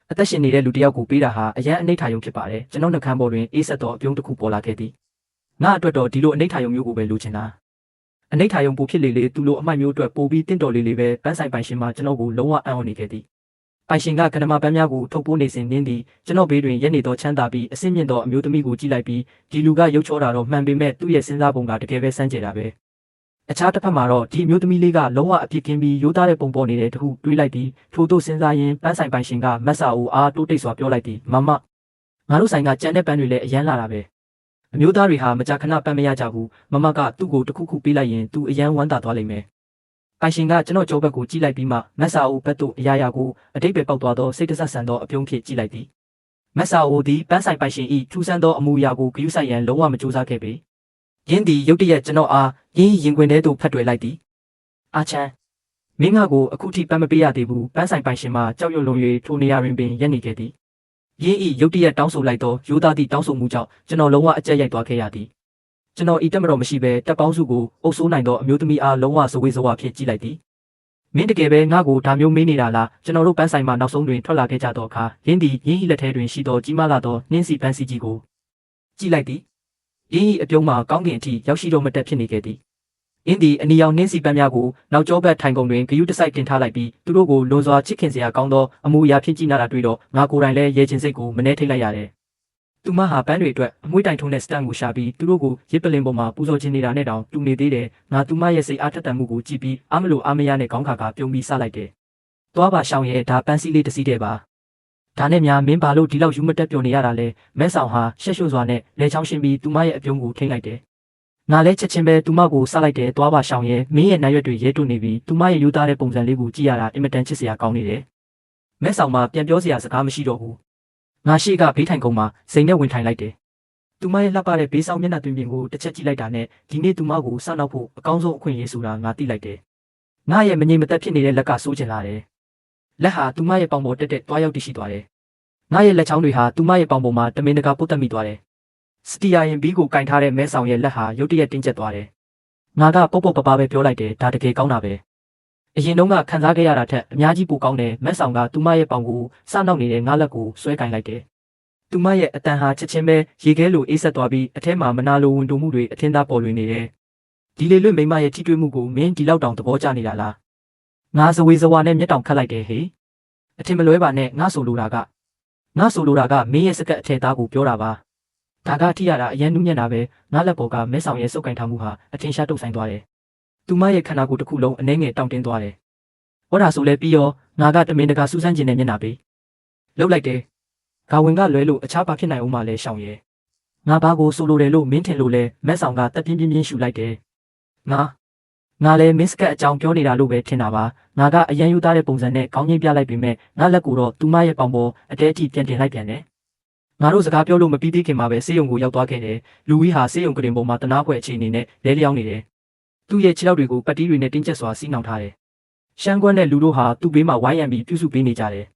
S1: အသက်ရှင်နေတဲ့လူတစ်ယောက်ကိုပေးတာဟာအရန်အနိဋ္ဌာယုံဖြစ်ပါတယ်ကျွန်တော်နှကမ်းပေါ်တွင်အေးဆက်သောအပြုံးတစ်ခုပေါ်လာခဲ့သည်ငါအတွက်တော့ဒီလိုအနိဋ္ဌာယုံမျိုးကိုပဲလိုချင်တာအနိဋ္ဌာယုံပိုဖြစ်လေလေသူလိုအမိုက်မျိုးအတွက်ပိုပြီးတင့်တော်လေးလေးပဲပန်းဆိုင်ပိုင်ရှင်မှာကျွန်တော်ကိုလုံးဝအံ့ဩနေခဲ့သည်ပိုင်ရှင်ကကနမပန်းများကိုထုတ်ပိုးနေစဉ်နင်းသည်ကျွန်တော်ဘေးတွင်ရက်နေသောချမ်းသာပြီးအဆင့်မြင့်သောအမျိုးသမီးကိုကြည့်လိုက်ပြီးဒီလူကရုပ်ချောတာတော့မှန်ပေမဲ့သူ့ရဲ့စဉ်းစားပုံကတကယ်ပဲစမ်းကြတာပဲအခြားတစ်ဖက်မှာတော့ဒီအမျိုးသမီးလေးကလုံးဝအပြစ်ကင်းပြီးရိုးသားတဲ့ပုံပေါ်နေတဲ့တခုတွေးလိုက်သည်ထို့သို့စဉ်းစားရင်းပန်းဆိုင်ပိုင်ရှင်ကမက်ဆာအိုအားတိုးတိတ်စွာပြောလိုက်သည်မမငါတို့ဆိုင်ကကြံတဲ့ပန်းတွေလည်းအရန်လာတာပဲအမျိုးသားတွေဟာမကြာခဏပန်းမရကြဘူးမမကသူ့ကိုတခုခုပေးလိုက်ရင်သူအရန်ဝမ်းသာသွားလိမ့်မယ်ပိုင်ရှင်ကကျွန်တော်ကြောဘက်ကိုကြည့်လိုက်ပြီးမှမက်ဆာအိုဘက်သို့အရာရာကိုအတိတ်ပဲပေါက်သွားသောစိတ်တဆက်ဆန်သောအပြုံးဖြင့်ကြည့်လိုက်သည်မက်ဆာအိုသည်ပန်းဆိုင်ပိုင်ရှင်၏ထူးဆန်းသောအမူအရာကိုဂရုစိုက်ရန်လုံးဝမကြိုးစားခဲ့ပေရင်းသည်ရုတ်တရက်ကျွန်တော်အားရင်းရင်ခွင်ထဲသို့ဖတ်တွယ်လိုက်သည်အာချမ်းမင်းငါကိုအခုထိပန်းမပေးရသေးဘူးပန်းဆိုင်ပိုင်ရှင်မှကြောက်ရွံ့လွန်၍ထိုနေရာတွင်ပင်ရက်နေခဲ့သည်ရင်း၏ရုတ်တရက်တောင်းဆိုလိုက်သောရိုးသားသည့်တောင်းဆိုမှုကြောင့်ကျွန်တော်လုံးဝအကျက်ရိုက်သွားခဲ့ရသည်ကျွန်တော်ဤတက်မတော်မရှိဘဲတက်ပေါင်းစုကိုအုပ်ဆိုးနိုင်သောအမျိုးသမီးအားလုံးဝစဝေးစဝါဖြင့်ကြည့်လိုက်သည်မင်းတကယ်ပဲငါ့ကိုဒါမျိုးမေးနေတာလားကျွန်တော်တို့ပန်းဆိုင်မှာနောက်ဆုံးတွင်ထွက်လာခဲ့ကြသောအခါရင်းသည်ရင်း၏လက်ထဲတွင်ရှိသောကြီးမားလာသောနှင်းစီပန်းစီကြီးကိုကြည့်လိုက်သည်ရင်း၏အပြုံးမှာကောင်းကင်အထိရောက်ရှိတော့မတက်ဖြစ်နေခဲ့သည်အင်းဒီအနီရောင်နှင်းစီပန်းများကိုနောက်ကျောဘက်ထိုင်ကုန်တွင်ဂယုတစိုက်တင်ထားလိုက်ပြီးသူတို့ကိုလွန်စွာချစ်ခင်စရာကောင်းသောအမူအရာဖြစ်ကြည့်နာတာတွေ့တော့ငါကိုယ်တိုင်လည်းရဲချင်းစိတ်ကိုမနှဲထိတ်လိုက်ရတယ် သူမဟာပန်းတွေအတွက်အမွှေးတိုင်ထုံးတဲ့စတန်ကိုရှာပြီးသူတို့ကိုရစ်ပလင်ပေါ်မှာပူဇော်ခြင်းနေတာနဲ့တောင်တူနေသေးတယ်ငါသူမရဲ့စိတ်အားထက်သန်မှုကိုကြည့်ပြီးအားမလို့အားမရနဲ့ခေါင်းခါကပြုံးပြီးစလိုက်တယ်သွားပါရှောင်းရဲ့ဒါပန်းစည်းလေးတစ်စီးတည်းပါဒါနဲ့များမင်းဘာလို့ဒီလောက်ယူမတက်ပျော်နေရတာလဲမဲဆောင်ဟာရှက်ရွှစွာနဲ့လဲချောင်းရှင်းပြီးသူမရဲ့အပြုံးကိုထိမ့်လိုက်တယ်ငါလည်းချက်ချင်းပဲသူမကိုစလိုက်တယ်သွားပါရှောင်းရဲ့မင်းရဲ့နာရွက်တွေရဲတွနေပြီးသူမရဲ့ယူသားတဲ့ပုံစံလေးကိုကြည့်ရတာအင်မတန်ချစ်စရာကောင်းနေတယ်မဲဆောင်မှာပြန်ပြောစရာစကားမရှိတော့ဘူးငါရှိကဘေးထိုင်ကုန်မှာစိန်နဲ့ဝင်ထိုင်လိုက်တယ်သူမရဲ့လှပတဲ့ဘေးဆောင်မျက်နှာတွင်ပြင်ကိုတစ်ချက်ကြည့်လိုက်တာနဲ့ဒီနေ့သူမကိုစနောက်ဖို့အကောင်းဆုံးအခွင့်အရေးဆိုတာငါသိလိုက်တယ်ငါရဲ့မငြိမ်မသက်ဖြစ်နေတဲ့လက်ကဆိုးချင်လာတယ်လက်ဟာသူမရဲ့ပေါင်ပေါ်တက်တက်တွားရောက်တရှိသွားတယ်ငါရဲ့လက်ချောင်းတွေဟာသူမရဲ့ပေါင်ပေါ်မှာတမင်တကာပုတ်တက်မိသွားတယ်စတီယာရင်ဘီကိုကင်ထားတဲ့မဲဆောင်ရဲ့လက်ဟာရုတ်တရက်တင်းကျပ်သွားတယ်ငါကပေါ့ပေါ့ပပပဲပြောလိုက်တယ်ဒါတကယ်ကောင်းတာပဲအရင်တုန်းကခံစားခဲ့ရတာထက်အများကြီးပိုကောင်းတယ်မဲဆောင်ကသူမရဲ့ပေါင်ကိုစနောက်နေတဲ့ငါလက်ကိုဆွဲကင်လိုက်တယ်သူမရဲ့အတန်ဟာချက်ချင်းပဲရေခဲလိုအေးဆက်သွားပြီးအထဲမှာမနာလိုဝင်တုံမှုတွေအထင်သာပေါ်လွင်နေတယ်ဒီလေလွတ်မိမရဲ့ထိတွေ့မှုကိုမင်းဒီလောက်တောင်သဘောကျနေတာလားငါဇဝေဇဝါနဲ့မျက်တောင်ခတ်လိုက်တယ်ဟေးအထင်မလွဲပါနဲ့ငါဆိုလိုတာကမင်းရဲ့စကတ်အထက်သားကိုပြောတာပါဒါကထိရတာအရန်နူးညံ့တာပဲငါလက်ပေါ်ကမဲဆောင်ရဲ့စုပ်ကင်ထားမှုဟာအထင်ရှားတုတ်ဆိုင်သွားတယ်သူမရဲ့ခန္ဓာကိုယ်တစ်ခုလုံးအနှဲငယ်တောင့်တင်းသွားတယ်ဟောဒါဆိုလဲပြီးရောငါကတမင်တကာစူးစမ်းခြင်းနဲ့မျက်နှာပေးလှုပ်လိုက်တယ်ဂါဝင်ကလွဲလို့အခြားဘာဖြစ်နိုင်အောင်မလဲရှောင်းရဲ့ငါဘာကိုဆိုလိုတယ်လို့မင်းထင်လို့လဲမဲဆောင်ကတက်ပြင်းပြင်းရှူလိုက်တယ်ငါလည်းမင်းစကတ်အကြောင်းပြောနေတာလို့ပဲထင်တာပါငါကအရန်ယူသားတဲ့ပုံစံနဲ့ခေါင်းငိမ့်ပြလိုက်ပေမဲ့ငါလက်ကိုတော့သူမရဲ့ပေါင်ပေါ်အတဲအထိပြန်တင်လိုက်ပြန်တယ်ငါတို့စကားပြောလို့မပြီးသေးခင်မှာပဲဆေးရုံကိုရောက်သွားခဲ့တယ်လူဝီဟာဆေးရုံကရင်ပေါ်မှာတနာခွဲအခြေအနေနဲ့လဲလျောင်းနေတယ်သူ့ရဲ့ခြေထောက်တွေကိုပတ်တီးတွေနဲ့တင်းကျပ်စွာစီးနှောင်ထားတယ်ရှမ်းကွန်းနဲ့လူတို့ဟာသူ့ဘေးမှာဝိုင်းရံပြီးပြုစုပေးနေကြတယ်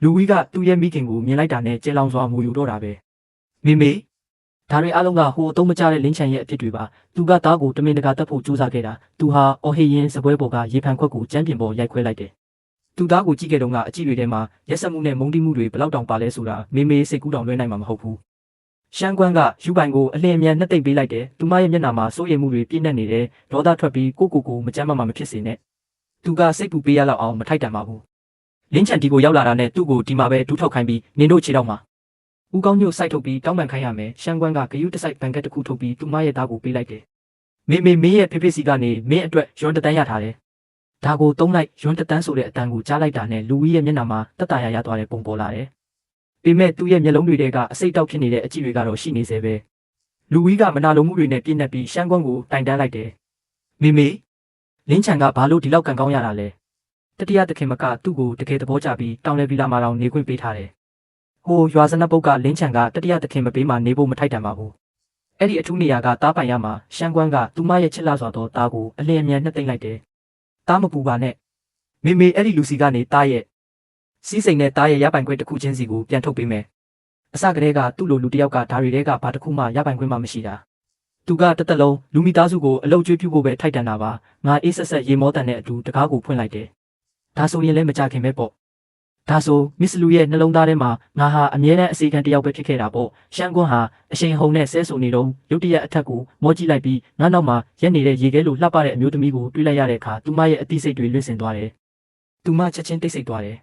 S1: လူဝီကသူ့ရဲ့မိခင်ကိုမြင်လိုက်တာနဲ့ကြဲလောင်စွာငိုယူတော့တာပဲမေဒါတွေအားလုံးကဟိုအသုံးမကျတဲ့လင်းချန်ရဲ့အဖြစ်တွေပါသူကသားကိုတမင်တကာတက်ဖို့ကြိုးစားခဲ့တာသူဟာအော်ဟေရင်စပွဲပေါ်ကရေဖန်ခွက်ကိုကျမ်းပြင်ပေါ်ရိုက်ခွဲလိုက်တယ်သူသားကိုကြည့်ခဲ့တော့ကအကြည့်တွေထဲမှာရက်စက်မှုနဲ့မုန်းတိမှုတွေဘလောက်တောင်ပါလဲဆိုတာမေစိတ်ကူးတောင်လွှဲနိုင်မှာမဟုတ်ဘူးရှမ်းကွန်းကယူပိုင်ကိုအလင်းအမြန်နှက်သိပ်ပေးလိုက်တယ်သူမရဲ့မျက်နှာမှာစိုးရိမ်မှုတွေပြည့်နေနေတယ်ဒေါသထွက်ပြီးကိုမကြမ်းမဖြစ်စေနဲ့သူကစိတ်ပူပေးရလောက်အောင်မထိုက်တန်ပါဘူးလင်းချန်ဒီကိုရောက်လာတာနဲ့သူ့ကိုဒီမှာပဲဒူးထောက်ခိုင်းပြီးနင်တို့ခြေတော့မှာဦးကောင်းညို့စိုက်ထုတ်ပြီးတောင်းပန်ခိုင်းရမယ်ရှမ်းကွန်းကဂယုတစိုက်ဘန်ကက်တစ်ခုထုတ်ပြီးသူမရဲ့သားကိုပေးလိုက်တယ်မေရဲ့ဖေစီကနေမင်းအတွက်ရွန်တတန်းရထားတယ်ဒါကိုတုံးလိုက်ရွန်တတန်းဆိုတဲ့အတန်ကိုကြားလိုက်တာနဲ့လူဝီရဲ့မျက်နှာမှာတက်တာရသွားတဲ့ပုံပေါ်လာတယ်ပေမဲ့သူ့ရဲ့မျက်လုံးတွေထဲကအစိတ်တောက်ဖြစ်နေတဲ့အကြည့်တွေကတော့ရှိနေသေးပဲလူဝီကမနာလိုမှုတွေနဲ့ပြည့်နှက်ပြီးရှမ်းကွန်းကိုတိုင်တန်းလိုက်တယ်မေလင်းချန်ကဘာလို့ဒီလောက်ကံကောင်းရတာလဲတတိယသခင်မကသူ့ကိုတကယ်သဘောကျပြီးတောင်းလဲပြီးလာမှတော့နေခွင့်ပေးထားတယ်ဟိုရွာစနပုတ်ကလင်းချန်ကတတိယသခင်မပေးမှနေဖို့မထိုက်တန်ပါဘူးအဲ့ဒီအထူးနေရာကတားပိုင်ရမှာရှမ်းကွန်းကသူမရဲ့ချစ်လာစွာသောတားကိုအလင်းအမြန်နှက်သိမ့်လိုက်တယ်တားမပူပါနဲ့မေအဲ့ဒီလူစီကနေတားရဲ့စီးစိမ်နဲ့တားရဲ့ရပိုင်ခွင့်တစ်ခုချင်းစီကိုပြန်ထုတ်ပေးမယ်အစကတည်းကသူ့လိုလူတစ်ယောက်ကဓာရီတွေကဘာတစ်ခုမှရပိုင်ခွင့်မှမရှိတာသူကတစ်သက်လုံးလူမိသားစုကိုအလုပ်ကျွေးပြုဖို့ပဲထိုက်တန်တာပါငါအေးဆက်ရေမောတန်တဲ့အတူတကားကိုဖွင့်လိုက်တယ်ဒါဆိုရင်လည်းမကြခင်ပဲပေါ့ဒါဆိုမစ္စလူရဲ့နှလုံးသားထဲမှာငါဟာအမြဲတမ်းအစီခံတယောက်ပဲဖြစ်ခဲ့တာပေါ့ရှမ်းကွန်းဟာအရှိန်ဟုန်နဲ့ဆဲဆိုနေတော့ရုတ်တရက်အထက်ကိုမောကြည့်လိုက်ပြီးငါနောက်မှာရက်နေတဲ့ရေခဲလိုလှပတဲ့အမျိုးသမီးကိုတွေးလိုက်ရတဲ့အခါသူမရဲ့အသိစိတ်တွေလွင့်စင်သွားတယ်သူမချက်ချင်းတိတ်ဆိတ်သွားတယ်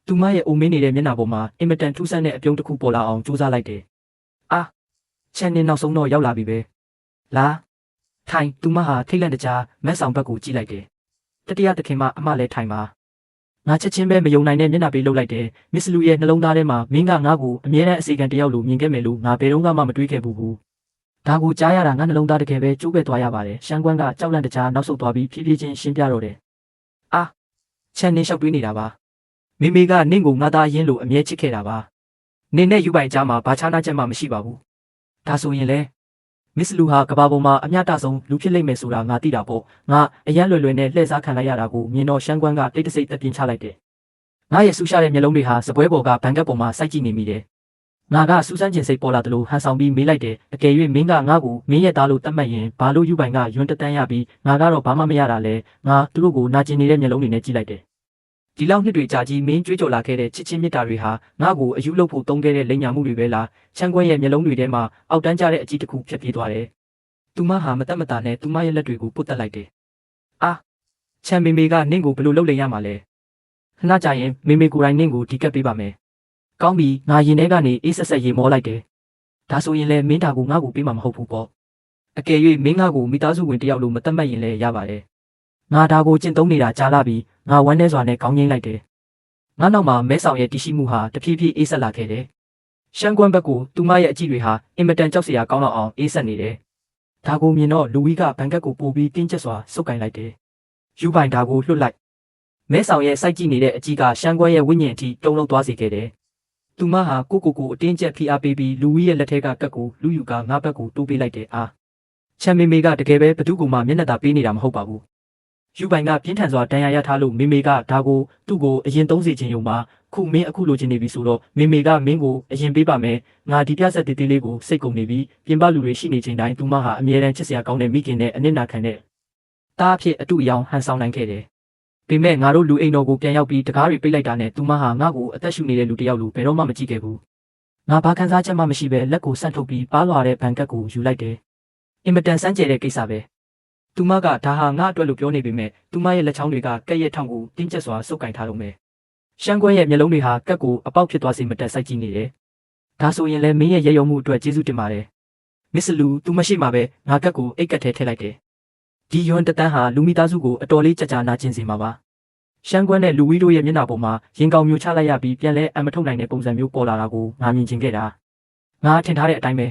S1: သူမရဲ့အိုမင်းနေတဲ့မျက်နှာပေါ်မှာအင်မတန်ထူးဆန်းတဲ့အပြုံးတစ်ခုပေါ်လာအောင်ကြိုးစားလိုက်တယ်ချန်နေနောက်ဆုံးတော့ရောက်လာပြီပဲလာထိုင်သူမဟာထိတ်လန့်တကြားမက်ဆောင်ဘက်ကိုကြည့်လိုက်တယ်တတိယသခင်မအမလည်းထိုင်ပါငါချက်ချင်းပဲမယုံနိုင်တဲ့မျက်နှာပေးလှုပ်လိုက်တယ်မစ္စလူရဲ့နှလုံးသားထဲမှာမင်းကငါ့ကိုအမြဲတမ်းအစီခံတယောက်လိုမြင်ခဲ့မယ်လို့ငါဘယ်တော့မှမတွေးခဲ့ဘူးဒါကိုကြားရတာငါနှလုံးသားတကယ်ပဲကျိုးပဲသွားရပါတယ်ရှမ်းကွန်းကကြောက်လန့်တကြားနောက်ဆုတ်သွားပြီးဖြည်းဖြည်းချင်းရှင်းပြတော့တယ်ချန်နေလျှောက်တွေးနေတာပါမေကနင့်ကိုငါသားရင်းလို့အမြဲချစ်ခဲ့တာပါနင်နဲ့ယူပိုင်ကြားမှာဘာခြားနာချက်မှမရှိပါဘူးဒါဆိုရင်လေမစ္စလူဟာကဘာပေါ်မှာအမျှတဆုံးလူဖြစ်လိမ့်မယ်ဆိုတာငါသိတာပေါ့ငါအရန်လွယ်နဲ့လှည့်စားခံလိုက်ရတာကိုမြင်တော့ရှမ်းကွန်းကတိတ်တဆိတ်တက်ပြင်းချလိုက်တယ်ငါရဲ့ဆူရှာတဲ့မျက်လုံးတွေဟာစပွဲပေါ်ကဘန်ကက်ပေါ်မှာစိုက်ကြည့်နေမိတယ်ငါကစူးစမ်းခြင်းစိတ်ပေါ်လာသလိုဟန်ဆောင်ပြီးမေးလိုက်တယ်အကယ်၍မင်းကငါ့ကိုမင်းရဲ့သားလို့တတ်မှတ်ရင်ဘာလို့ယူပိုင်ကယွန်းတတန်းရပြီးငါကတော့ဘာမှမရတာလဲငါသူတို့ကိုနာကျင်နေတဲ့မျက်လုံးတွေနဲ့ကြည့်လိုက်တယ်ဒီလောက်နှစ်တွေကြာကြီးမင်းကြွေးကြော်လာခဲ့တဲ့ချစ်ချင်းမြတ်တာတွေဟာငါ့ကိုအယူလုပ်ဖို့တုံးခဲ့တဲ့လိမ်ညာမှုတွေပဲလားချမ်းကွန်းရဲ့မျက်လုံးတွေထဲမှာအောက်တန်းကျတဲ့အကြည့်တစ်ခုဖြတ်ပြေးသွားတယ်သူမဟာမတတ်မတာနဲ့သူမရဲ့လက်တွေကိုပုတ်တက်လိုက်တယ်ချမ်းမေကနင့်ကိုဘယ်လိုလုပ်လိမ့်ရမှာလဲခဏကြာရင်မေကိုယ်တိုင်နင့်ကိုဒီကပ်ပေးပါမယ်ကောင်းပြီငါရင်ထဲကနေအေးဆက်ဆက်ရေမောလိုက်တယ် ဒါဆိုရင်လည်းမင်းဒါကိုငါ့ကိုပေးမှာမဟုတ်ဘူးပေါ့အကယ်၍မင်းငါ့ကိုမိသားစုဝင်တယောက်လိုမတတ်မှတ်ရင်လည်းရပါတယ်ငါဒါကိုကျင့်သုံးနေတာကြားလာပြီးငါဝမ်းနည်းစွာနဲ့ခေါင်းငိမ့်လိုက်တယ်ငါနောက်မှာမဲဆောင်ရဲ့တရှိမှုဟာတဖြည်းဖြည်းအေးဆက်လာခဲ့တယ်ရှမ်းကွမ်းဘက်ကိုသူမရဲ့အကြည့်တွေဟာအင်မတန်ကြောက်စရာကောင်းတော့အောင်အေးဆက်နေတယ်ဒါကိုမြင်တော့လူဝီကဘန်ကတ်ကိုပို့ပြီးတင်းကျပ်စွာစုပ်ကင်လိုက်တယ်ယူပိုင်ဒါကိုလွှတ်လိုက်မဲဆောင်ရဲ့စိုက်ကြည့်နေတဲ့အကြည့်ကရှမ်းကွမ်းရဲ့ဝိညာဉ်အထိတုံ့လုံသွားစေခဲ့တယ်သူမဟာကိုအတင်းကျပ်ဖိအားပေးပြီးလူဝီရဲ့လက်ထက်ကကတ်ကိုလူယူကငါဘက်ကိုတိုးပေးလိုက်တယ်အားချမ်မေမေကတကယ်ပဲဘသူ့ကိုမှမျက်နှာသာပေးနေတာမဟုတ်ပါဘူးယူပိုင်ကပြင်းထန်စွာဒဏ်ရာရထားလို့မေမေကဒါကိုသူ့ကိုအရင်သုံးစီခြင်းယုံမှာခုမင်းအခုလိုချင်နေပြီဆိုတော့မေမေကမင်းကိုအရင်ပေးပါမယ်ငါဒီပြဆက်တေးသေးလေးကိုစိတ်ကုန်နေပြီပြင်ပလူတွေရှိနေချိန်တိုင်းသူမဟာအမြဲတမ်းချစ်စရာကောင်းတဲ့မိခင်နဲ့အနစ်နာခံတဲ့တားအဖြစ်အတူအယောင်ဟန်ဆောင်နိုင်ခဲ့တယ်ပေမဲ့ငါတို့လူအိမ်တော်ကိုပြန်ရောက်ပြီးတကားတွေပိတ်လိုက်တာနဲ့သူမဟာငါ့ကိုအသက်ရှူနေတဲ့လူတစ်ယောက်လိုဘယ်တော့မှမကြည့်ခဲ့ဘူးငါဘာခံစားချက်မှမရှိပဲလက်ကိုဆန့်ထုတ်ပြီးပါလွာတဲ့ဘန်ကတ်ကိုယူလိုက်တယ်အင်မတန်စမ်းကြဲတဲ့ကိစ္စပဲသူမကဒါဟာငါအတွက်လို့ပြောနေပေမဲ့သူမရဲ့လက်ချောင်းတွေကကက်ရဲ့ထောင်ကိုတင်းကျပ်စွာစုပ်ကင်ထားတော့မယ်ရှမ်းကွဲရဲ့မျက်လုံးတွေဟာကက်ကိုအပေါက်ဖြစ်သွားစေမတက်စိုက်ကြည့်နေတယ်ဒါဆိုရင်လည်းမင်းရဲ့ရဲရုံမှုအတွက်ကျေးဇူးတင်ပါတယ်မစ္စလူသူမရှိမှပဲငါကက်ကိုအိတ်ကက်ထဲထည့်လိုက်တယ်ဒီယွန်တတန်းဟာလူမိသားစုကိုအတော်လေးကြကြနာကျင်စေမှာပါရှမ်းကွဲနဲ့လူဝီတို့ရဲ့မျက်နှာပေါ်မှာရင်ကောင်မျိုးချလိုက်ရပြီးပြန်လဲအမထုတ်နိုင်တဲ့ပုံစံမျိုးပေါ်လာတာကိုငါမြင်ချင်ခဲ့တာငါထင်ထားတဲ့အတိုင်းပဲ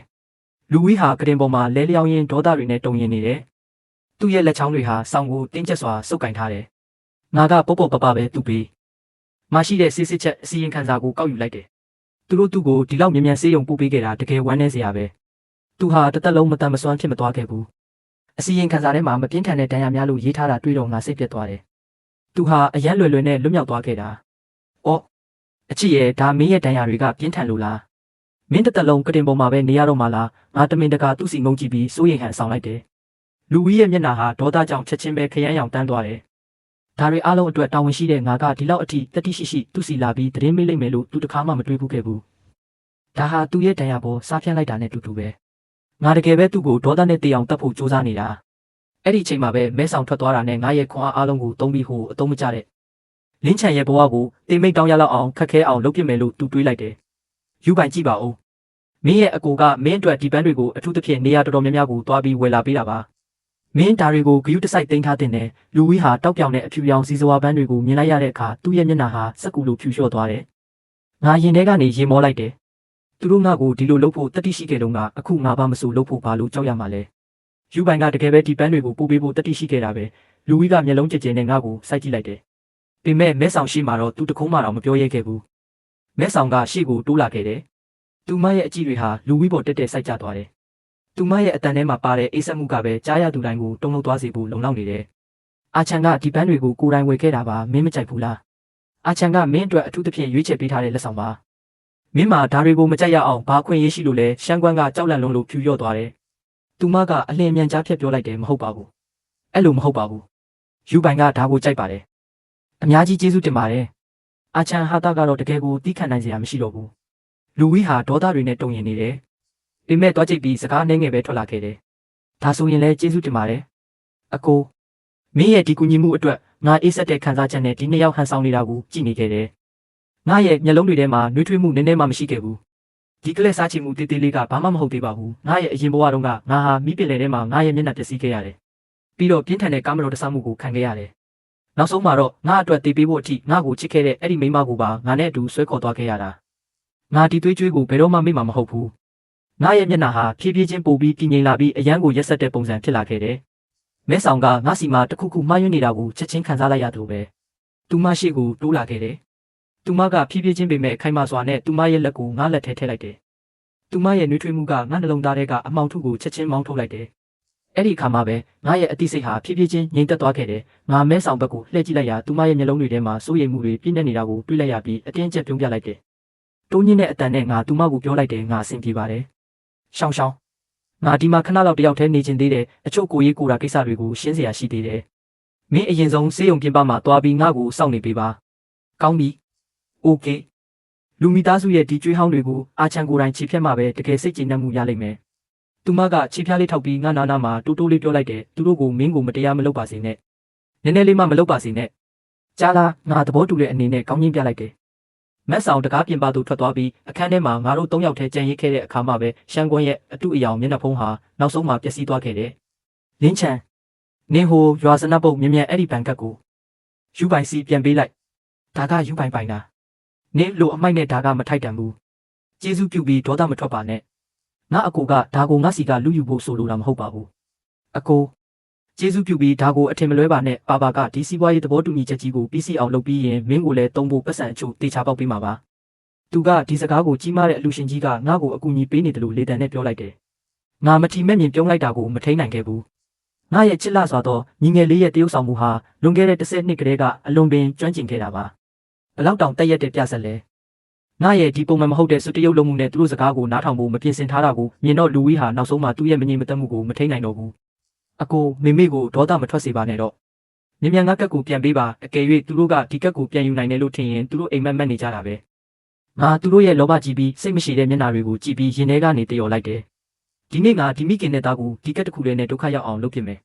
S1: လူဝီဟာကရင်ပေါ်မှာလဲလျောင်းရင်ဒေါသတွေနဲ့တုံရင်နေတယ်သူ့ရဲ့လက်ချောင်းတွေဟာစောင်းကိုတင်းကျပ်စွာစုပ်ကင်ထားတယ်ငါကပေါ့ပေါ့ပပပဲသူ့ပေးမရှိတဲ့စစ်စစ်ချက်အစီရင်ခံစာကိုကောက်ယူလိုက်တယ်သူတို့သူ့ကိုဒီလောက်မြန်မြန်ဆေးရုံပို့ပေးခဲ့တာတကယ်ဝမ်းနည်းစရာပဲသူဟာတစ်သက်လုံးမတန်မစွမ်းဖြစ်မသွားခဲ့ဘူးအစီရင်ခံစာထဲမှာမပြင်းထန်တဲ့ဒဏ်ရာများလို့ရေးထားတာတွေ့တော့ငါစိတ်ပြတ်သွားတယ်သူဟာအယမ်းလွယ်လွယ်နဲ့လွတ်မြောက်သွားခဲ့တာ။အော်အချစ်ရဲ့ဒါမင်းရဲ့ဒဏ်ရာတွေကပြင်းထန်လို့လား။မင်းတစ်သက်လုံးကတင်ပေါ်မှာပဲနေရတော့မှလား။ငါတမင်တကာသူ့စီငုံကြည့်ပြီးစိုးရိမ်ဟန်ဆောင်လိုက်တယ်။လူဝီရဲ့မျက်နှာဟာဒေါသကြောင့်ချက်ချင်းပဲခရမ်းရောင်တန်းသွားတယ်။ဒါတွေအားလုံးအတွက်တာဝန်ရှိတဲ့ငါကဒီလောက်အထိတတိရှိသူ့စီလာပြီးသတင်းမေးလိုက်မယ်လို့သူတခါမှမတွေးဘူးခဲ့ဘူး။ဒါဟာသူ့ရဲ့ဒဏ်ရာပေါ်စားဖြန့်လိုက်တာနဲ့တူတူပဲ။ငါတကယ်ပဲသူ့ကိုဒေါသနဲ့တေးအောင်တတ်ဖို့ကြိုးစားနေတာ။အဲ့ဒီအချိန်မှာပဲမဲဆောင်ထွက်သွားတာနဲ့ငါရဲ့ခွန်အားလုံးကိုတုံးပြီးဟိုအတုံးမကျတဲ့လင်းချန်ရဲ့ဘဝကိုတိမ်မိတ်တောင်းရလောက်အောင်ခက်ခဲအောင်လုပ်ပြမယ်လို့သူတွေးလိုက်တယ်။ယူပိုင်ကြည့်ပါဦး။မင်းရဲ့အကိုကမင်းအတွက်ဒီပန်းတွေကိုအထူးသဖြင့်နေရာတော်တော်များများကိုတွားပြီးဝယ်လာပေးတာပါ။မင်းဒါတွေကိုဂယုတစိုက်တင်ထားတဲ့နဲ့လူဝီဟာတောက်ပြောင်တဲ့အဖြူရောင်စီစဝါပန်းတွေကိုမြင်လိုက်ရတဲ့အခါသူ့ရဲ့မျက်နှာဟာစက်ကူလိုဖြူလျှော့သွားတယ်။ငါရင်ထဲကနေရင်မောလိုက်တယ်။သူတို့ငါ့ကိုဒီလိုလုပ်ဖို့တတိရှိခဲ့တော့ငါအခုငါဘာမဆိုလုပ်ဖို့ဘာလို့ကြောက်ရမှာလဲ။ယူပိုင်ကတကယ်ပဲဒီပန်းတွေကိုပို့ပေးဖို့တတိရှိခဲ့တာပဲလူဝီကမျက်လုံးကျကျနဲ့ငါ့ကိုစိုက်ကြည့်လိုက်တယ်ပေမဲ့မဲဆောင်ရှိမှတော့သူတခုံးမှတော့မပြောရဲခဲ့ဘူးမဲဆောင်ကရှေ့ကိုတိုးလာခဲ့တယ်သူမရဲ့အကြည့်တွေဟာလူဝီပေါ်တက်တက်စိုက်ကျသွားတယ်သူမရဲ့အတန်ထဲမှာပါတဲ့အိတ်ဆက်မှုကပဲကြားရသူတိုင်းကိုတုံ့လုံသွားစေဖို့လုံလောက်နေတယ်အာချန်ကဒီပန်းတွေကိုကိုယ်တိုင်ဝယ်ခဲ့တာပါမင်းမကြိုက်ဘူးလားအာချန်ကမင်းအတွက်အထူးသဖြင့်ရွေးချယ်ပေးထားတဲ့လက်ဆောင်ပါမင်းမှာဒါတွေကိုမကြိုက်ရအောင်ဘာခွင့်ရရှိလို့လဲရှမ်းကွမ်းကကြောက်လန့်လုံးလို့ဖြူလျော့သွားတယ်သူမကအလင်းမြန်ကြားဖြတ်ပြောလိုက်တယ်မဟုတ်ပါဘူးအဲ့လိုမဟုတ်ပါဘူးယူပိုင်ကဒါကိုကြိုက်ပါတယ်အများကြီးကျေးဇူးတင်ပါတယ်အာချန်ဟာတာကတော့တကယ်ကိုတီးခံနိုင်စရာမရှိတော့ဘူးလူဝီဟာဒေါသတွေနဲ့တုံရင်နေတယ်ပေမဲ့တွားကြိတ်ပြီးစကားနှဲငယ်ပဲထွက်လာခဲ့တယ်ဒါဆိုရင်လည်းကျေးဇူးတင်ပါတယ်အကိုမင်းရဲ့ဒီကူညီမှုအတွက်ငါအေးဆက်တဲ့ခံစားချက်နဲ့ဒီနှစ်ယောက်ဟန်ဆောင်နေတာကိုကြည့်နေခဲ့တယ်ငါရဲ့မျက်လုံးတွေထဲမှာနှွေးထွေးမှုနည်းနည်းမှမရှိခဲ့ဘူးဒီကလေးစားချင်မှုတေးသေးလေးကဘာမှမဟုတ်သေးပါဘူးငါရဲ့အရင်ဘဝတုန်းကငါဟာမိပင်လေထဲမှာငါရဲ့မျက်နှာပျက်စီးခဲ့ရတယ်ပြီးတော့ပြင်းထန်တဲ့ကာမတော်တဆမှုကိုခံခဲ့ရတယ်နောက်ဆုံးမှာတော့ငါအတွက်တေးပေးဖို့အထိငါ့ကိုချစ်ခဲ့တဲ့အဲ့ဒီမိန်းမကိုပါငါနဲ့အတူဆွဲခေါ်သွားခဲ့ရတာငါဒီသွေးကြွေးကိုဘယ်တော့မှမေ့မှာမဟုတ်ဘူးငါရဲ့မျက်နှာဟာဖြည်းဖြည်းချင်းပိုပြီးတည်ငြိမ်လာပြီးအယမ်းကိုရက်ဆက်တဲ့ပုံစံဖြစ်လာခဲ့တယ်မဲဆောင်ကငါစီမှာတခုခုမှားယွင်းနေတာကိုချက်ချင်းခံစားလိုက်ရသလိုပဲသူမရှိကိုတိုးလာခဲ့တယ်သူမကဖြည်းဖြည်းချင်းပေမဲ့ခိုင်မာစွာနဲ့သူမရဲ့လက်ကိုငါလက်ထဲထည့်လိုက်တယ်သူမရဲ့နှွေးထွေးမှုကငါနှလုံးသားထဲကအမောင်ထုကိုချက်ချင်းမောင်းထုတ်လိုက်တယ်အဲ့ဒီအခါမှာပဲငါရဲ့အသိစိတ်ဟာဖြည်းဖြည်းချင်းငြိမ်သက်သွားခဲ့တယ်ငါမဲဆောင်ဘက်ကိုလှည့်ကြည့်လိုက်ရာသူမရဲ့မျက်လုံးတွေထဲမှာစိုးရိမ်မှုတွေပြည့်နေနေတာကိုတွေ့လိုက်ရပြီးအတင်းကျပ်ပြုံးပြလိုက်တယ်တိုးညင်းတဲ့အတန်နဲ့ငါသူမကိုပြောလိုက်တယ်ငါအဆင်ပြေပါတယ်ရှောင်းငါဒီမှာခဏလောက်တယောက်တည်းနေချင်သေးတယ်အချို့ကိုရေးကိုတာကိစ္စတွေကိုရှင်းစရာရှိသေးတယ်မင်းအရင်ဆုံးစေးရုံပြင်ပမှာသွားပြီးငါ့ကိုစောင့်နေပေးပါကောင်းပြီโอเคလူမိသားစုရဲ့ဒီကြွေးဟောင်းတွေကိုအာချန်ကိုယ်တိုင်ခြေဖြတ်မှပဲတကယ်စိတ်ကြည်နပ်မှုရလိမ့်မယ်သူမကခြေဖြားလေးထောက်ပြီးငါနာနာမှာတိုးတိုးလေးပြောလိုက်တယ်သူတို့ကိုမင်းကိုမတရားမလုပ်ပါစေနဲ့နည်းနည်းလေးမှမလုပ်ပါစေနဲ့ကြားလားငါသဘောတူတဲ့အနေနဲ့ကောင်းကြီးပြလိုက်တယ် မက်ဆောင်တကားပြင်ပသို့ထွက်သွားပြီးအခန်းထဲမှာငါတို့၃ယောက်ထဲကြံရစ်ခဲ့တဲ့အခါမှပဲရှမ်းကွန်းရဲ့အတုအယောင်မျက်နှာဖုံးဟာနောက်ဆုံးမှပျက်စီးသွားခဲ့တယ်လင်းချန်နင်းဟိုရွာစနပ်ပုတ်မြ мян အဲ့ဒီဘန်ကတ်ကိုယူပိုင်စီပြန်ပေးလိုက်ဒါကယူပိုင်တာနင်းလိုအမိုက်နဲ့ဒါကမထိုက်တန်ဘူးကျေးဇူးပြုပြီးဒေါသမထွက်ပါနဲ့ငါအကိုကဒါကိုငါစီကလူယူဖို့ဆိုလိုတာမဟုတ်ပါဘူးအကိုကျေးဇူးပြုပြီးဒါကိုအထင်မလွဲပါနဲ့ပါကဒီစီးပွားရေးသဘောတူညီချက်ကြီးကိုပြီးစီအောင်လုပ်ပြီးရင်မင်းကိုလည်းတုံးဖို့ပတ်စံအချို့တေချာပေါက်ပေးမှာပါသူကဒီစကားကိုကြီးမားတဲ့အလူရှင်ကြီးကငါ့ကိုအကူအညီပေးနေတယ်လို့လေတံနဲ့ပြောလိုက်တယ်ငါမထီမဲ့မြင်ပြုံးလိုက်တာကိုမထိန်နိုင်ခဲ့ဘူးငါရဲ့ချစ်လှစွာသောညီငယ်လေးရဲ့တရုပ်ဆောင်မှုဟာလွန်ခဲ့တဲ့10နှစ်ကတည်းကအလွန်ပင်ကျွမ်းကျင်ခဲ့တာပါဘလောက်တောင်တက်ရက်တဲ့ပြဆက်လဲငါရဲ့ဒီပုံမှန်မဟုတ်တဲ့စွတ်တရုပ်လုံးမှုနဲ့သူတို့စကားကိုနားထောင်ဖို့မပြင်ဆင်ထားတာကိုမြင်တော့လူဝီဟာနောက်ဆုံးမှသူ့ရဲ့မငြိမ်မသက်မှုကိုမထိန်နိုင်တော့ဘူးအကိုမေကိုဒေါသမထွက်စေပါနဲ့တော့မြ мян ငါကက်ကိုပြန်ပေးပါအကယ်၍သူတို့ကဒီကက်ကိုပြန်ယူနိုင်တယ်လို့ထင်ရင်သူတို့အိမ်မက်နေကြတာပဲငါသူတို့ရဲ့လောဘကြီးပြီးစိတ်မရှိတဲ့မျက်နှာတွေကိုကြည့်ပြီးရင်ထဲကနေတယော်လိုက်တယ်ဒီနေ့ငါဒီမိခင်နဲ့သားကိုဒီကက်တစ်ခုလေးနဲ့ဒုက္ခရောက်အောင်လုပ်ဖြစ်မယ်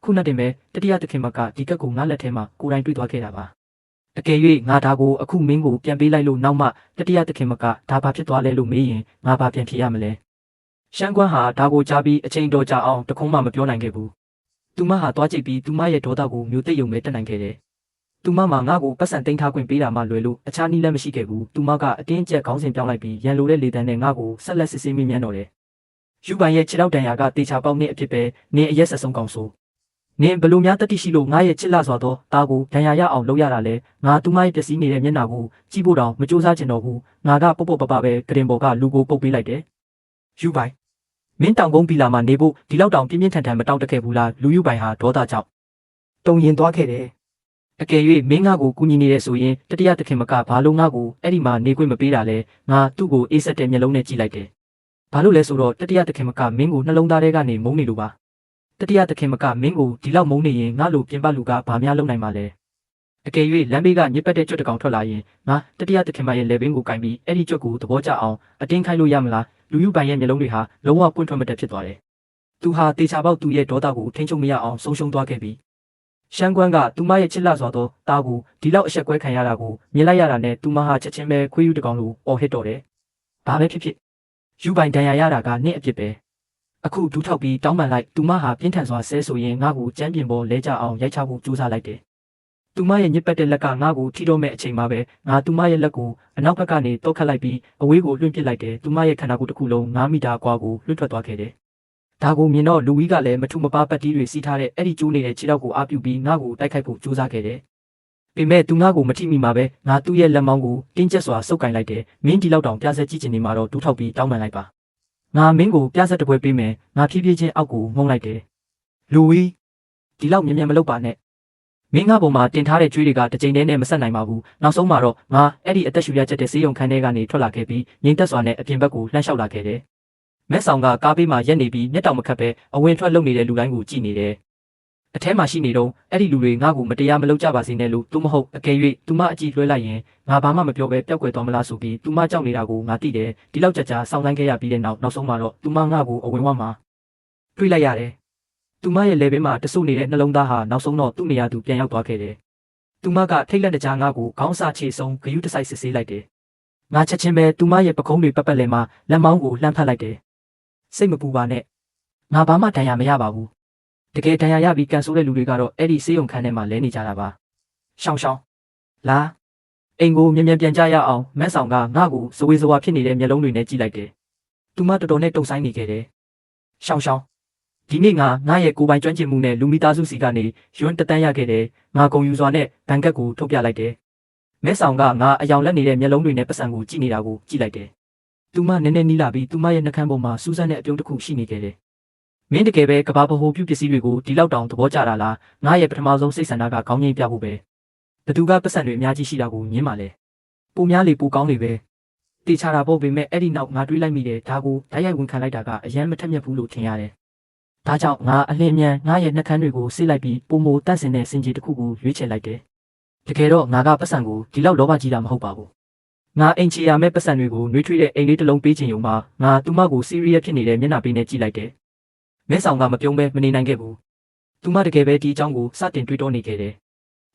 S1: ခုနတင်ပဲတတိယသခင်မကဒီကက်ကိုငါလက်ထဲမှာကိုယ်တိုင်တွေ့သွားခဲ့တာပါအကယ်၍ငါဒါကိုအခုမင်းကိုပြန်ပေးလိုက်လို့နောက်မှတတိယသခင်မကဒါဘာဖြစ်သွားလဲလို့မေးရင်ငါဘာပြန်ဖြေရမလဲရှမ်းကွန်းဟာဒါကိုကြားပြီးအချိန်တော်ကြာအောင်တခုံးမှမပြောနိုင်ခဲ့ဘူးသူမဟာသွားကြည့်ပြီးသူမရဲ့ဒေါသကိုမျိုးသိပ်ယုံပဲတက်နိုင်ခဲ့တယ်သူမမှာငါ့ကိုပတ်စံတင်ထားခွင့်ပေးတာမှလွယ်လို့အခြားနည်းလည်းမရှိခဲ့ဘူးသူမကအတင်းကျပ်ခေါင်းစဉ်ပြောင်းလိုက်ပြီးရန်လိုတဲ့လေတံနဲ့ငါ့ကိုဆက်လက်စစ်ဆေးမိမြန်တော့တယ်ယူပိုင်ရဲ့ခြေထောက်တန်ရာကတေချာပေါက်နဲ့အဖြစ်ပဲနင်းအရက်ဆက်ဆုံးကောင်ဆိုနင်းဘလို့များတတိရှိလို့ငါရဲ့ချစ်လှစွာသောတာကိုဒဏ်ရာရအောင်လုပ်ရတာလဲငါသူမရဲ့ပျက်စီးနေတဲ့မျက်နှာကိုကြည့်ဖို့တောင်မကြိုးစားချင်တော့ဘူးငါကပုတ်ပုတ်ပပပဲဂရင်ဘော်ကလူကိုပုတ်ပေးလိုက်တယ်ယူပိုင်မင်းတောင်ကုန်းပီလာမှာနေဖို့ဒီလောက်တောင်ပြင်းပြင်းထန်ထန်မတောင့်တခဲ့ဘူးလားလူယူပိုင်ဟာဒေါသကြောင့်တုံရင်သွားခဲ့တယ်အကယ်၍မင်းငါကိုကူညီနေတယ်ဆိုရင်တတိယသခင်မကဘာလို့ငါကိုအဲ့ဒီမှာနေခွင့်မပေးတာလဲငါသူ့ကိုအေးဆက်တဲ့မျက်လုံးနဲ့ကြည့်လိုက်တယ်ဘာလို့လဲဆိုတော့တတိယသခင်မကမင်းကိုနှလုံးသားထဲကနေမုန်းနေလို့ပါတတိယသခင်မကမင်းကိုဒီလောက်မုန်းနေရင်ငါလိုပြင်ပလူကဘာများလုပ်နိုင်မှာလဲအကယ်၍လမ်းဘေးကညစ်ပတ်တဲ့ကြွက်တကောင်ထွက်လာရင်ငါတတိယသခင်မရဲ့လေဘင်းကိုကင်ပြီးအဲ့ဒီကြွက်ကိုသဘောကျအောင်အတင်းခိုင်းလို့ရမလားလူယူပိုင်ရဲ့မျက်လုံးတွေဟာလုံးဝပွင့်ထွက်မတက်ဖြစ်သွားတယ်သူဟာတေချာပေါက်သူ့ရဲ့ဒေါသကိုထိန်းချုပ်မရအောင်ဆုံးရှုံးသွားခဲ့ပြီရှမ်းကွန်းကသူမရဲ့ချစ်လှစွာသောတာကိုဒီလောက်အဆက်ကွဲခံရတာကိုမြင်လိုက်ရတာနဲ့သူမဟာချက်ချင်းပဲခွေးယူတကောင်လိုအော်ဟစ်တော့တယ်ဘာပဲဖြစ်ဖြစ်ယူပိုင်ဒဏ်ရာရတာကနင့်အဖြစ်ပဲအခုဒူးထောက်ပြီးတောင်းပန်လိုက်သူမဟာပြင်းထန်စွာဆဲဆိုရင်ငါ့ကိုကြမ်းပြင်ပေါ်လဲကျအောင်ရိုက်ချဖို့ကြိုးစားလိုက်တယ်သူမရဲ့ညစ်ပတ်တဲ့လက်ကငါ့ကိုထိတော့မဲ့အချိန်မှာပဲငါသူမရဲ့လက်ကိုအနောက်ဘက်ကနေတောက်ခတ်လိုက်ပြီးအဝေးကိုလွှင့်ပစ်လိုက်တယ်သူမရဲ့ခန္ဓာကိုယ်တစ်ခုလုံး9မီတာကွာကိုလွှင့်ထွက်သွားခဲ့တယ်ဒါကိုမြင်တော့လူဝီကလည်းမထူမပါပတ်တီးတွေစီးထားတဲ့အဲ့ဒီကျိုးနေတဲ့ခြေထောက်ကိုအားပြုပြီးငါ့ကိုတိုက်ခိုက်ဖို့ကြိုးစားခဲ့တယ်ပေမဲ့သူငါ့ကိုမထိမိမှာပဲငါသူ့ရဲ့လက်မောင်းကိုတင်းကျပ်စွာဆုပ်ကင်လိုက်တယ်မင်းဒီလောက်တောင်ပြဆက်ကြည့်ချင်နေမှာတော့ဒူးထောက်ပြီးတောင်းပန်လိုက်ပါငါမင်းကိုပြဆက်တပွဲပေးမယ်ငါဖြည်းဖြည်းချင်းအောက်ကိုငုံလိုက်တယ်လူဝီဒီလောက်မြင်မလုပ်ပါနဲ့မင်းငါပေါ်မှာတင်ထားတဲ့ကြွေးတွေကတစ်ချိန်တည်းနဲ့မဆက်နိုင်ပါဘူးနောက်ဆုံးမှာတော့ငါအဲ့ဒီအသက်ရှူရချက်တဲ့ဆေးရုံခန်းထဲကနေထွက်လာခဲ့ပြီးငိမ့်သက်စွာနဲ့အပြင်ဘက်ကိုလှမ်းလျှောက်လာခဲ့တယ်မက်ဆောင်ကကားပေးမှာရက်နေပြီးမျက်တောင်မခတ်ပဲအဝင်ထွက်လုပ်နေတဲ့လူတိုင်းကိုကြည့်နေတယ်အထဲမှာရှိနေတော့အဲ့ဒီလူတွေငါ့ကိုမတရားမလုပ်ကြပါစေနဲ့လို့သူမဟုတ်အကယ်၍သူမအကြည့်လွှဲလိုက်ရင်ငါဘာမှမပြောဘဲပျောက်ကွယ်သွားမလားဆိုပြီးသူမကြောက်နေတာကိုငါသိတယ်ဒီလောက်ကြာစောင့်ဆိုင်းခဲ့ရပြီးတဲ့နောက်ဆုံးမှာတော့သူမငါ့ကိုအဝင်ဝမှာတွေးလိုက်ရတယ်သူမရဲ့လေဘင်းမှာတဆုပ်နေတဲ့နှလုံးသားဟာနောက်ဆုံးတော့သူ့နေရာသူပြန်ရောက်သွားခဲ့တယ်သူမကထိတ်လန့်တကြားငါ့ကိုခေါင်းစာချေဆုံးဂယုတစိုက်စစ်ဆေးလိုက်တယ်ငါချက်ချင်းပဲသူမရဲ့ပကုံးတွေပတ်လဲမှာလက်မောင်းကိုလှမ်းဖက်လိုက်တယ်စိတ်မပူပါနဲ့ငါဘာမှဒဏ်ရာမရပါဘူးတကယ်ဒဏ်ရာရပြီးကန်ဆိုးတဲ့လူတွေကတော့အဲ့ဒီဆေးရုံခန်းထဲမှာလဲနေကြတာပါရှောင်းလာအိမ်ကိုမြန်ပြန်ကြရအောင်မက်ဆောင်ကငါ့ကိုဇဝေဇဝါဖြစ်နေတဲ့မျက်လုံးတွေနဲ့ကြည့်လိုက်တယ်သူမတော်တော်နဲ့တုန်ဆိုင်နေခဲ့တယ်ရှောင်းဒီနေ့ငါရဲ့ကိုယ်ပိုင်ကျွမ်းကျင်မှုနဲ့လူမိသားစုစီကနေရွန်းတတန်းရခဲ့တယ်ငါဂုံယူစွာနဲ့ဘန်ကတ်ကိုထုတ်ပြလိုက်တယ်မဲဆောင်ကငါအယောင်လက်နေတဲ့မျက်လုံးတွေနဲ့ပတ်စံကိုကြည့်နေတာကိုကြည့်လိုက်တယ်သူမနည်းနည်းနီးလာပြီးသူမရဲ့နှကမ်းပေါ်မှာစူးစမ်းတဲ့အပြုံးတစ်ခုရှိနေခဲ့တယ်မင်းတကယ်ပဲကဘာပဟိုပြုပစ္စည်းတွေကိုဒီလောက်တောင်သဘောကျတာလားငါရဲ့ပထမဆုံးစိတ်ဆန္ဒကကောင်းငိမ့်ပြဖို့ပဲဘသူကပတ်စံတွေအများကြီးရှိတာကိုညင်းပါလေပိုများလေပိုကောင်းလေပဲတေချာတာပေါ့ပေမဲ့အဲ့ဒီနောက်ငါတွေးလိုက်မိတယ်ဒါကိုဓာတ်ရိုက်ဝင်ခံလိုက်တာကအယမ်းမထက်မြက်ဘူးလို့ထင်ရတယ်ဒါကြောင့်ငါအလင်းမြန်ငါရဲ့နှကမ်းတွေကိုဆေးလိုက်ပြီးပုံမိုတန့်စင်တဲ့စင်ကြီးတစ်ခုကိုရွေးချယ်လိုက်တယ်တကယ်တော့ငါကပတ်စံကိုဒီလောက်လောဘကြီးတာမဟုတ်ပါဘူးငါအိမ်ချီရမဲ့ပတ်စံတွေကိုနှွေးထွေးတဲ့အိမ်လေးတစ်လုံးပေးချင်ရုံမှာငါသူမကိုစီးရီးယပ်ဖြစ်နေတဲ့မျက်နှာပေးနဲ့ကြည့်လိုက်တယ်မဲဆောင်ကမပြုံးပဲမနေနိုင်ခဲ့ဘူးသူမတကယ်ပဲဒီအကြောင်းကိုစတင်တွေးတောနေခဲ့တယ်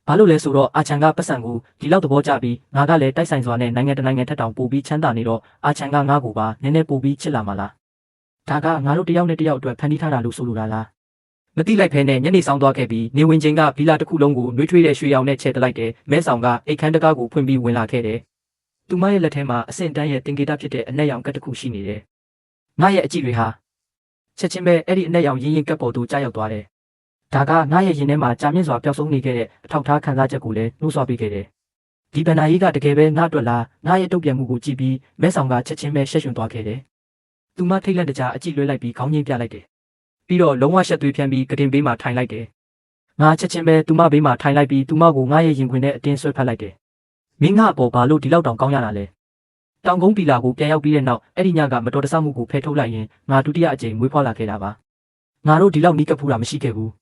S1: ဘာလို့လဲဆိုတော့အာချန်ကပတ်စံကိုဒီလောက်သဘောကျပြီးငါကလည်းတိုက်ဆိုင်စွာနဲ့နိုင်ငံတနိုင်ငံထက်တောင်ပိုပြီးချမ်းသာနေတော့အာချန်ကငါ့ကိုပါနည်းနည်းပိုပြီးချစ်လာမှာလားဒါကငါတို့တယောက်နဲ့တယောက်အတွက်ဖန်တီးထားတာလို့ဆိုလိုတာလားမတိလိုက်ဖဲနဲ့ညနေဆောင်သွားခဲ့ပြီးနေဝင်ချင်းကဘီလာတစ်ခုလုံးကိုနှွေးထွေးတဲ့ရွှေရောင်နဲ့ချဲ့တလိုက်တယ်မဲဆောင်ကအိတ်ခမ်းတကားကိုဖွင့်ပြီးဝင်လာခဲ့တယ်သူမရဲ့လက်ထဲမှာအဆင့်တန်းရဲ့တင်ကေတာဖြစ်တဲ့အနက်ရောင်ကတ်တစ်ခုရှိနေတယ်ငါရဲ့အကြည့်တွေဟာချက်ချင်းပဲအဲ့ဒီအနက်ရောင်ရင်းရင်းကတ်ပေါ်သို့ကြားရောက်သွားတယ်ဒါကငါရဲ့ရင်ထဲမှာကြာမြင့်စွာပျောက်ဆုံးနေခဲ့တဲ့အထောက်ထားခံစားချက်ကိုလည်းနှိုးဆွပေးခဲ့တယ်ဒီဗန္နာကြီးကတကယ်ပဲငါ့အတွက်လားငါရဲ့တုတ်ပြန်မှုကိုကြည့်ပြီးမဲဆောင်ကချက်ချင်းပဲရှက်ရွံ့သွားခဲ့တယ်သူမထိတ်လန့်တကြားအကြည့်လွှဲလိုက်ပြီးခေါင်းငိမ့်ပြလိုက်တယ်ပြီးတော့လုံးဝရှက်သွေးဖြန်းပြီးကတင်ဘေးမှာထိုင်လိုက်တယ်ငါချက်ချင်းပဲသူမဘေးမှာထိုင်လိုက်ပြီးသူမကိုငါရဲ့ရင်ခွင်ထဲအတင်းဆွဲဖက်လိုက်တယ်မင်းငါ့အပေါ်ဘာလို့ဒီလောက်တောင်ကောင်းရတာလဲတောင်ကုန်းပီလာကိုပြန်ရောက်ပြီးတဲ့နောက်အဲ့ဒီညကမတော်တဆမှုကိုဖယ်ထုတ်လိုက်ရင်ငါဒုတိယအကြိမ်မွေးဖွားလာခဲ့တာပါငါတို့ဒီလောက်နီးကပ်ဖူးတာမရှိခဲ့ဘူး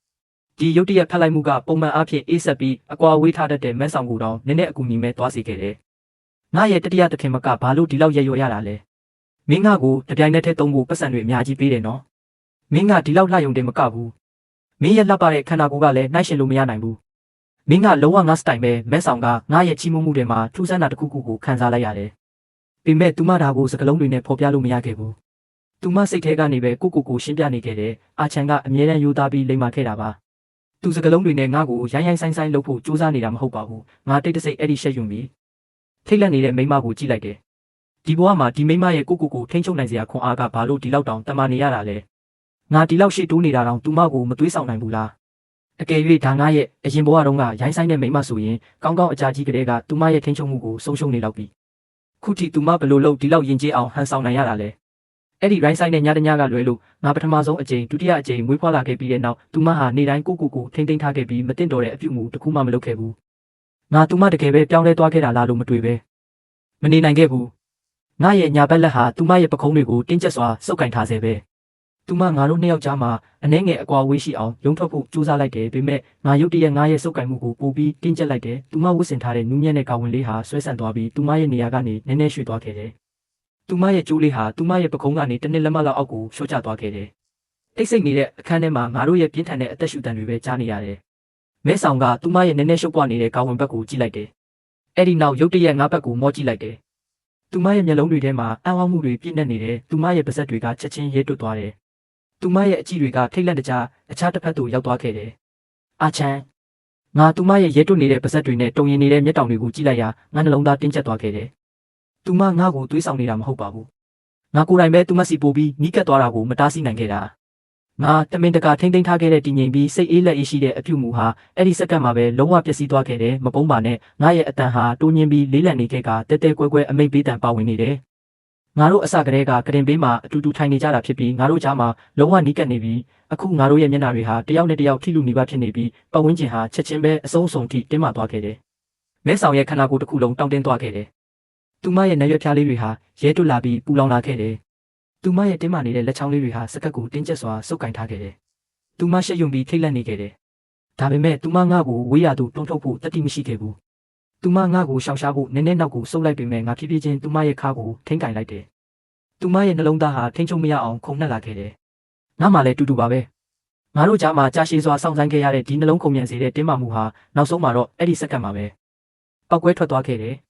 S1: ဒီရုတ်တရက်ဖက်လိုက်မှုကပုံမှန်အားဖြင့်အေးဆက်ပြီးအကွာဝေးထားတတ်တဲ့မဲဆောင်ကိုတောင်နည်းနည်းအကူအညီမဲ့သွားစေခဲ့တယ်ငါရဲ့တတိယသခင်မကဘာလို့ဒီလောက်ရရွရတာလဲမင်းငါကိုတပြိုင်နက်တည်းသုံးဖို့ပတ်စံတွေအများကြီးပေးတယ်နော်မင်းကဒီလောက်လှယုံတယ်မကဘူးမင်းရဲ့လှပတဲ့ခန္ဓာကိုယ်ကလည်းနှိုက်ရှင်လို့မရနိုင်ဘူးမင်းကလုံးဝငါစတိုင်ပဲမဲဆောင်ကငါရဲ့ချီးမွမ်းမှုတွေမှာထူးဆန်းတာတစ်ခုခုကိုခံစားလိုက်ရတယ်ပေမဲ့သူမဒါကိုစကလုံးတွေနဲ့ဖော်ပြလို့မရခဲ့ဘူးသူမစိတ်ထဲကနေပဲကိုရှင်းပြနေခဲ့တယ်အာချန်ကအမြဲတမ်းယူသားပြီးလိမ္မာခဲ့တာပါသူစကလုံးတွေနဲ့ငါ့ကိုရိုင်းဆိုင်လုပ်ဖို့ကြိုးစားနေတာမဟုတ်ပါဘူးငါတိတ်တဆိတ်အဲ့ဒီရှက်ယွံပြီးထိတ်လန့်နေတဲ့မိန်းမကိုကြည့်လိုက်တယ်ဒီဘဝမှာဒီမိန်းမရဲ့ကိုထိန်းချုပ်နိုင်စရာခွန်အားကဘာလို့ဒီလောက်တောင်တမန်နေရတာလဲငါဒီလောက်ရှေ့တိုးနေတာတောင်သူမကိုမသွေးဆောင်နိုင်ဘူးလားအကယ်၍ဒါငါရဲ့အရင်ဘဝတုန်းကရိုင်းဆိုင်တဲ့မိန်းမဆိုရင်ကောင်းကောင်းအကြာကြီးကလေးကသူမရဲ့ထိန်းချုပ်မှုကိုဆုံးရှုံးနေလောက်ပြီခုထိသူမဘလို့လို့ဒီလောက်ရင်ကျေးအောင်ဟန်ဆောင်နိုင်ရတာလဲအဲ့ဒီရိုင်းဆိုင်တဲ့ညတညကလွယ်လို့ငါပထမဆုံးအကြိမ်ဒုတိယအကြိမ်မွေးဖွားလာခဲ့ပြီးတဲ့နောက်သူမဟာနေတိုင်းကိုထိန်းသိမ်းထားခဲ့ပြီးမတင်တော်တဲ့အပြုအမူတစ်ခုမှမလုပ်ခဲ့ဘူးငါသူမတကယ်ပဲပြောင်းလဲသွားခဲ့တာလားလို့မတွေ့ပဲမနေနိုင်ခဲ့ဘူးငါရဲ့ညာဘက်လက်ဟာသူမရဲ့ပခုံးတွေကိုတင်းကျပ်စွာစုပ်ကင်ထားစေပဲသူမငါတို့နှစ်ယောက်ကြားမှာအနှဲငယ်အကွာဝေးရှိအောင်ရုံထွက်ဖို့ကြိုးစားလိုက်တယ်ပေမဲ့ငါရုတ်တရက်ငါရဲ့စုပ်ကင်မှုကိုပိုပြီးတင်းကျပ်လိုက်တယ်သူမဝတ်ဆင်ထားတဲ့နူးညံ့တဲ့ကာဝင်လေးဟာဆွဲဆန့်သွားပြီးသူမရဲ့နေရာကနေနည်းနည်းရွှေ့သွားခဲ့တယ်သူမရဲ့ကြိုးလေးဟာသူမရဲ့ပခုံးကနေတစ်နှစ်လက်မလောက်အောက်ကိုလျှော့ကျသွားခဲ့တယ်တိတ်ဆိတ်နေတဲ့အခန်းထဲမှာငါတို့ရဲ့ပြင်းထန်တဲ့အသက်ရှူတံတွေပဲကြားနေရတယ်မဲဆောင်ကသူမရဲ့နည်းနည်းရှုပ်ပွားနေတဲ့ကာဝင်ဘက်ကိုကြည့်လိုက်တယ်အဲ့ဒီနောက်ရုတ်တရက်ငါဘက်ကိုမော့ကြည့်လိုက်တယ်သူမရဲ့မျက်လုံးတွေထဲမှာအံ့ဩမှုတွေပြည့်နေနေတယ်သူမရဲ့ပါးစပ်တွေကချက်ချင်းရဲတွတ်သွားတယ်သူမရဲ့အကြည့်တွေကထိတ်လန့်တကြားအခြားတစ်ဖက်သို့ရောက်သွားခဲ့တယ်အာချန်ငါသူမရဲ့ရဲတွတ်နေတဲ့ပါးစပ်တွေနဲ့တုံရင်နေတဲ့မျက်တောင်တွေကိုကြည့်လိုက်ရာငါနှလုံးသားတင်းကျပ်သွားခဲ့တယ်သူမငါ့ကိုသွေးဆောင်နေတာမဟုတ်ပါဘူးငါကိုယ်တိုင်ပဲသူမစီပို့ပြီးနီးကပ်သွားတာကိုမတားဆီးနိုင်ခဲ့တာငါတမင်တကာထိမ့်သိမ်းထားခဲ့တဲ့တည်ငြိမ်ပြီးစိတ်အေးလက်အေးရှိတဲ့အပြုမူဟာအဲ့ဒီစက္ကန့်မှာပဲလုံးဝပျက်စီးသွားခဲ့တယ်မပုံးပါနဲ့ငါရဲ့အတန်ဟာတိုးညင်းပြီးလေးလံနေခဲ့ကတဲတဲကွဲကွဲအမိတ်ပေးတံပါဝင်နေတယ်ငါတို့အစကတည်းကကတင်ပေးမှာအတူတူထိုင်နေကြတာဖြစ်ပြီးငါတို့ကြားမှာလုံးဝနီးကပ်နေပြီးအခုငါတို့ရဲ့မျက်နှာတွေဟာတယောက်နဲ့တယောက်ထိလူနေပါဖြစ်နေပြီးပတ်ဝန်းကျင်ဟာချက်ချင်းပဲအဆုံးစုံထိတင်းမာသွားခဲ့တယ်မဲဆောင်ရဲ့ခန္ဓာကိုယ်တစ်ခုလုံးတောင့်တင်းသွားခဲ့တယ်သူမရဲ့နရွက်ဖျားလေးတွေဟာရဲတွတ်လာပြီးပူလောင်လာခဲ့တယ်သူမရဲ့တင်းမာနေတဲ့လက်ချောင်းလေးတွေဟာစကတ်ကိုတင်းကျပ်စွာစုပ်ကင်ထားခဲ့တယ်သူမရှက်ယွံပြီးထိတ်လန့်နေခဲ့တယ်ဒါပေမဲ့သူမငါ့ကိုဝေးရသူတွန်းထုတ်ဖို့တတိမရှိခဲ့ဘူးသူမငါ့ကိုရှောင်ရှားဖို့နည်းနည်းနောက်ကိုဆုပ်လိုက်ပေမဲ့ငါဖြည်းဖြည်းချင်းသူမရဲ့ခါကိုထိန်းကင်လိုက်တယ်သူမရဲ့နှလုံးသားဟာထိန်းချုပ်မရအောင်ခုန်နှက်လာခဲ့တယ်ငါမှလည်းတူတူပါပဲငါတို့ကြားမှာကြာရှည်စွာစောင့်ဆိုင်းခဲ့ရတဲ့ဒီနှလုံးခုန်မြန်စေတဲ့တင်းမာမှုဟာနောက်ဆုံးမှာတော့အဲ့ဒီစက္ကန့်မှာပဲပောက်ကွဲထွက်သွားခဲ့တယ်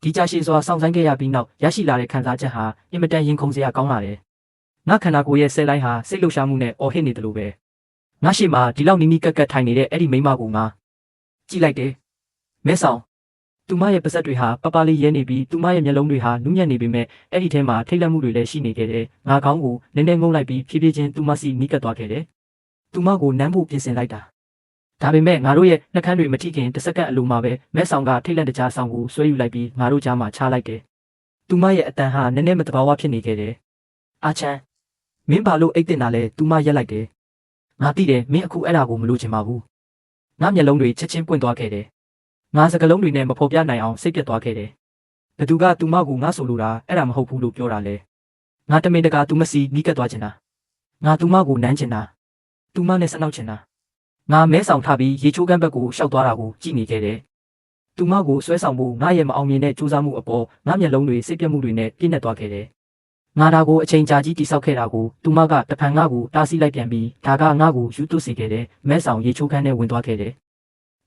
S1: ဒီကြာရှည်စွာစောင့်ဆိုင်းခဲ့ရပြီးနောက်ရရှိလာတဲ့ခံစားချက်ဟာအင်မတန်ရင်ခုန်စရာကောင်းလာတယ်ငါခန္ဓာကိုယ်ရဲ့ဆဲလိုင်းဟာစိတ်လှုပ်ရှားမှုနဲ့အော်ဟစ်နေတယ်လို့ပဲငါရှိမှဒီလောက်နီးနီးကပ်ကပ်ထိုင်နေတဲ့အဲ့ဒီမိန်းမကိုငါကြည့်လိုက်တယ်မဲဆောင်သူမရဲ့ပါးစပ်တွေဟာပပလေးရဲနေပြီးသူမရဲ့မျက်လုံးတွေဟာနူးညံ့နေပေမဲ့အဲ့ဒီထဲမှာထိတ်လန့်မှုတွေလည်းရှိနေခဲ့တယ်ငါခေါင်းကိုနည်းနည်းငုံလိုက်ပြီးဖြည်းဖြည်းချင်းသူမစီနီးကပ်သွားခဲ့တယ်သူမကိုနမ်းဖို့ပြင်ဆင်လိုက်တာဒါပေမဲ့ငါတို့ရဲ့နှက်ခမ်းတွေမထိခင်တစ်စက္ကန့်အလိုမှာပဲမဲဆောင်ကထိတ်လန့်တကြားဆောင်ကိုဆွဲယူလိုက်ပြီးငါတို့ကြားမှာချလိုက်တယ်သူမရဲ့အတန်ဟာနည်းနည်းမတဘာဝဖြစ်နေခဲ့တယ်အာချန်မင်းဘာလို့အိတ်တင်တာလဲသူမရက်လိုက်တယ်ငါသိတယ်မင်းအခုအဲ့ဒါကိုမလို့ချင်ပါဘူးငါမျက်လုံးတွေချက်ချင်းပွင့်သွားခဲ့တယ်ငါစကလုံးတွေနဲ့မဖော်ပြနိုင်အောင်စိတ်ပြတ်သွားခဲ့တယ်ဘသူကသူမကိုငါဆိုလိုတာအဲ့ဒါမဟုတ်ဘူးလို့ပြောတာလေငါတမင်တကာသူမစီနီးကပ်သွားချင်တာငါသူမကိုနမ်းချင်တာသူမနဲ့ဆနောက်ချင်တာငါမဲဆောင်ထားပြီးရေချိုးကမ်းဘက်ကိုရှောက်သွားတာကိုကြည့်နေခဲ့တယ်သူမကိုဆွဲဆောင်ဖို့ငါရဲ့မအောင်မြင်တဲ့ကြိုးစားမှုအပေါ်ငါမျက်လုံးတွေစိတ်ပြတ်မှုတွေနဲ့ပြည့်နေသွားခဲ့တယ်ငါဒါကိုအချိန်ကြာကြီးတိဆောက်ခဲ့တာကိုသူမကတဖန်ငါကိုတားဆီးလိုက်ပြန်ပြီးဒါကငါကိုယူသွစီခဲ့တယ်မဲဆောင်ရေချိုးခန်းထဲဝင်သွားခဲ့တယ်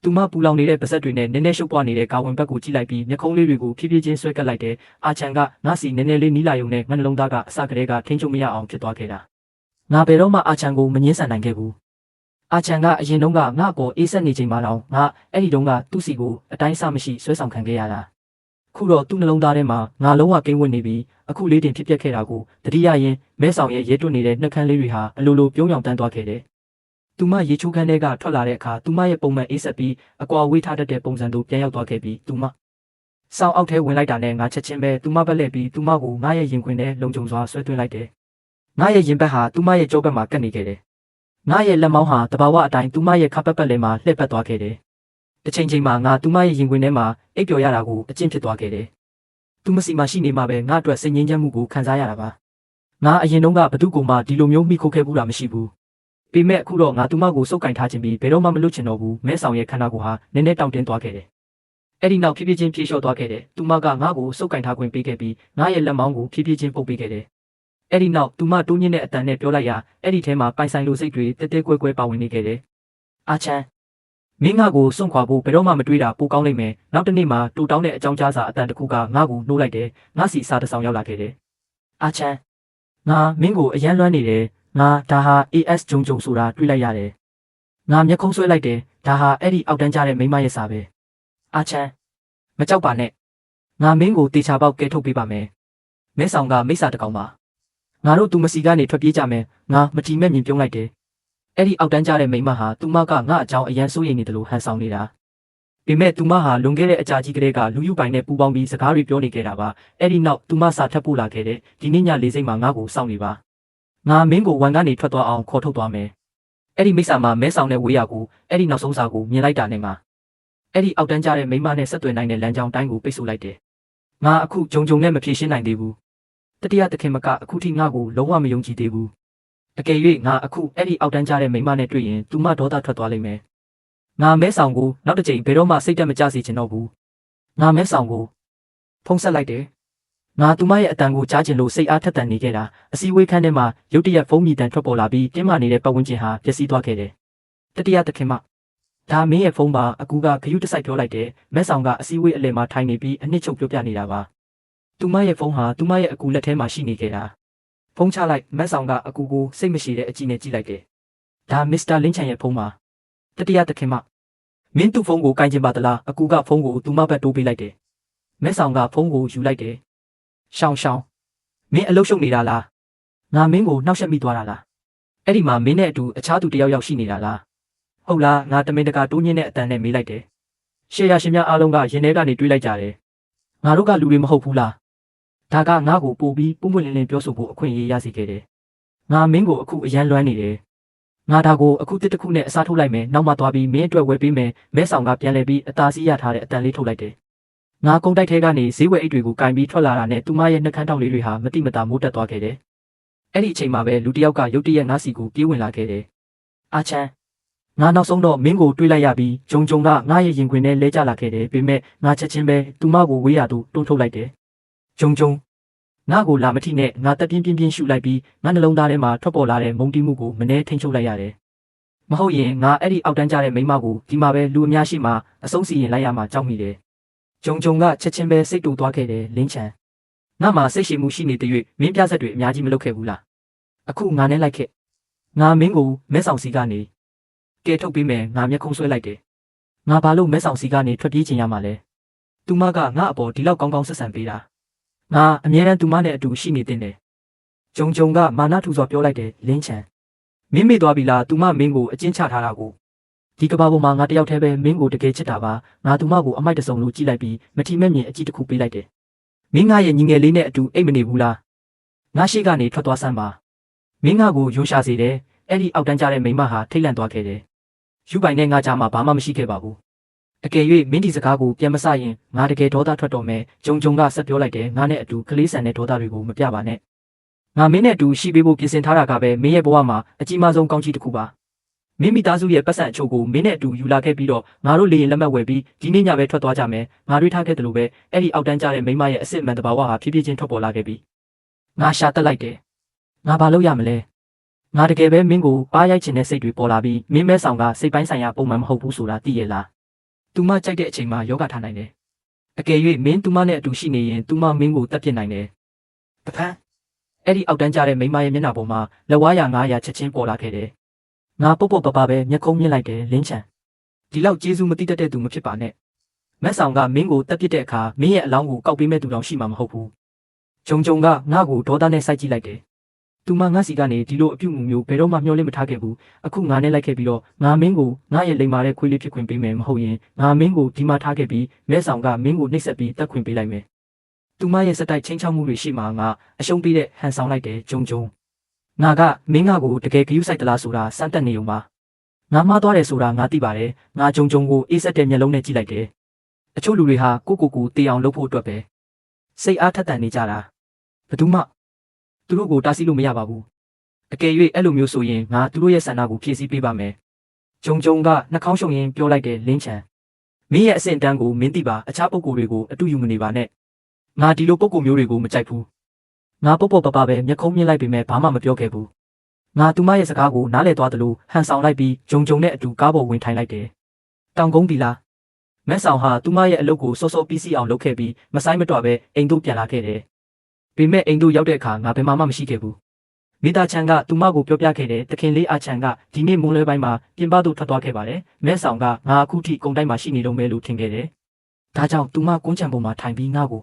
S1: သူမပူလောင်နေတဲ့ပါဇက်တွေနဲ့နည်းနည်းရှုပ်ပွားနေတဲ့ကာဝင်ဘက်ကိုကြည့်လိုက်ပြီးမျက်ခုံးလေးတွေကိုဖြည်းဖြည်းချင်းဆွဲကပ်လိုက်တယ်။အာချန်ကငါစီနည်းနည်းလေးနီးလာယုံနဲ့ငါနှလုံးသားကအစကတည်းကထိန်းချုပ်မရအောင်ဖြစ်သွားခဲ့တာ။ငါဘယ်တော့မှအာချန်ကိုမငင်းဆန်နိုင်ခဲ့ဘူး။အာချန်ကအရင်တုန်းကငါ့ကိုအေးဆက်နေချိန်မှတော့ငါအဲ့ဒီတုန်းကသူ့စီကိုအတိုင်းအဆမရှိဆွဲဆောင်ခံခဲ့ရတာ။ခုတော့သူ့နှလုံးသားထဲမှာငါလုံးဝကိန်းဝတ်နေပြီးအခုလေးတင်ဖြစ်ပျက်ခဲ့တာကိုတတိယရင်မဲဆောင်ရဲ့ရဲတွတ်နေတဲ့နှက်ခမ်းလေးတွေဟာအလိုလိုပြုံးပြောင်တန်းသွားခဲ့တယ်။သူမရေချိုးခန်းထဲကထွက်လာတဲ့အခါသူမရဲ့ပုံမှန်အေးဆက်ပြီးအကွာဝေးထားတတ်တဲ့ပုံစံတို့ပြန်ရောက်သွားခဲ့ပြီးသူမစောင်းအောက်ထဲဝင်လိုက်တာနဲ့ငါချက်ချင်းပဲသူမဘက်လှည့်ပြီးသူမကိုငါရဲ့ရင်ခွင်ထဲလုံခြုံစွာဆွဲသွင်းလိုက်တယ်။ငါရဲ့ရင်ဘက်ဟာသူမရဲ့ကြောဘက်မှာကပ်နေခဲ့တယ်။ငါရဲ့လက်မောင်းဟာတဘာဝအတိုင်းသူမရဲ့ခါပတ်လည်မှာလှည့်ပတ်သွားခဲ့တယ်။တစ်ချိန်ချိန်မှာငါသူမရဲ့ရင်ခွင်ထဲမှာအိပ်ပျော်ရတာကိုအကျင့်ဖြစ်သွားခဲ့တယ်။သူမစီမှာရှိနေမှပဲငါအတွက်စိတ်ငြိမ်းချမ်းမှုကိုခံစားရတာပါ။ငါအရင်တုန်းကဘသူ့ကိုမှဒီလိုမျိုးမိခိုးခဲ့ဘူးတာမရှိဘူး။ပေမဲ့အခုတော့ငါသူမကိုစုပ်ကင်ထားခြင်းပြီးဘယ်တော့မှမလွတ်ချင်တော့ဘူးမဲဆောင်ရဲ့ခန္ဓာကိုယ်ဟာနည်းနည်းတောင့်တင်းသွားခဲ့တယ်။အဲ့ဒီနောက်ဖြည်းဖြည်းချင်းပြေလျှော့သွားခဲ့တယ်။သူမကငါ့ကိုစုပ်ကင်ထားခွင့်ပေးခဲ့ပြီးငါရဲ့လက်မောင်းကိုဖြည်းဖြည်းချင်းပုတ်ပေးခဲ့တယ်။အဲ့ဒီနောက်သူမတိုးညင်းတဲ့အတန်နဲ့ပြောလိုက်ရာအဲ့ဒီထဲမှာပိုင်ဆိုင်လိုစိတ်တွေတဲတဲကွဲကွဲပါဝင်နေခဲ့တယ်။အာချန်မင်းငါကိုစွန့်ခွာဖို့ဘယ်တော့မှမတွေးတာပိုကောင်းလိမ့်မယ်။နောက်တစ်နေ့မှာတူတောင်းတဲ့အကြောင်းကြားစာအတန်တစ်ခုကငါ့ကိုနှိုးလိုက်တယ်။ငါစီစာတစ်ဆောင်ရောက်လာခဲ့တယ်။အာချန်ငါမင်းကိုအယမ်းလွမ်းနေတယ်။ငါဒါဟာ AS ဂျုံဂျုံဆိုတာတွေးလိုက်ရတယ်။ငါမျက်ခုံးဆွဲလိုက်တယ်။ဒါဟာအဲ့ဒီအောက်တန်းကြတဲ့မိမရဲ့စာပဲ။အာချန်မကြောက်ပါနဲ့။ငါမင်းကိုတေချာပေါက်ကဲထုတ်ပေးပါမယ်။မဲဆောင်ကမိစ္ဆာတကောင်ပါ။ငါတို့သူမစီကနေထွက်ပြေးကြမယ်။ငါမတီမဲ့မြင်ပြုံးလိုက်တယ်။အဲ့ဒီအောက်တန်းကြတဲ့မိမဟာသူမကငါအကြောင်းအယမ်းစိုးရိမ်နေတယ်လို့ဟန်ဆောင်နေတာ။ပေမဲ့သူမဟာလွန်ခဲ့တဲ့အကြာကြီးကလေးကလူယူပိုင်နဲ့ပူပေါင်းပြီးစကားတွေပြောနေခဲ့တာပါ။အဲ့ဒီနောက်သူမစာထပ်ပို့လာခဲ့တဲ့ဒီနေ့ည၄စိမ့်မှာငါ့ကိုစောင့်နေပါ။ငါမင်းကိုဝန်ကနေထွက်သွားအောင်ခေါ်ထုတ်သွားမယ်။အဲ့ဒီမိစ္ဆာမှာမဲဆောင်တဲ့ဝေးရကိုအဲ့ဒီနောက်ဆုံးစာကိုမြင်လိုက်တာနဲ့မှအဲ့ဒီအောက်တန်းကြတဲ့မိမနဲ့ဆက်သွယ်နိုင်တဲ့လမ်းကြောင်းတိုင်းကိုပိတ်ဆို့လိုက်တယ်။ငါအခုဂျုံဂျုံနဲ့မဖြေရှင်းနိုင်သေးဘူး။တတိယသခင်မကအခုထိငါ့ကိုလုံးဝမယုံကြည်သေးဘူး။အကယ်၍ငါအခုအဲ့ဒီအောက်တန်းကြတဲ့မိမနဲ့တွေ့ရင်သူမဒေါသထွက်သွားလိမ့်မယ်။ငါမဲဆောင်ကိုနောက်တစ်ချိန်ဘယ်တော့မှစိတ်တက်မကြစေချင်တော့ဘူး။ငါမဲဆောင်ကိုဖုံးဆက်လိုက်တယ်။ငါသူမရဲ့အတန်ကိုကြားချင်လို့စိတ်အားထက်သန်နေခဲ့တာအစည်းအဝေးခန်းထဲမှာရုတ်တရက်ဖုန်းမြည်တန်ထွက်ပေါ်လာပြီးတင်းမာနေတဲ့ပတ်ဝန်းကျင်ဟာပျက်စီးသွားခဲ့တယ်။တတိယသခင်မဒါမင်းရဲ့ဖုန်းပါအကူကခရုတစိုက်ပြောလိုက်တယ်မဲဆောင်ကအစည်းအဝေးအလယ်မှာထိုင်နေပြီးအနှစ်ချုပ်ပြောပြနေတာပါသူမရဲ့ဖုန်းဟာသူမရဲ့အကူလက်ထဲမှာရှိနေခဲ့တာဖုန်းချလိုက်မဲဆောင်ကအကူကိုစိတ်မရှိတဲ့အကြည့်နဲ့ကြည့်လိုက်တယ်ဒါမစ္စတာလင်းချန်ရဲ့ဖုန်းပါတတိယသခင်မမင်းသူ့ဖုန်းကိုကင်ချင်ပါသလားအကူကဖုန်းကိုသူမဘက်တိုးပေးလိုက်တယ်မဲဆောင်ကဖုန်းကိုယူလိုက်တယ်ရှောင်းမင်းအလုပ်ရှုပ်နေတာလားငါမင်းကိုနှောက်ယှက်မိသွားတာလားအဲ့ဒီမှာမင်းနဲ့အတူအခြားသူတယောက်ယောက်ရှိနေတာလားဟုတ်လားငါတမင်တကာတိုးညင်းတဲ့အတန်နဲ့မေးလိုက်တယ်ရှေ့ရရှင်များအားလုံးကရင်ထဲကနေတွေးလိုက်ကြတယ်ငါတို့ကလူတွေမဟုတ်ဘူးလားဒါကငါ့ကိုပို့ပြီးပွန့်ပွန့်လင်းလင်းပြောဆိုဖို့အခွင့်အရေးရစေခဲ့တယ်ငါမင်းကိုအခုအရန်လွမ်းနေတယ်ငါဒါကိုအခုတစ်ခုနဲ့အစားထိုးလိုက်မယ်နောက်မှသွားပြီးမင်းအတွက်ဝယ်ပေးမယ်မဲဆောင်ကပြန်လဲပြီးအသာစီးရထားတဲ့အတန်လေးထုတ်လိုက်တယ်ငါကုန်းတိုက်ထဲကနေဈေးဝယ်အိတ်တွေကိုကင်ပြီးထွက်လာတာနဲ့သူမရဲ့နှက်ခမ်းတောက်လေးတွေဟာမတိမတာမိုးတက်သွားခဲ့တယ်အဲ့ဒီအချိန်မှာပဲလူတစ်ယောက်ကရုတ်တရက်ငါစီကိုပြေးဝင်လာခဲ့တယ်အာချန်ငါနောက်ဆုံးတော့မင်းကိုတွေးလိုက်ရပြီးဂျုံဂျုံကငါရဲ့ရင်ခွင်ထဲလဲကျလာခဲ့တယ်ပေမဲ့ငါချက်ချင်းပဲသူမကိုဝေးရသူတွန်းထုတ်လိုက်တယ်ဂျုံဂျုံငါကိုလာမထိနဲ့ငါတက်ပြင်းပြင်းရှူလိုက်ပြီးငါနှလုံးသားထဲမှာထွက်ပေါ်လာတဲ့မုန်းတီးမှုကိုမနှဲထိန်ချုပ်လိုက်ရတယ်မဟုတ်ရင်ငါအဲ့ဒီအောက်တန်းကျတဲ့မိန်းမကိုဒီမှာပဲလူအများရှိမှအဆုံးစီရင်လိုက်ရမှာကြောက်မိတယ်ဂျုံဂျုံကချက်ချင်းပဲစိတ်တူသွားခဲ့တယ်လင်းချန်ငါမှစိတ်ရှိမှုရှိနေတဲ့၍မင်းပြဆက်တွေအများကြီးမလုပ်ခဲ့ဘူးလားအခုငါနဲ့လိုက်ခဲ့ငါမင်းကိုမဲဆောင်စီကနေကဲထုတ်ပေးမယ်ငါမျက်ခုံးဆွဲလိုက်တယ်ငါဘာလို့မဲဆောင်စီကနေထွက်ပြေးချင်ရမှာလဲသူမကငါအပေါ်ဒီလောက်ကောင်းကောင်းဆက်ဆံပေးတာငါအမြဲတမ်းသူမနဲ့အတူရှိနေတင်တယ်ဂျုံဂျုံကမာနထူစွာပြောလိုက်တယ်လင်းချန်မင်းမေ့သွားပြီလားသူမမင်းကိုအကျဉ်းချထားတာကိုဒီကဘာပေါ်မှာငါတယောက်တည်းပဲမင်းကိုတကယ်ချစ်တာပါငါသူမကိုအမိုက်တစုံလို့ကြည့်လိုက်ပြီးမထီမဲ့မြင်အကြည့်တစ်ခုပေးလိုက်တယ်မင်းငါရဲ့ညီငယ်လေးနဲ့အတူအိတ်မနေဘူးလားငါရှိကနေထွက်သွားစမ်းပါမင်းငါကိုရိုးရှာစေတယ်အဲ့ဒီအောက်တန်းကျတဲ့မိန်းမဟာထိတ်လန့်သွားခဲ့တယ်ယူပိုင်နဲ့ငါကြားမှာဘာမှမရှိခဲ့ပါဘူးအကယ်၍မင်းဒီစကားကိုပြန်မဆရင်ငါတကယ်ဒေါသထွက်တော်မယ်ဂျုံဂျုံကဆက်ပြောလိုက်တယ်ငါနဲ့အတူကလေးဆန်တဲ့ဒေါသတွေကိုမပြပါနဲ့ငါမင်းနဲ့အတူရှိပေးဖို့ပြင်ဆင်ထားတာကပဲမင်းရဲ့ဘဝမှာအကြီးမားဆုံးကောင်းချီးတစ်ခုပါမင်းမိသားစုရဲ့ပတ်စံအချို့ကိုမင်းနဲ့အတူယူလာခဲ့ပြီးတော့ငါတို့လေရင်လက်မှတ်ဝယ်ပြီးဒီနေ့ညပဲထွက်သွားကြမယ်ငါတွေးထားခဲ့တယ်လို့ပဲအဲ့ဒီအောက်တန်းကျတဲ့မိန်းမရဲ့အစ်စ်အမှန်တဘာဝဟာဖြည်းဖြည်းချင်းထွက်ပေါ်လာခဲ့ပြီငါရှာတက်လိုက်တယ်ငါဘာလုပ်ရမလဲငါတကယ်ပဲမင်းကိုပါရိုက်ချင်တဲ့စိတ်တွေပေါ်လာပြီးမင်းမဲဆောင်ကစိတ်ပိုင်းဆိုင်ရာပုံမှန်မဟုတ်ဘူးဆိုတာသိရလား သူမကြိုက်တဲ့အချိန်မှာယောဂထားနိုင်တယ်အကယ်၍မင်းသူမနဲ့အတူရှိနေရင်သူမမင်းကိုတတ်ပြစ်နိုင်တယ်တဖန်အဲ့ဒီအောက်တန်းကြတဲ့မိမရဲ့မျက်နှာပေါ်မှာလက်ဝါးရ900ချက်ချင်းပေါ်လာခဲ့တယ်ငါပုတ်ပုတ်ပပပဲမျက်ခုံးမြင့်လိုက်တယ်လင်းချန်ဒီလောက်ကျေးဇူးမသိတတ်တဲ့သူမဖြစ်ပါနဲ့မက်ဆောင်ကမင်းကိုတက်ပစ်တဲ့အခါမင်းရဲ့အလောင်းကိုကောက်ပေးမဲ့သူတောင်ရှိမှာမဟုတ်ဘူးဂျုံဂျုံကငါ့ကိုဒေါသနဲ့စိုက်ကြည့်လိုက်တယ်သူမငါစီကနေဒီလိုအပြုတ်မှုမျိုးဘယ်တော့မှမျှော်လင့်မထားခဲ့ဘူးအခုငါနဲ့လိုက်ခဲ့ပြီးတော့ငါမင်းကိုငါရဲ့လိမ္မာတဲ့ခွေးလေးဖြစ်ခွင့်ပေးမယ်မဟုတ်ရင်ငါမင်းကိုဒီမှာထားခဲ့ပြီးမက်ဆောင်ကမင်းကိုနှိပ်စက်ပြီးတက်ခွင့်ပေးလိုက်မယ်သူမရဲ့စက်တိုက်ချင်းချောက်မှုတွေရှိမှငါအရှုံးပေးတဲ့ဟန်ဆောင်လိုက်တယ်ဂျုံဂျုံငါကမင်းငါကိုတကယ်ဂရုစိုက်သလားဆိုတာစမ်းသပ်နေုံပါငါမှားသွားတယ်ဆိုတာငါသိပါတယ်ငါဂျုံဂျုံကိုအေးဆက်တဲ့မျက်လုံးနဲ့ကြည့်လိုက်တယ်အချို့လူတွေဟာကိုတေအောင်လုပ်ဖို့အတွက်ပဲစိတ်အားထက်သန်နေကြတာဘယ်သူမှသူတို့ကိုတားဆီးလို့မရပါဘူးအကယ်၍အဲ့လိုမျိုးဆိုရင်ငါသူတို့ရဲ့ဆန္ဒကိုဖြည့်ဆည်းပေးပါမယ်ဂျုံဂျုံကနှာခေါင်းရှုံရင်ပြောလိုက်တယ်လင်းချန်မင်းရဲ့အဆင့်တန်းကိုမင်းသိပါအခြားပုဂ္ဂိုလ်တွေကိုအတူယူမနေပါနဲ့ငါဒီလိုပုဂ္ဂိုလ်မျိုးတွေကိုမကြိုက်ဘူးငါပုတ်ပုတ်ပပပဲမျက်ခုံးမြင့်လိုက်ပေမဲ့ဘာမှမပြောခဲ့ဘူးငါသူမရဲ့စကားကိုနားလည်သွားသလိုဟန်ဆောင်လိုက်ပြီးဂျုံဂျုံနဲ့အတူကားပေါ်ဝင်ထိုင်လိုက်တယ်တောင်ကုန်းဒီလားမက်ဆောင်ဟာသူမရဲ့အလုပ်ကိုစောစောပြီးစီးအောင်လုပ်ခဲ့ပြီးမဆိုင်မတော့ပဲအိမ်တို့ပြန်လာခဲ့တယ်။ပေမဲ့အိမ်တို့ရောက်တဲ့အခါငါဘယ်မှမရှိခဲ့ဘူး။မိသားချန်ကသူမကိုပြောပြခဲ့တယ်တခင်လေးအာချန်ကဒီနေ့မွန်းလွဲပိုင်းမှာပြင်ပသို့ထွက်သွားခဲ့ပါတယ်။မက်ဆောင်ကငါအခုထိကုန်းတိုင်းမှာရှိနေတော့မယ်လို့ထင်ခဲ့တယ်။ဒါကြောင့်သူမကွန်းချံပေါ်မှာထိုင်ပြီးငါ့ကို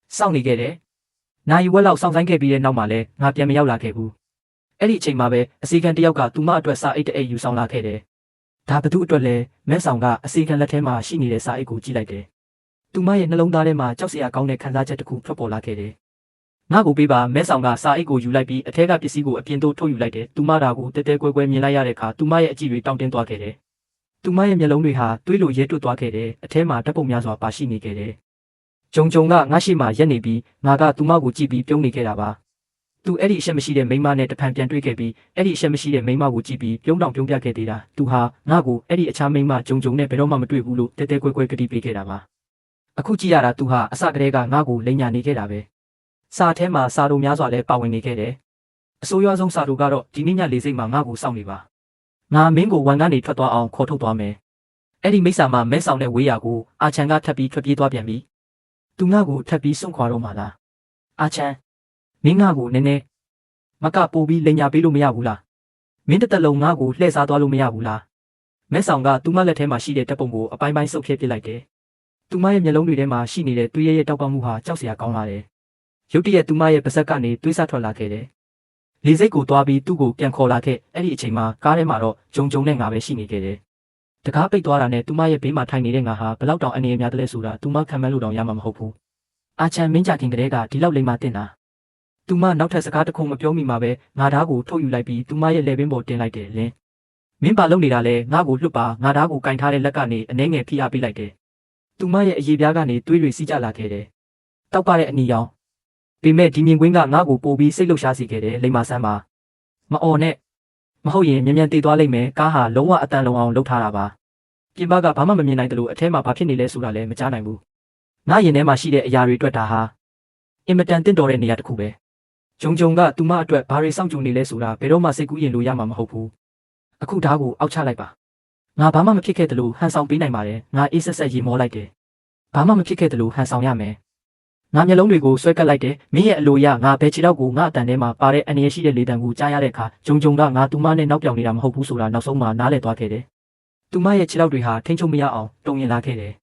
S1: စောင့်နေခဲ့တယ်။နိုင်ဝက်လောက်စောင့်ဆိုင်ခဲ့ပြီးတဲ့နောက်မှာလည်းငါပြန်မရောက်လာခဲ့ဘူး။အဲ့ဒီအချိန်မှာပဲအစီကံတယောက်ကသူမအတွက်စာအိတ်တအိတ်ယူဆောင်လာခဲ့တယ်။ဒါဘသူအတွက်လဲမက်ဆောင်ကအစီကံလက်ထဲမှာရှိနေတဲ့စာအိတ်ကိုကြည့်လိုက်တယ်။သူမရဲ့နှလုံးသားထဲမှာကြောက်စရာကောင်းတဲ့ခံစားချက်တစ်ခုထွက်ပေါ်လာခဲ့တယ်။ငါ့ကိုပေးပါမက်ဆောင်ကစာအိတ်ကိုယူလိုက်ပြီးအထက်ကပစ္စည်းကိုအပြင်သို့ထုတ်ယူလိုက်တယ်။သူမဒါကိုတဲတဲကွဲကွဲမြင်လိုက်ရတဲ့အခါသူမရဲ့အကြည့်တွေတောင့်တင်းသွားခဲ့တယ်။သူမရဲ့မျက်လုံးတွေဟာတွေးလို့ရဲတွတ်သွားခဲ့တယ်။အထဲမှာဓာတ်ပုံများစွာပါရှိနေခဲ့တယ်။ဂျုံဂျုံကငါရှိမှရက်နေပြီးငါကသူမကိုကြည့်ပြီးပြုံးနေခဲ့တာပါ။သူအဲ့ဒီအရှက်မရှိတဲ့မိန်းမနဲ့တဖန်ပြန်တွေ့ခဲ့ပြီးအဲ့ဒီအရှက်မရှိတဲ့မိန်းမကိုကြည့်ပြီးပြုံးတောင်ပြုံးပြခဲ့သေးတာသူဟာငါ့ကိုအဲ့ဒီအခြားမိန်းမဂျုံဂျုံနဲ့ဘယ်တော့မှမတွေ့ဘူးလို့တဲတဲကွဲကွဲကတိပေးခဲ့တာပါအခုကြည့်ရတာသူဟာအစကတည်းကငါ့ကိုလိန်ညာနေခဲ့တာပဲစာထဲမှာစာတို့များစွာလည်းပါဝင်နေခဲ့တယ်အဆိုးရွားဆုံးစာတို့ကတော့ဒီနေ့ညလေးစိတ်မှာငါ့ကိုစောင့်နေပါငါမင်းကိုဝန်ကနေထွက်သွားအောင်ခေါ်ထုတ်သွားမယ်အဲ့ဒီမိစ္ဆာမှာမဲဆောင်တဲ့ဝေးရာကိုအာချန်ကထပ်ပြီးထွက်ပြေးသွားပြန်ပြီသူငါ့ကိုထပ်ပြီးစွန့်ခွာတော့မှလားအာချန်မင်းငါ့ကိုနည်းနည်းမကပို့ပြီးလိန်ညာပေးလို့မရဘူးလားမင်းတစ်သက်လုံးငါ့ကိုလှည့်စားသွားလို့မရဘူးလားမဲဆောင်ကသူမလက်ထဲမှာရှိတဲ့တပ်ပုံကိုအပိုင်းပိုင်းဆုပ်ဖြဲပစ်လိုက်တယ်သူမရဲ့မျက်လုံးတွေထဲမှာရှိနေတဲ့သွေးရဲတောက်ပမှုဟာကြောက်စရာကောင်းလာတယ်ရုတ်တရက်သူမရဲ့ပါးစပ်ကနေသွေးစားထွက်လာခဲ့တယ်လေစိတ်ကိုသွားပြီးသူ့ကိုပြန်ခေါ်လာခဲ့အဲ့ဒီအချိန်မှာကားထဲမှာတော့ဂျုံဂျုံနဲ့ငါပဲရှိနေခဲ့တယ်တကားပိတ်သွားတာနဲ့သူမရဲ့ဘေးမှာထိုင်နေတဲ့ငါဟာဘလောက်တောင်အနေအများတယ်လဲဆိုတာသူမခံမှန်းလို့တောင်ရမှာမဟုတ်ဘူးအာချန်မင်းကြခင်ကလေးကဒီလောက်လိမ္မာတင်တာသူမနောက်ထပ်စကားတခုမပြောမိမှာပဲငါဓာတ်ကိုထုတ်ယူလိုက်ပြီးသူမရဲ့လက်ပင်ပေါ်တင်လိုက်တယ်လင်းမင်းပါလုံနေတာလဲငါ့ကိုလွတ်ပါငါဓာတ်ကိုကင်ထားတဲ့လက်ကနေအနှဲငယ်ဖိအားပေးလိုက်တယ်သူမရဲ့အရေးပြားကနေသွေးတွေစီးကျလာခဲ့တယ်တောက်ပတဲ့အနီရောင်ပေမဲ့ဒီမြင်ကွင်းကငါ့ကိုပို့ပြီးစိတ်လှုပ်ရှားစေခဲ့တယ်လိမ္မာဆန်းပါမအော်နဲ့မဟုတ်ရင်မြန်မြန်တေးသွားလိမ့်မယ်ကားဟာလုံးဝအတန်လုံးအောင်လှုပ်ထားတာပါပြင်ပကဘာမှမမြင်နိုင်တယ်လို့အထဲမှာဘာဖြစ်နေလဲဆိုတာလည်းမကြားနိုင်ဘူးငါရင်ထဲမှာရှိတဲ့အရာတွေအတွက်ဒါဟာအင်မတန်တင့်တော်တဲ့နေရာတစ်ခုပဲဂျုံဂျုံကသူမအတွက်ဘာတွေစောင့်ကြိုနေလဲဆိုတာဘယ်တော့မှစိတ်ကူးရင်လို့ရမှာမဟုတ်ဘူးအခုဓာတ်ကိုအောက်ချလိုက်ပါငါဘာမှမဖြစ်ခဲ့တယ်လို့ဟန်ဆောင်ပေးနိုင်ပါတယ်ငါအေးဆက်ဆက်ရေမောလိုက်တယ်ဘာမှမဖြစ်ခဲ့တယ်လို့ဟန်ဆောင်ရမယ်ငါမျက်လုံးတွေကိုဆွဲကပ်လိုက်တယ်မင်းရဲ့အလိုရငါဘယ်ခြေတော့ကိုငါအတန်ထဲမှာပါတဲ့အန်ရရှိတဲ့လေတံကိုကြားရတဲ့အခါဂျုံဂျုံကငါသူမနဲ့နောက်ပြောင်နေတာမဟုတ်ဘူးဆိုတာနောက်ဆုံးမှနားလည်သွားခဲ့တယ်သူမရဲ့ခြေတော့တွေဟာထိန်းချုပ်မရအောင်တုံရင်လာခဲ့တယ်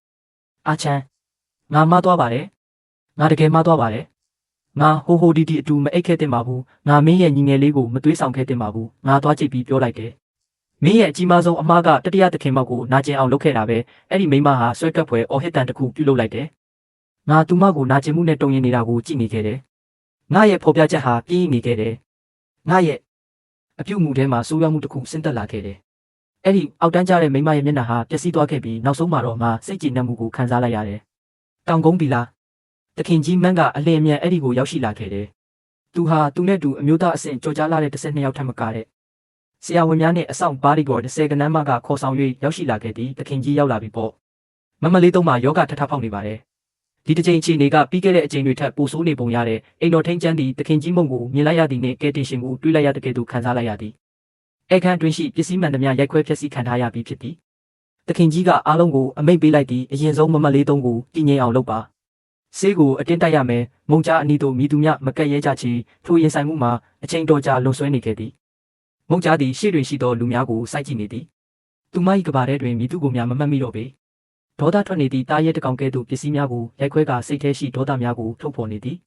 S1: အာချန်ငါမှားသွားပါတယ်ငါတကယ်မှားသွားပါတယ်ငါဟိုဒီအတူမအိတ်ခဲ့တင်ပါဘူးငါမင်းရဲ့ညီငယ်လေးကိုမသွေးဆောင်ခဲ့တင်ပါဘူးငါသွားကြည့်ပြီးပြောလိုက်တယ်မင်းရဲ့အကြီးမားဆုံးအမားကတတိယသခင်မောက်ကိုနာကျင်အောင်လုပ်ခဲ့တာပဲအဲ့ဒီမိန်းမဟာဆွဲကပ်ဖွယ်အော်ဟစ်တန်တစ်ခုပြုတ်လုပ်လိုက်တယ်ငါသူမကိုနာကျင်မှုနဲ့တုံရင်နေတာကိုကြည့်နေခဲ့တယ်ငါရဲ့ဖော်ပြချက်ဟာပြင်းနေခဲ့တယ်ငါရဲ့အပြုတ်မှုထဲမှာစိုးရွားမှုတစ်ခုဆင်းသက်လာခဲ့တယ်အဲ့ဒီအောက်တန်းကျတဲ့မိန်းမရဲ့မျက်နှာဟာပျက်စီးသွားခဲ့ပြီးနောက်ဆုံးမှာတော့ငါစိတ်ကြည်နက်မှုကိုခံစားလိုက်ရတယ်တောင်ကုန်းပြီလားတခင်ကြီးမန်းကအလင်းအမြန်အဲ့ဒီကိုရောက်ရှိလာခဲ့တယ်သူဟာသူနဲ့တူအမျိုးသားအဆင့်ကြော်ကြားလာတဲ့12ယောက်ထပ်မကတဲ့ဆရာဝန်များနဲ့အဆောင်ဘားဒီဘော်10ကနန်းမကခေါ်ဆောင်၍ရောက်ရှိလာခဲ့သည်တခင်ကြီးရောက်လာပြီပေါ့မမလေးသုံးမှာယောဂထထဖောက်နေပါတယ်ဒီတစ်ချိန်အခြေအနေကပြီးခဲ့တဲ့အချိန်တွေထက်ပိုဆိုးနေပုံရတဲ့အိမ်တော်ထိန်ချမ်းသည့်တခင်ကြီးမုံကိုမြင်လိုက်ရသည်နှင့်ကဲတင်ရှင်ကိုတွေးလိုက်ရတဲ့ကဲ့သို့ခံစားလိုက်ရသည်အခန်းတွင်ရှိပစ္စည်းမှန်သမျှရိုက်ခွဲဖျက်ဆီးခံထားရပြီးဖြစ်သည် တခင်ကြီးကအားလုံးကိုအမိန့်ပေးလိုက်သည်အရင်ဆုံးမမလေးသုံးကိုတည်ငြိမ်အောင်လုပ်ပါဆေးကိုအတင်းတိုက်ရမယ်မုံကြားအနီးသို့မိသူများမကက်ရဲကြချေထိုရင်ဆိုင်မှုမှာအချိန်တော်ကြာလွန်ဆွဲနေခဲ့သည်မုံကြားသည်ရှေ့တွင်ရှိသောလူများကိုစိုက်ကြည့်နေသည်သူမ၏ကဘာထဲတွင်မိသူကိုများမမှတ်မိတော့ပေဒေါသထွက်နေသည့်တားရဲတကောင်ကဲ့သို့ပစ္စည်းများကိုရိုက်ခွဲကာစိတ်ထဲရှိဒေါသများကိုထုတ်ဖော်နေသည်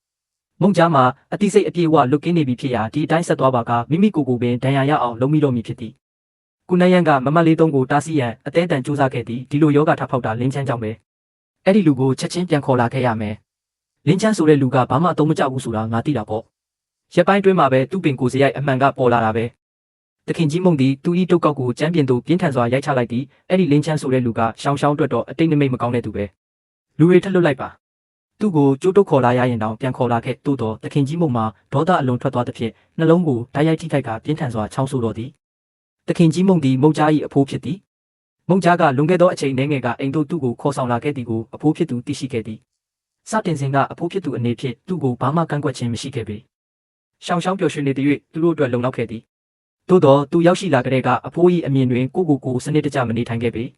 S1: မုံကြားမှာအတိစိတ်အပြည့်အဝလွတ်ကင်းနေပြီဖြစ်ရာဒီအတိုင်းဆက်သွားပါကမိမိကိုယ်ကိုပင်ဒဏ်ရာရအောင်လုပ်မိတော့မည်ဖြစ်သည်ကုနယန်ကမမလေးသုံးကိုတားဆီးရန်အသေးအတန်ကြိုးစားခဲ့သည်ဒီလိုယောဂထဖောက်တာလင်းချမ်းကြောင့်ပဲအဲ့ဒီလူကိုချက်ချင်းပြန်ခေါ်လာခဲ့ရမယ်လင်းချမ်းဆိုတဲ့လူကဘာမှအသုံးမကျဘူးဆိုတာငါသိတာပေါ့ရက်ပိုင်းတွင်းမှာပဲသူ့ပင်ကိုယ်စရိုက်အမှန်ကပေါ်လာတာပဲတခင်ကြီးမုံသည်သူ၏တုတ်ကောက်ကိုကျမ်းပြင်သို့ပြင်းထန်စွာရိုက်ချလိုက်သည်အဲ့ဒီလင်းချမ်းဆိုတဲ့လူကရှောင်းအတွက်တော့အတိတ်နမိတ်မကောင်းတဲ့သူပဲလူတွေထက်လွတ်လိုက်ပါသူ့ကိုကြိုးတုတ်ခေါ်လာရရင်တောင်ပြန်ခေါ်လာခဲ့သို့တော့တခင်ကြီးမုံမှာဒေါသအလွန်ထွက်သွားသဖြင့်နှလုံးကိုဓာတ်ရိုက်ထိခိုက်ကပြင်းထန်စွာချောင်းဆိုးတော်သည်တခင်ကြီးမုံသည်မုံကြား၏အဖိုးဖြစ်သည်မုံကြားကလွန်ခဲ့သောအချိန်နှဲငယ်ကအိမ်သို့သူ့ကိုခေါ်ဆောင်လာခဲ့သည်ကိုအဖိုးဖြစ်သူသိရှိခဲ့သည်စတင်စဉ်ကအဖိုးဖြစ်သူအနေဖြင့်သူ့ကိုဘာမှကန့်ကွက်ခြင်းမရှိခဲ့ပေရှောင်းပျော်ရွှင်နေသည်၍သူတို့အတွက်လုံလောက်ခဲ့သည်သို့တော့သူရောက်ရှိလာကြတဲ့ကအဖိုး၏အမြင်တွင်ကိုစနစ်တကျမနေထိုင်ခဲ့ပေ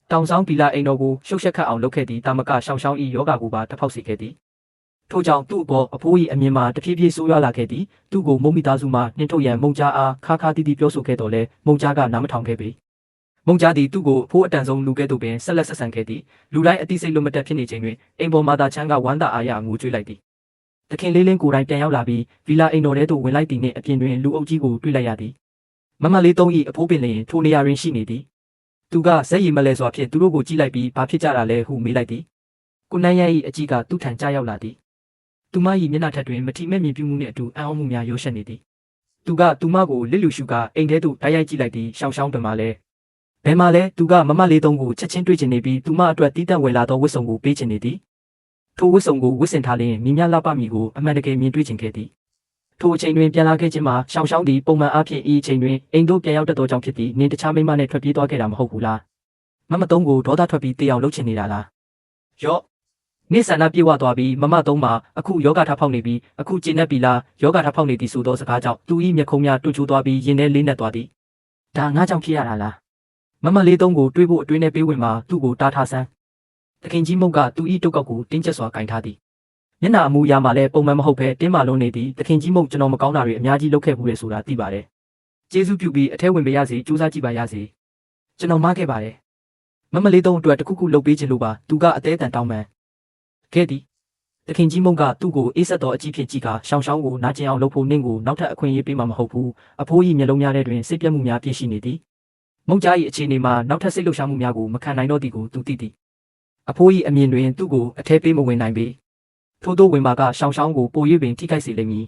S1: တောင်ဆောင်ပီလာအိမ်တော်ကိုရှုပ်ရှက်ခတ်အောင်လုပ်ခဲ့သည်တာမကရှောင်း၏ယောဂကိုပါတဖောက်စေခဲ့သည်ထို့ကြောင့်သူ့အပေါ်အဖိုး၏အမြင်မှာတဖြည်းဖြည်းဆိုးရွားလာခဲ့သည်သူ့ကိုမုံမိသားစုမှနှင်ထုတ်ရန်မုံကြားအားခါတီးတီးပြောဆိုခဲ့တော်လဲမုံကြားကနားမထောင်ခဲ့ပေမုံကြားသည်သူ့ကိုအဖိုးအတန်ဆုံးလူကဲ့သို့ပင်ဆက်လက်ဆက်ဆံခဲ့သည်လူတိုင်းအသိစိတ်လွတ်မတက်ဖြစ်နေချိန်တွင်အိမ်ပေါ်မှာသာချမ်းကဝမ်းသာအားရငိုကြွေးလိုက်သည်တခင်လေးလင်းကိုယ်တိုင်ပြန်ရောက်လာပြီးဗီလာအိမ်တော်ထဲသို့ဝင်လိုက်သည်နှင့်အပြင်တွင်လူအုပ်ကြီးကိုတွေ့လိုက်ရသည်မမလေးသုံး၏အဖိုးပင်လျင်ထိုနေရာတွင်ရှိနေသည်သူကဇက်ရည်မလဲစွာဖြင့်သူတို့ကိုကြည့်လိုက်ပြီးဘာဖြစ်ကြတာလဲဟုမေးလိုက်သည်ကိုနန်းရန်၏အကြီးကသူ့ထံကြားရောက်လာသည်သူမ၏မျက်နှာထက်တွင်မထီမဲ့မြင်ပြုမှုနှင့်အတူအံ့ဩမှုများရောရှက်နေသည်သူကသူမကိုလစ်လူရှုကအိမ်ထဲသို့တိုက်ရိုက်ကြည့်လိုက်သည်ရှောင်းပင်ပါလဲဘယ်မှာလဲသူကမမလေးသုံးကိုချက်ချင်းတွေ့ချင်နေပြီးသူမအတွက်တီးတန့်ဝင်လာသောဝတ်စုံကိုပေးချင်နေသည်ထိုဝတ်စုံကိုဝတ်ဆင်ထားလျင်မိများလှပမည်ကိုအမှန်တကယ်မြင်တွေ့ချင်ခဲ့သည်ထိုအချိန်တွင်ပြန်လာခဲ့ခြင်းမှာရှောင်းသည်ပုံမှန်အားဖြင့်ဤအချိန်တွင်အိမ်သို့ပြန်ရောက်တတ်သောကြောင့်ဖြစ်သည်နင်တခြားမိန်းမနဲ့ထွက်ပြေးသွားခဲ့တာမဟုတ်ဘူးလားမမသုံးကိုဒေါသထွက်ပြီးတေးအောင်လုပ်ချင်နေတာလားယော့နေ့ဆန္ဒပြေဝသွားပြီးမမသုံးမှာအခုယောဂထားဖောက်နေပြီးအခုကျင်းနေပြီလားယောဂထားဖောက်နေသည်ဆိုသောစကားကြောင့်သူ၏မျက်ခုံးများတွန့်ချိုးသွားပြီးရင်ထဲလေးနက်သွားသည်ဒါငါကြောင့်ဖြစ်ရတာလားမမလေးသုံးကိုတွေးဖို့အတွင်းထဲပေးဝင်မှာသူ့ကိုတားထားဆန်းတခင်ကြီးမုတ်ကသူ၏တုတ်ကောက်ကိုတင်းကျပ်စွာကင်ထားသည်မျက်နှာအမူအရာမှလည်းပုံမှန်မဟုတ်ဘဲတင်းမာလွန်နေသည်တခင်ကြီးမုတ်ကျွန်တော်မကောင်းတာတွေအများကြီးလုပ်ခဲ့ဘူးလေဆိုတာသိပါတယ်ကျေးဇူးပြုပြီးအထဲဝင်ပေးရစေစူးစမ်းကြည့်ပါရစေကျွန်တော်မှားခဲ့ပါတယ်မမလေးသုံးအတွက်တခုခုလုပ်ပေးခြင်းလို့ပါသူကအသေးအတန်တောင်းပန်ခဲ့သည်တခင်ကြီးမုတ်ကသူ့ကိုအေးဆက်သောအကြည့်ဖြင့်ကြည့်ကာရှောင်းကိုနာကျင်အောင်လုပ်ဖို့နင့်ကိုနောက်ထပ်အခွင့်အရေးပေးမှာမဟုတ်ဘူးအဖိုးကြီးမျက်လုံးများထဲတွင်စိတ်ပြတ်မှုများပြည့်ရှိနေသည်မုတ်ကြား၏အခြေအနေမှာနောက်ထပ်စိတ်လှုပ်ရှားမှုများကိုမခံနိုင်တော့သည်ကိုသူသိသည်အဖိုးကြီးအမြင်တွင်သူ့ကိုအထဲပေးမဝင်နိုင်ပေထို့သောဝင်ပါကရှောင်းကိုပို၍ပင်ထိခိုက်စေလိမ့်မည်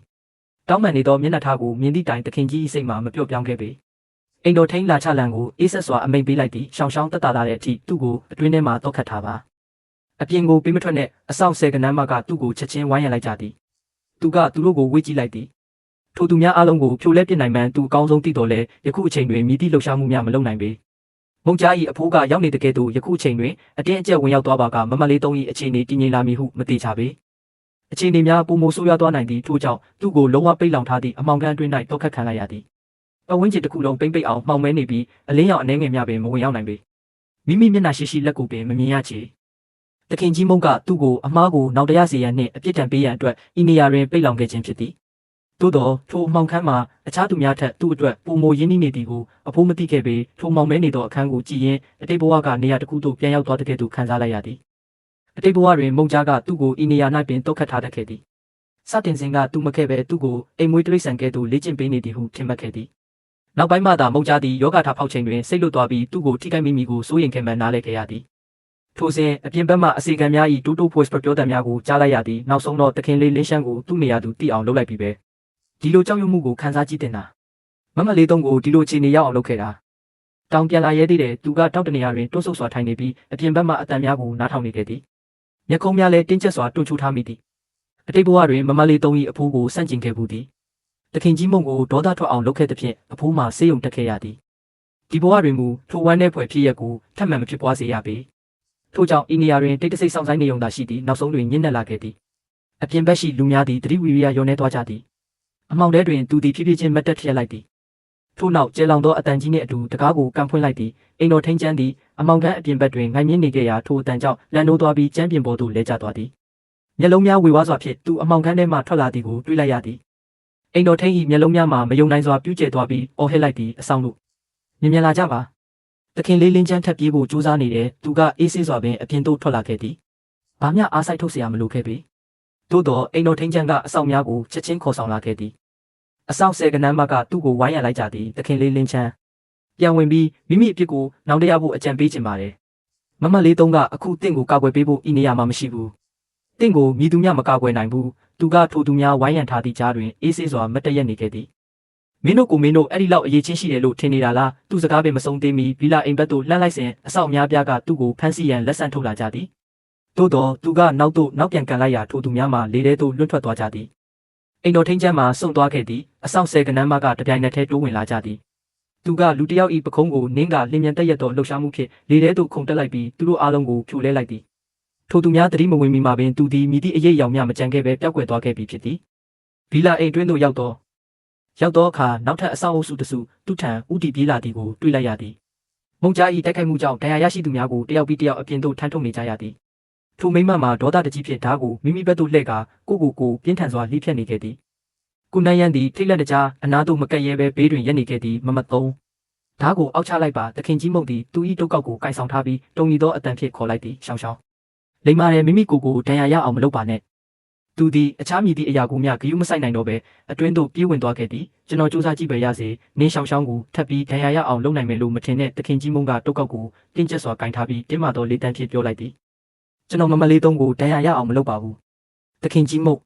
S1: တောင်းပန်နေသောမျက်နှာထားကိုမြင်သည့်တိုင်တခင်ကြီး၏စိတ်မှာမပြော့ပြောင်းခဲ့ပေအိမ်တော်ထိန်လာချလန်ကိုအေးဆက်စွာအမိန်ပေးလိုက်သည်ရှောင်းတက်တာလာတဲ့အထိသူ့ကိုအတွင်းထဲမှာတော့ခတ်ထားပါအပြင်ကိုပေးမထွက်နဲ့အဆောင်ဆယ်ကနန်းမကသူ့ကိုချက်ချင်းဝိုင်းရလိုက်ကြသည်သူကသူတို့ကိုဝေ့ကြည့်လိုက်သည်ထိုသူများအလုံးကိုဖြိုလဲပြစ်နိုင်မှန်းသူအကောင်းဆုံးသိတော်လဲယခုအချိန်တွင်မြည်သည့်လှုပ်ရှားမှုများမလုပ်နိုင်ပေမုံကြား၏အဖိုးကရောက်နေတဲ့ကဲ့သို့ယခုအချိန်တွင်အတင်းအကျပ်ဝင်ရောက်သွားပါကမမလေးသုံး၏အခြေအနေတည်ငြိမ်လာမည်ဟုမသိချပေအခြေအနေများပုံမိုးဆိုးရွားသွားနိုင်သည့်ထို့ကြောင့်သူ့ကိုလုံးဝပိတ်လောင်ထားသည့်အမောင်ကန်းတွင်၌တော့ခတ်ခံလိုက်ရသည်ပဝင်းကျင်တစ်ခုလုံးပိတ်အောင်မှောင်မဲနေပြီးအလင်းရောင်အနှဲငယ်များပင်မဝင်ရောက်နိုင်ပေမိမိမျက်နှာရှိလက်ကိုပင်မမြင်ရချေတခင်ကြီးမုံကသူ့ကိုအမားကိုနောက်တရားစေရန်နှင့်အပြစ်ဒဏ်ပေးရန်အတွက်ဤနေရာတွင်ပိတ်လောင်ခဲ့ခြင်းဖြစ်သည်သို့သောထိုအမှောင်ခန်းမှာအခြားသူများထက်သူ့အတွက်ပုံမိုရင်းနှီးနေသည်ကိုအဖိုးမသိခဲ့ပေထိုမှောင်မဲနေသောအခန်းကိုကြည့်ရင်အတိတ်ဘဝကနေရာတစ်ခုသို့ပြန်ရောက်သွားတဲ့ကဲ့သို့ခံစားလိုက်ရသည်အတိတ်ဘဝတွင်မုံကြားကသူ့ကိုဤနေရာ၌ပင်တုတ်ခတ်ထားတတ်ခဲ့သည်စတင်စဉ်ကသူမခဲ့ပဲသူ့ကိုအိမ်မွေးတိရစ္ဆာန်ကဲ့သို့လေ့ကျင့်ပေးနေသည်ဟုထင်မှတ်ခဲ့သည်နောက်ပိုင်းမှသာမုံကြားသည်ယောဂထားဖောက်ချိန်တွင်စိတ်လွတ်သွားပြီးသူ့ကိုထိခိုက်မိမိကိုစိုးရိမ်ခဲ့မှန်းနားလည်ခဲ့ရသည်ထိုစဉ်အပြင်ဘက်မှအစီကံများ၏တိုးတိုးဖွယ်ပြောတံများကိုကြားလိုက်ရသည်နောက်ဆုံးတော့တခင်လေးလင်းရှမ်းကိုသူ့နေရာသူတိအောင်လုပ်လိုက်ပြီးပဲဒီလိုကြောက်ရွံ့မှုကိုခံစားကြည့်တင်တာမမလေးသုံးကိုဒီလိုခြေနေရောက်အောင်လုပ်ခဲ့တာတောင်ပြန်လာရဲသေးတယ်သူကတောက်တနေရာတွင်တွန်းဆုပ်စွာထိုင်နေပြီးအပြင်ဘက်မှအတန်များကိုနားထောင်နေခဲ့သည်မျက်ခုံးများလည်းတင်းကျပ်စွာတွန့်ချိုးထားမိသည်အတိတ်ဘဝတွင်မမလေးသုံး၏အဖိုးကိုစန့်ကျင်ခဲ့ဘူးသည်တခင်ကြီးမုံကိုဒေါသထွက်အောင်လုပ်ခဲ့သဖြင့်အဖိုးမှဆေးရုံတက်ခဲ့ရသည်ဒီဘဝတွင်မူထိုဝမ်းတဲ့ဖွယ်ဖြစ်ရက်ကိုထပ်မံမဖြစ်ပွားစေရပေထို့ကြောင့်ဤနေရာတွင်တိတ်တဆိတ်ဆောင်ဆိုင်နေုံသာရှိသည်နောက်ဆုံးတွင်ညှဉ်းနှက်လာခဲ့သည်အပြင်ဘက်ရှိလူများသည်တတိဝီရိယရောနေသွားကြသည်အမောင်ထဲတွင်သူသည်ဖြည်းဖြည်းချင်းမတ်တက်ထရက်လိုက်သည် ထို့နောက်ကျဲလောင်သောအတန်ကြီးနှင့်အတူတကားကိုကန်ဖွင့်လိုက်သည်အိမ်တော်ထိန်ချမ်းသည်အမောင်ခန်းအပြင်ဘက်တွင်ငိုင်မြင့်နေခဲ့ရာထိုအတန်ကြောင့်လန်နိုးသွားပြီးကျမ်းပြင်ပေါ်သို့လဲကျသွားသည်မျက်လုံးများဝေဝါးစွာဖြင့်သူအမောင်ခန်းထဲမှထွက်လာသည်ကိုတွေ့လိုက်ရသည်အိမ်တော်ထိန်၏မျက်လုံးများမှာမယုံနိုင်စွာပြူးကျဲသွားပြီးအော်ဟစ်လိုက်သည်အဆောင်တို့မြင်လာကြပါသခင်လေးလင်းချမ်းထပ်ပြေးဖို့ကြိုးစားနေတယ်သူကအေးဆေးစွာပင်အပြင်သို့ထွက်လာခဲ့သည်ဘာမျှအားစိုက်ထုတ်เสียမလိုခဲ့ပေသို့တော့အိမ်တော်ထိန်ချမ်းကအဆောင်များကိုချက်ချင်းခေါ်ဆောင်လာခဲ့သည်အဆောင်ဆယ်ကနန်းမကသူ့ကိုဝိုင်းရန်လိုက်ကြသည်သခင်လေးလင်းချမ်းပြန်ဝင်ပြီးမိမိအဖြစ်ကိုနောင်တရဖို့အကြံပေးချင်ပါတယ်မမလေးသုံးကအခုတင့်ကိုကာကွယ်ပေးဖို့ဤနေရာမှာမရှိဘူးတင့်ကိုမြည်သူများမကာကွယ်နိုင်ဘူးသူကထိုသူများဝိုင်းရန်ထားသည့်ကြားတွင်အေးဆေးစွာမတ်တရက်နေခဲ့သည်မင်းတို့အဲ့ဒီလောက်အရေးချင်းရှိတယ်လို့ထင်နေတာလားသူစကားပင်မဆုံးသေးမီဗီလာအိမ်ဘက်သို့လှမ်းလိုက်စဉ်အဆောက်အများပြားကသူ့ကိုဖမ်းဆီးရန်လက်ဆန့်ထုတ်လာကြသည်သို့တော့သူကနောက်ပြန်ကန်လိုက်ရာထိုသူများမှလေထဲသို့လွတ်ထွက်သွားကြသည်အိမ်တော်ထိန်ချမ်းမှစုံသွားခဲ့သည်အဆောင်ဆယ်ကနန်းမကတပြိုင်နက်တည်းတိုးဝင်လာကြသည်သူကလူတယောက်၏ပခုံးကိုနင်းကလင်းမြန်တက်ရက်သောလှုပ်ရှားမှုဖြင့်လေထဲသို့ခုန်တက်လိုက်ပြီးသူတို့အားလုံးကိုဖြိုလဲလိုက်သည်ထိုသူများသတိမဝင်မီမှာပင်သူသည်မိသည့်အရေးအယောင်များမကြံခဲ့ပဲပျောက်ကွယ်သွားခဲ့ပြီဖြစ်သည်ဗီလာအိမ်တွင်းသို့ရောက်သောအခါနောက်ထပ်အဆောင်အုပ်စုတစုသူ့ထံဥတီပြေးလာသည်ကိုတွေ့လိုက်ရသည်မုံကြား၏တိုက်ခိုက်မှုကြောင့်ဒဏ်ရာရရှိသူများကိုတယောက်ပြီးတယောက်အပြင်သို့ထမ်းထုတ်နေကြရသည်ထိုမိမမှာဒေါသတကြီးဖြင့်ဓာတ်ကိုမိမိဘက်သို့လှည့်ကာကိုပြင်းထန်စွာလှိဖြတ်နေခဲ့သည်ကုနန်းရန်သည်ထိတ်လန့်တကြားအနားသို့မကပ်ရဲပဲဘေးတွင်ရပ်နေခဲ့သည်မမသုံးဓာတ်ကိုအောက်ချလိုက်ပါသခင်ကြီးမုတ်သည်သူ၏တုတ်ကောက်ကိုကိုင်ဆောင်ထားပြီးတုံရီသောအတန်ဖြင့်ခေါ်လိုက်သည်ရှောင်းလိမ္မာတယ်မိမိကိုဒဏ်ရာရအောင်မလုပ်ပါနဲ့သူသည်အခြားမည်သည့်အရာကိုမျှဂယုမဆိုင်နိုင်တော့ပဲအတွင်းသို့ပြေးဝင်သွားခဲ့သည်ကျွန်တော်စူးစမ်းကြည့်ပဲရစေနင်းရှောင်းကိုထပ်ပြီးဒဏ်ရာရအောင်လုပ်နိုင်မယ်လို့မထင်တဲ့သခင်ကြီးမုတ်ကတုတ်ကောက်ကိုတင်းကျပ်စွာကင်ထားပြီးတင်းမာသောလေတန်းဖြင့်ပြောလိုက်သည်ကျွန်တော်မမလေးသုံးကိုဒဏ်ရာရအောင်မလုပ်ပါဘူးသခင်ကြီးမုတ်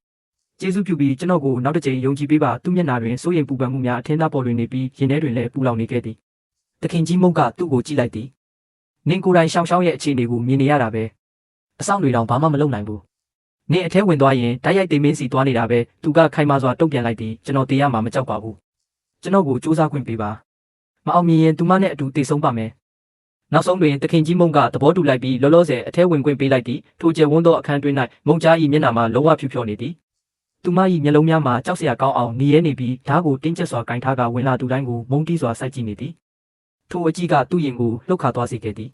S1: ကျေးဇူးပြုပြီးကျွန်တော်ကိုနောက်တစ်ကြိမ်ယုံကြည်ပေးပါသူ့မျက်နှာတွင်စိုးရိမ်ပူပန်မှုများအထင်သာပေါ်လွင်နေပြီးရင်ထဲတွင်လည်းပူလောင်နေခဲ့သည်သခင်ကြီးမုတ်ကသူ့ကိုကြည့်လိုက်သည်နင်းကိုယ်တိုင်ရှောင်းရဲ့အခြေအနေကိုမြင်နေရတာပဲအဆောင်တွေတောင်ဘာမှမလုပ်နိုင်ဘူးနင်းအထဲဝင်သွားရင်တိုက်ရိုက်တေမင်းစီသွားနေတာပဲသူကခိုင်မာစွာတုံ့ပြန်လိုက်သည်ကျွန်တော်တေးရမှာမကြောက်ပါဘူးကျွန်တော်ကိုစူးစမ်းခွင့်ပေးပါမအောင်မြင်ရင်သူမနဲ့အတူတေဆုံးပါမယ်နောက်ဆုံးတွင်သခင်ကြီးမုံကသဘောတူလိုက်ပြီးလောလောဆယ်အထဲဝင်ခွင့်ပေးလိုက်သည်ထိုကျယ်ဝန်းသောအခန်းတွင်၌မုံကြား၏မျက်နှာမှာလုံးဝဖြူဖြော်နေသည်သူမ၏မျက်လုံးများမှာကြောက်စရာကောင်းအောင်နေရဲနေပြီးဓာတ်ကိုတင်းကျပ်စွာကင်ထားကဝင်လာသူတိုင်းကိုမုံတီးစွာစိုက်ကြည့်နေသည်ထိုအကြည့်ကသူ့ရင်ကိုလှုပ်ခါသွားစေခဲ့သည်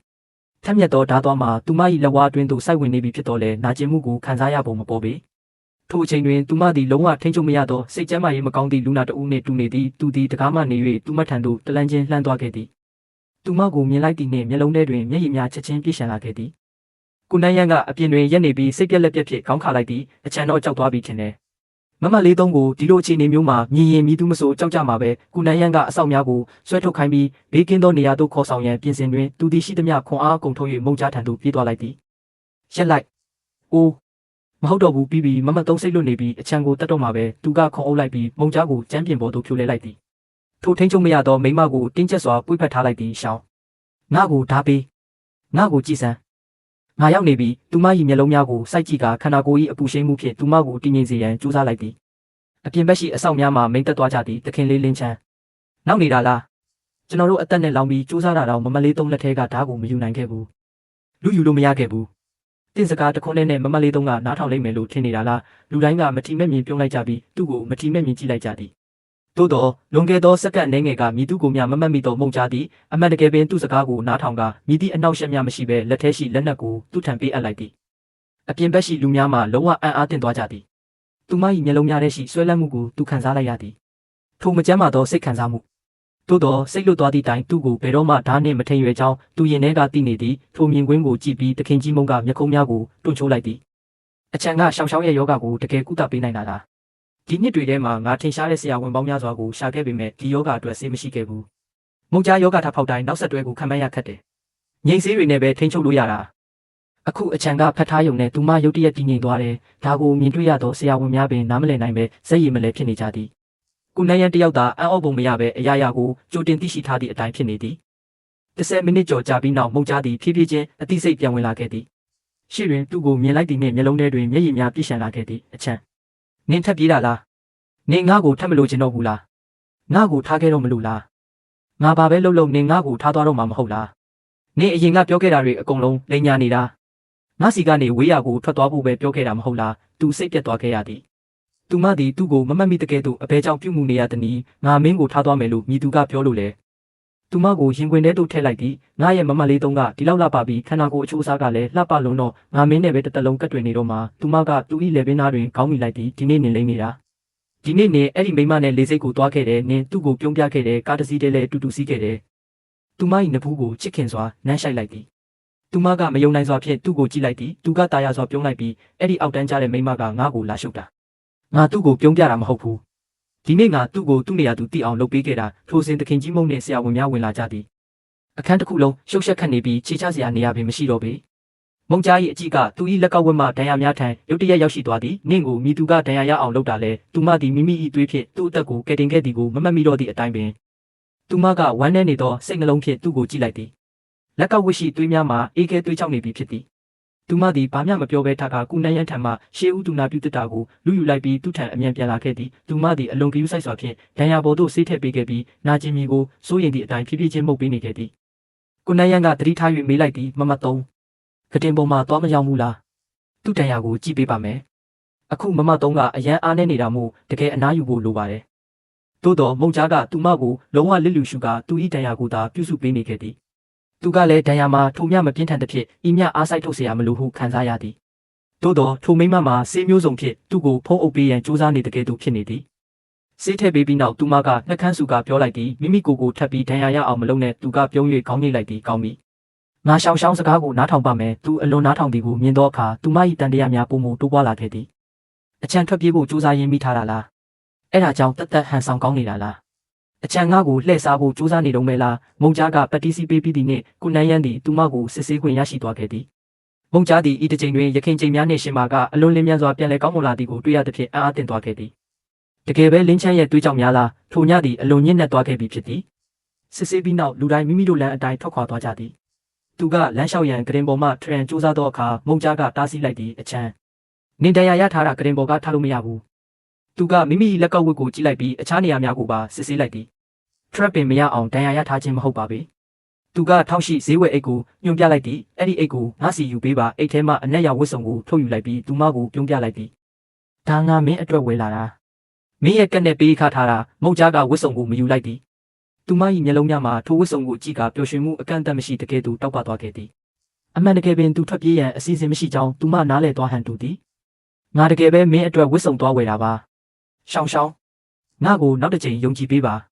S1: ထက်မြက်သောဓာတ်သွားမှာသူမ၏လက်ဝါးအတွင်းသို့စိုက်ဝင်နေပြီဖြစ်တော်လဲနာကျင်မှုကိုခံစားရပုံမပေါ်ပေထိုအချိန်တွင်သူမသည်လုံးဝထိန်းချုပ်မရသောစိတ်ကျမ်းမာရေးမကောင်းသည့်လူနာတဦးနှင့်တူနေသည်သူသည်တကားမှနေ၍သူမထံသို့တလန်းချင်းလှမ်းသွားခဲ့သည်သူမကိုမြင်လိုက်သည့်နှင့်မျက်လုံးထဲတွင်မျက်ရည်များချက်ချင်းပြည့်ရှံလာခဲ့သည်ကိုနန်းရန်ကအပြင်တွင်ရက်နေပြီးစိတ်ပြက်လက်ပြက်ဖြင့်ခေါင်းခါလိုက်သည်အချမ်းတော့ကြောက်သွားပြီထင်တယ်မမလေးသုံးကိုဒီလိုအခြေအနေမျိုးမှာမြင်ရင်မိသူမဆိုကြောက်ကြမှာပဲကိုနန်းရန်ကအဆောက်များကိုဆွဲထုတ်ခိုင်းပြီးဘေးကင်းသောနေရာသို့ခေါ်ဆောင်ရန်ပြင်ဆင်တွင်သူသည်ရှိသမျှခွန်အားကုန်ထုတ်၍မုံကြားထံသို့ပြေးသွားလိုက်သည်ရက်လိုက်အိုးမဟုတ်တော့ဘူးပြီးပြီးမမသုံးစိတ်လွတ်နေပြီးအချမ်းကိုတတ်တော့မှာပဲသူကခေါ်အုပ်လိုက်ပြီးမုံကြားကိုကျမ်းပြင်ပေါ်သို့ဖြိုလဲလိုက်သည်ထိုထိန်ချုပ်မရသောမိမကိုတင်းကျပ်စွာပွေ့ဖက်ထားလိုက်သည်ရှောင်းငါကိုဓာပေးငါကိုကြည်စမ်းငါရောက်နေပြီသူမ၏မျက်လုံးများကိုစိုက်ကြည့်ကခန္ဓာကိုယ်၏အပူရှိန်မှုဖြင့်သူမကိုတည်ငြိမ်စေရန်ကြိုးစားလိုက်သည်အပြင်ဘက်ရှိအဆောက်များမှာမိန်တက်သွားကြသည်သခင်လေးလင်းချမ်းနောက်နေတာလားကျွန်တော်တို့အသက်နဲ့လောင်ပြီးကြိုးစားတာတော့မမလေးသုံးလက်ထဲကဓာတ်ကိုမယူနိုင်ခဲ့ဘူးလူယူလို့မရခဲ့ဘူးတင့်စကားတခွန်းနဲ့မမလေးသုံးကနားထောင်လိုက်မယ်လို့ထင်နေတာလားလူတိုင်းကမထီမဲ့မြင်ပြုံးလိုက်ကြပြီးသူ့ကိုမထီမဲ့မြင်ကြည့်လိုက်ကြသည်သို့တော့လွန်ခဲ့သောစက္ကန့်အနည်းငယ်ကမိသူကိုမျှမမတ်မိသောမုံကြားသည်အမှန်တကယ်ပင်သူ့စကားကိုနားထောင်ကမိသည့်အနောက်ရှက်များမရှိဘဲလက်ထဲရှိလက်နက်ကိုသူ့ထံပေးအပ်လိုက်သည်အပြင်ဘက်ရှိလူများမှလုံးဝအံ့အားသင့်သွားကြသည်သူမ၏မျက်လုံးများထဲရှိဆွဲလန်းမှုကိုသူခံစားလိုက်ရသည်ထိုမကြမ်းမာသောစိတ်ခံစားမှုသို့တော့စိတ်လွတ်သွားသည့်တိုင်သူ့ကိုဘယ်တော့မှဓာတ်နှင့်မထိန်ရွယ်ကြောင်းသူရင်ထဲကသိနေသည်ထိုမြင်ကွင်းကိုကြည့်ပြီးသခင်ကြီးမုံကမျက်ခုံးများကိုတွန့်ချိုးလိုက်သည်အချမ်းကရှောင်းရဲ့ယောဂကိုတကယ်ကုသပေးနိုင်တာလားဒီနှစ်တွေထဲမှာငါထင်ရှားတဲ့ဆရာဝန်ပေါင်းများစွာကိုရှာခဲ့ပေမဲ့ဒီယောဂအတွက်ဆေးမရှိခဲ့ဘူးမုံကြားယောဂထဖောက်တိုင်းနောက်ဆက်တွဲကိုခံမရခက်တယ်ငြိမ်ဆေးတွေနဲ့ပဲထိန်းချုပ်လို့ရတာအခုအချံကဖတ်ထားယုံနဲ့သူမရုတ်တရက်တည်ငြိမ်သွားတယ်ဒါကိုမြင်တွေ့ရသောဆရာဝန်များပင်နားမလည်နိုင်ပဲစက်ရည်မလဲဖြစ်နေကြသည်ကုနန်းရန်တယောက်သာအံ့ဩပုံမရပဲအရာရာကိုကြိုတင်သိရှိထားသည့်အတိုင်းဖြစ်နေသည်10မိနစ်ကျော်ကြာပြီးနောက်မုံကြားသည်ဖြည်းဖြည်းချင်းအသိစိတ်ပြန်ဝင်လာခဲ့သည်ရှေ့တွင်သူ့ကိုမြင်လိုက်သည်နှင့်မျက်လုံးထဲတွင်မျက်ရည်များပြည့်ရှံလာခဲ့သည်အချံနင်းထပ်ပြေးတာလားနင်းငါ့ကိုထပ်မလို့ချင်တော့ဘူးလားငါ့ကိုထားခဲ့တော့မလို့လားငါဘာပဲလုပ်လို့နင်းငါ့ကိုထားသွားတော့မှာမဟုတ်လားနင်းအရင်ကပြောခဲ့တာတွေအကုန်လုံးလိမ်ညာနေတာငါစီကနေဝေးရကိုထွက်သွားဖို့ပဲပြောခဲ့တာမဟုတ်လားသူစိတ်ပြတ်သွားခဲ့ရသည် သူမသည်သူ့ကိုမမှတ်မိတကယ်သို့အဘဲကြောင့်ပြုမှုနေရသည်။ငါမင်းကိုထားသွားမယ်လို့မြည်သူကပြောလို့လေ။သူမကိုရင်ခွင်ထဲသို့ထည့်လိုက်သည်။ငါရဲ့မမလေးသုံးကဒီလောက်လှပပြီးခန္ဓာကိုယ်အချိုးအစားကလည်းလှပလွန်တော့ငါမင်းနဲ့ပဲတစ်သက်လုံးကတ်တွင်နေတော့မှသူမကသူ့၏လက်ပင်သားတွင်ခေါင်းမိလိုက်သည်ဒီနေ့နေလိမ့်နေတာ။ဒီနေ့နေအဲ့ဒီမိမနဲ့လေစိတ်ကိုသွားခဲ့တယ်နင်သူ့ကိုပြုံးပြခဲ့တယ်ကားတစ်စီးတည်းလည်းအတူတူစီးခဲ့တယ်။သူမ၏နဖူးကိုချစ်ခင်စွာနမ်းရှိုက်လိုက်သည်။သူမကမယုံနိုင်စွာဖြင့်သူ့ကိုကြည့်လိုက်သည်။သူကတာယာစွာပြုံးလိုက်ပြီးအဲ့ဒီအောက်တန်းကျတဲ့မိမကငါ့ကိုလာရှုပ်တာ။ငါသူ့ကိုပြုံးပြတာမဟုတ်ဘူး။ဒီနေ့ငါသူ့ကိုသူ့နေရာသူတိအောင်လုပ်ပေးခဲ့တာထိုစဉ်သခင်ကြီးမုံနဲ့ဆရာဝန်များဝင်လာကြသည်။အခန်းတစ်ခုလုံးရှုပ်ရှက်ခတ်နေပြီးခြေချစရာနေရာပင်မရှိတော့ပေ။မုံကြား၏အကြည့်ကသူ၏လက်ကောက်ဝတ်မှဒဏ်ရာများထံရုတ်တရက်ရောက်ရှိသွားသည်။နင့်ကိုမိသူကဒဏ်ရာရအောင်လုပ်တာလဲသူမသည်မိမိ၏သွေးဖြင့်သူ့အသက်ကိုကယ်တင်ခဲ့သည်ကိုမမှတ်မိတော့သည့်အတိုင်းပင်သူမကဝမ်းထဲနေသောစိတ်နှလုံးဖြင့်သူ့ကိုကြည့်လိုက်သည်။လက်ကောက်ဝတ်ရှိသွေးများမှာအေးခဲသွေးချောက်နေပြီဖြစ်သည်။သူမသည်ဘာမျှမပြောဘဲထားကကုနန်းရန်ထံမှရှေးဦးသူနာပြုတစ်တာကိုလူယူလိုက်ပြီးသူ့ထံအမြန်ပြန်လာခဲ့သည်။သူမသည်အလွန်ကြည်ယူဆိုင်စွာဖြင့်ဒဏ်ရာပေါ်သို့ဆေးထည့်ပေးခဲ့ပြီးနာကျင်မီကိုစိုးရိမ်သည့်အတိုင်းဖြည်းဖြည်းချင်းမှုတ်ပေးနေခဲ့သည်။ကုနန်းရန်ကသတိထား၍မေးလိုက်သည်မမသုံးကတင်ပေါ်မှာသွားမရောက်ဘူးလားသူ့တန်ရာကိုကြည့်ပေးပါမယ်အခုမမသုံးကအရန်အားနေနေတာမို့တကယ်အနားယူဖို့လိုပါတယ်သို့တော့မုံကြားကသူမကိုလုံးဝလစ်လူရှုကသူ၏တန်ရာကိုသာပြုစုပေးနေခဲ့သည်သူကလည်းဒဏ်ရာမှာထိုမြမပြင်းထန်သဖြင့်ဤမြအားဆိုင်ထုတ်เสียရမလိုဟုခံစားရသည်သို့တော့ထိုမိမမှာဆေးမျိုးစုံဖြင့်သူ့ကိုဖုံးအုပ်ပေးရန်ကြိုးစားနေတကယ်သူဖြစ်နေသည်ဆေးထည့်ပေးပြီးနောက်သူမကနှက်ခမ်းစုကပြောလိုက်သည်မိမိကိုထပ်ပြီးဒဏ်ရာရအောင်မလုပ်နဲ့သူကပြုံး၍ခေါင်းငိတ်လိုက်သည်ကောင်းပြီငါရှောင်းစကားကိုနားထောင်ပါမယ်သူအလွန်နားထောင်သည်ကိုမြင်သောအခါသူမ၏တန်တရားများပုံမတိုးပွားလာခဲ့သည်အချံထွက်ပြေးဖို့ကြိုးစားရင်းမိထားတာလားအဲ့ဒါကြောင့်တက်ဟန်ဆောင်ကောင်းနေတာလားအချံငါကိုလှည့်စားဖို့ကြိုးစားနေတော့မဲလားမုံကြားကပတ်တီးစီပေးပြီးသည်နှင့်ကုနန်းရန်သည်သူမကိုစစ်ဆေးခွင့်ရရှိသွားခဲ့သည်မုံကြားသည်ဤတစ်ချိန်တွင်ရခင်ချိန်များနှင့်ရှင်မာကအလွန်လင်းမြန်စွာပြန်လည်ကောင်းမွန်လာသည်ကိုတွေ့ရသဖြင့်အားတင်သွားခဲ့သည်တကယ်ပဲလင်းချမ်းရဲ့တွေးကြောင်များလားထိုညသည်အလွန်ညစ်နက်သွားခဲ့ပြီဖြစ်သည်စစ်ဆေးပြီးနောက်လူတိုင်းမိမိတို့လမ်းအတိုင်းထွက်ခွာသွားကြသည်သူကလမ်းလျှောက်ရန်ကရင်ပေါ်မှထရန်စူးစမ်းသောအခါမုံကြားကတားဆီးလိုက်သည်အချမ်းနင်တရားရထားတာကရင်ပေါ်ကထားလို့မရဘူးသူကမိမိလက်ကောက်ဝတ်ကိုကြည့်လိုက်ပြီးအခြားနေရာများကိုပါစစ်ဆေးလိုက်သည်ထရက်ပင်မရအောင်တရားရထားခြင်းမဟုတ်ပါပဲသူကထောက်ရှိဈေးဝယ်အိတ်ကိုညွှန်ပြလိုက်သည်အဲ့ဒီအိတ်ကိုငါစီယူပေးပါအိတ်ထဲမှအနက်ရောင်ဝတ်စုံကိုထုတ်ယူလိုက်ပြီးသူမကိုပြုံးပြလိုက်သည်ဒါငါမင်းအတွက်ဝယ်လာတာမင်းရဲ့ကက်နဲ့ပေးခါထားတာမုံကြားကဝတ်စုံကိုမယူလိုက်သည်သူမ၏မျက်လုံးများမှာထိုဝတ်စုံကိုကြည့်ကပျော်ရွှင်မှုအကန့်အသတ်မရှိတကယ်သူတောက်ပသွားခဲ့သည်အမှန်တကယ်ပင်သူထွက်ပြေးရန်အစီအစဉ်မရှိကြောင်းသူမနားလည်သွားဟန်တူသည်ငါတကယ်ပဲမင်းအတွက်ဝတ်စုံသွားဝယ်တာပါရှောင်းငါကိုနောက်တစ်ချိန်ယုံကြည်ပေးပါ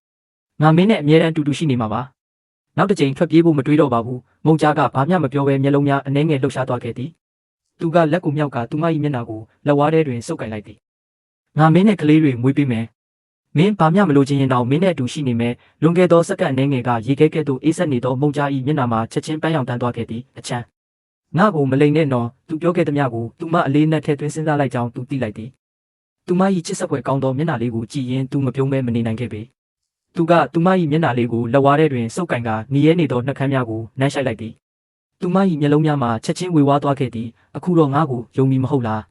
S1: ငါမင်းနဲ့အမြဲတမ်းတူတူရှိနေမှာပါနောက်တစ်ချိန်ထွက်ပြေးဖို့မတွေးတော့ပါဘူးမုံကြားကဘာမှမပြောဘဲမျက်လုံးများအနှဲငယ်လှုပ်ရှားသွားခဲ့သည်သူကလက်ကိုမြောက်ကသူမ၏မျက်နှာကိုလက်ဝါးထဲတွင်စုပ်ကိုင်လိုက်သည်ငါမင်းနဲ့ကလေးတွေမွေးပေးမယ်မင်းဘာမှမလိုချင်ရင်တော့မင်းနဲ့အတူရှိနေမယ်လွန်ခဲ့သောစက္ကန့်အနည်းငယ်ကရေခဲကဲ့သို့အေးဆက်နေသောမုံကြား၏မျက်နှာမှာချက်ချင်းပန်းရောင်တန်းသွားခဲ့သည်အချမ်းငါ့ကိုမလိမ်နဲ့နော်သူပြောခဲ့သမျှကိုသူမအလေးနက်ထဲသွင်းစဉ်းစားလိုက်ကြောင်းသူသိလိုက်သည်သူမ၏ချစ်ဆက်ဖွယ်ကောင်းသောမျက်နှာလေးကိုကြည့်ရင်သူမပြုံးမဲမနေနိုင်ခဲ့ပေသူကသူမ၏မျက်နှာလေးကိုလက်ဝါးထဲတွင်စုပ်ကိုင်ကနီးရဲနေသောနှက်ခမ်းများကိုနှမ်းရှိုက်လိုက်သည်သူမ၏မျက်လုံးများမှာချက်ချင်းဝေဝါးသွားခဲ့သည်အခုတော့ငါ့ကိုယုံမီမဟုတ်လာ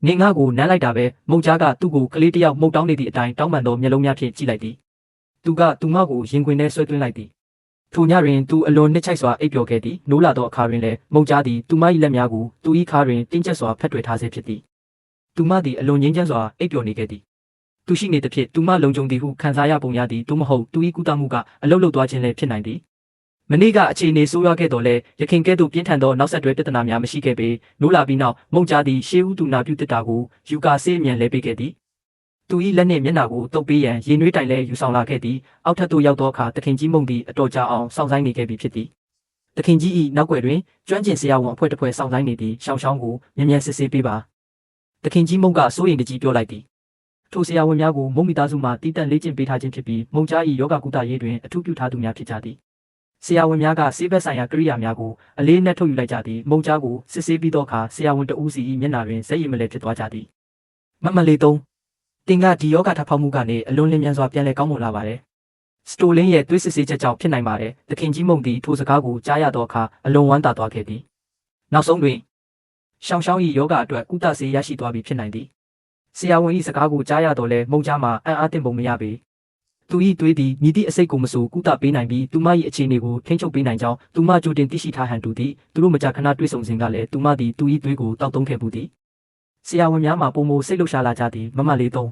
S1: းနေငါ့ကိုနမ်းလိုက်တာပဲမုံကြားကသူ့ကိုကလေးတစ်ယောက်မှုတ်တောင်းနေသည့်အတိုင်းတောင်းပန်သောမျက်လုံးများဖြင့်ကြည့်လိုက်သည်သူကသူမကိုရင်ခွင်ထဲဆွဲသွင်းလိုက်သည်ထိုညတွင်သူအလွန်နှစ်ချိုက်စွာအိပ်ပျော်ခဲ့သည်နိုးလာသောအခါတွင်လည်းမုံကြားသည်သူမ၏လက်များကိုသူ၏ခါတွင်တင်းကျပ်စွာဖက်ထွယ်ထားဆဲဖြစ်သည်သူမသည်အလွန်ငြိမ်းချမ်းစွာအိပ်ပျော်နေခဲ့သည်သူရှိနေသဖြင့်သူမလုံခြုံသည်ဟုခံစားရပုံရသည်သို့မဟုတ်သူ၏ကုသမှုကအလုတ်လုသွားခြင်းလည်းဖြစ်နိုင်သည်မနေ့ကအခြေအနေဆိုးရွားခဲ့တော်လဲရခင်ကဲ့သို့ပြင်းထန်သောနောက်ဆက်တွဲပြဿနာများမရှိခဲ့ပေနိုးလာပြီးနောက်မုံကြားသည်ရှေးဦးသူနာပြုတစ်တာကိုယူကာဆေးအမြန်လဲပေးခဲ့သည်သူ၏လက်နှင့်မျက်နှာကိုတုပ်ပေးရန်ရေနွေးတိုင်လဲယူဆောင်လာခဲ့သည်အောက်ထပ်သို့ရောက်သောအခါတခင်ကြီးမုံသည်အတော်ကြာအောင်စောင့်ဆိုင်းနေခဲ့ပြီဖြစ်သည်တခင်ကြီး၏နောက်ွယ်တွင်ကျွမ်းကျင်ဆရာဝန်အဖွဲ့တစ်ဖွဲ့စောင့်ဆိုင်းနေသည်ရှောင်းကိုမြန်မြန်စစ်ဆေးပေးပါတခင်ကြီးမုံကစိုးရိမ်တကြီးပြောလိုက်သည်ထိုဆရာဝန်များကိုမုံမိသားစုမှတီးတန့်လေ့ကျင့်ပေးထားခြင်းဖြစ်ပြီးမုံကြား၏ယောဂကုသရေးတွင်အထူးပြုထားသူများဖြစ်ကြသည်ဆရာဝန်များကဆေးဘက်ဆိုင်ရာကိရိယာများကိုအလေးနက်ထုတ်ယူလိုက်ကြသည်မုံကြားကိုစစ်ဆေးပြီးသောအခါဆရာဝန်တဦးစီ၏မျက်နှာတွင်ဇက်ရည်မလဲဖြစ်သွားကြသည်မမလေးသုံးတင်ကဒီယောဂထဖောက်မှုကနေအလွန်လင်းမြန်စွာပြန်လည်ကောင်းမွန်လာပါတယ်စတိုလင်းရဲ့သွေးစစ်ဆေးချက်ကြောင့်ဖြစ်နိုင်ပါတယ်သခင်ကြီးမုံသည်ထိုစကားကိုကြားရသောအခါအလွန်ဝမ်းသာသွားခဲ့သည်နောက်ဆုံးတွင်ရှောင်း၏ယောဂအတွက်ကုသဆေးရရှိသွားပြီဖြစ်နိုင်သည်ဆရာဝန်၏စကားကိုကြားရတော့လဲမုံကြားမှာအံ့အားသင့်ပုံမရပေသူ၏သွေးသည်မြည်သည့်အစိတ်ကိုမဆိုကုသပေးနိုင်ပြီးသူမ၏အခြေအနေကိုထိန်းချုပ်ပေးနိုင်ကြောင်းသူမကြိုတင်သိရှိထားဟန်တူသည်သူတို့မကြာခဏတွေ့ဆုံစဉ်ကလည်းသူမသည်သူ၏သွေးကိုတောက်သုံးခဲ့မှုသည် ဆရာဝန်များမှာပုံမစိတ်လှုပ်ရှားလာကြသည်မမလေးသုံး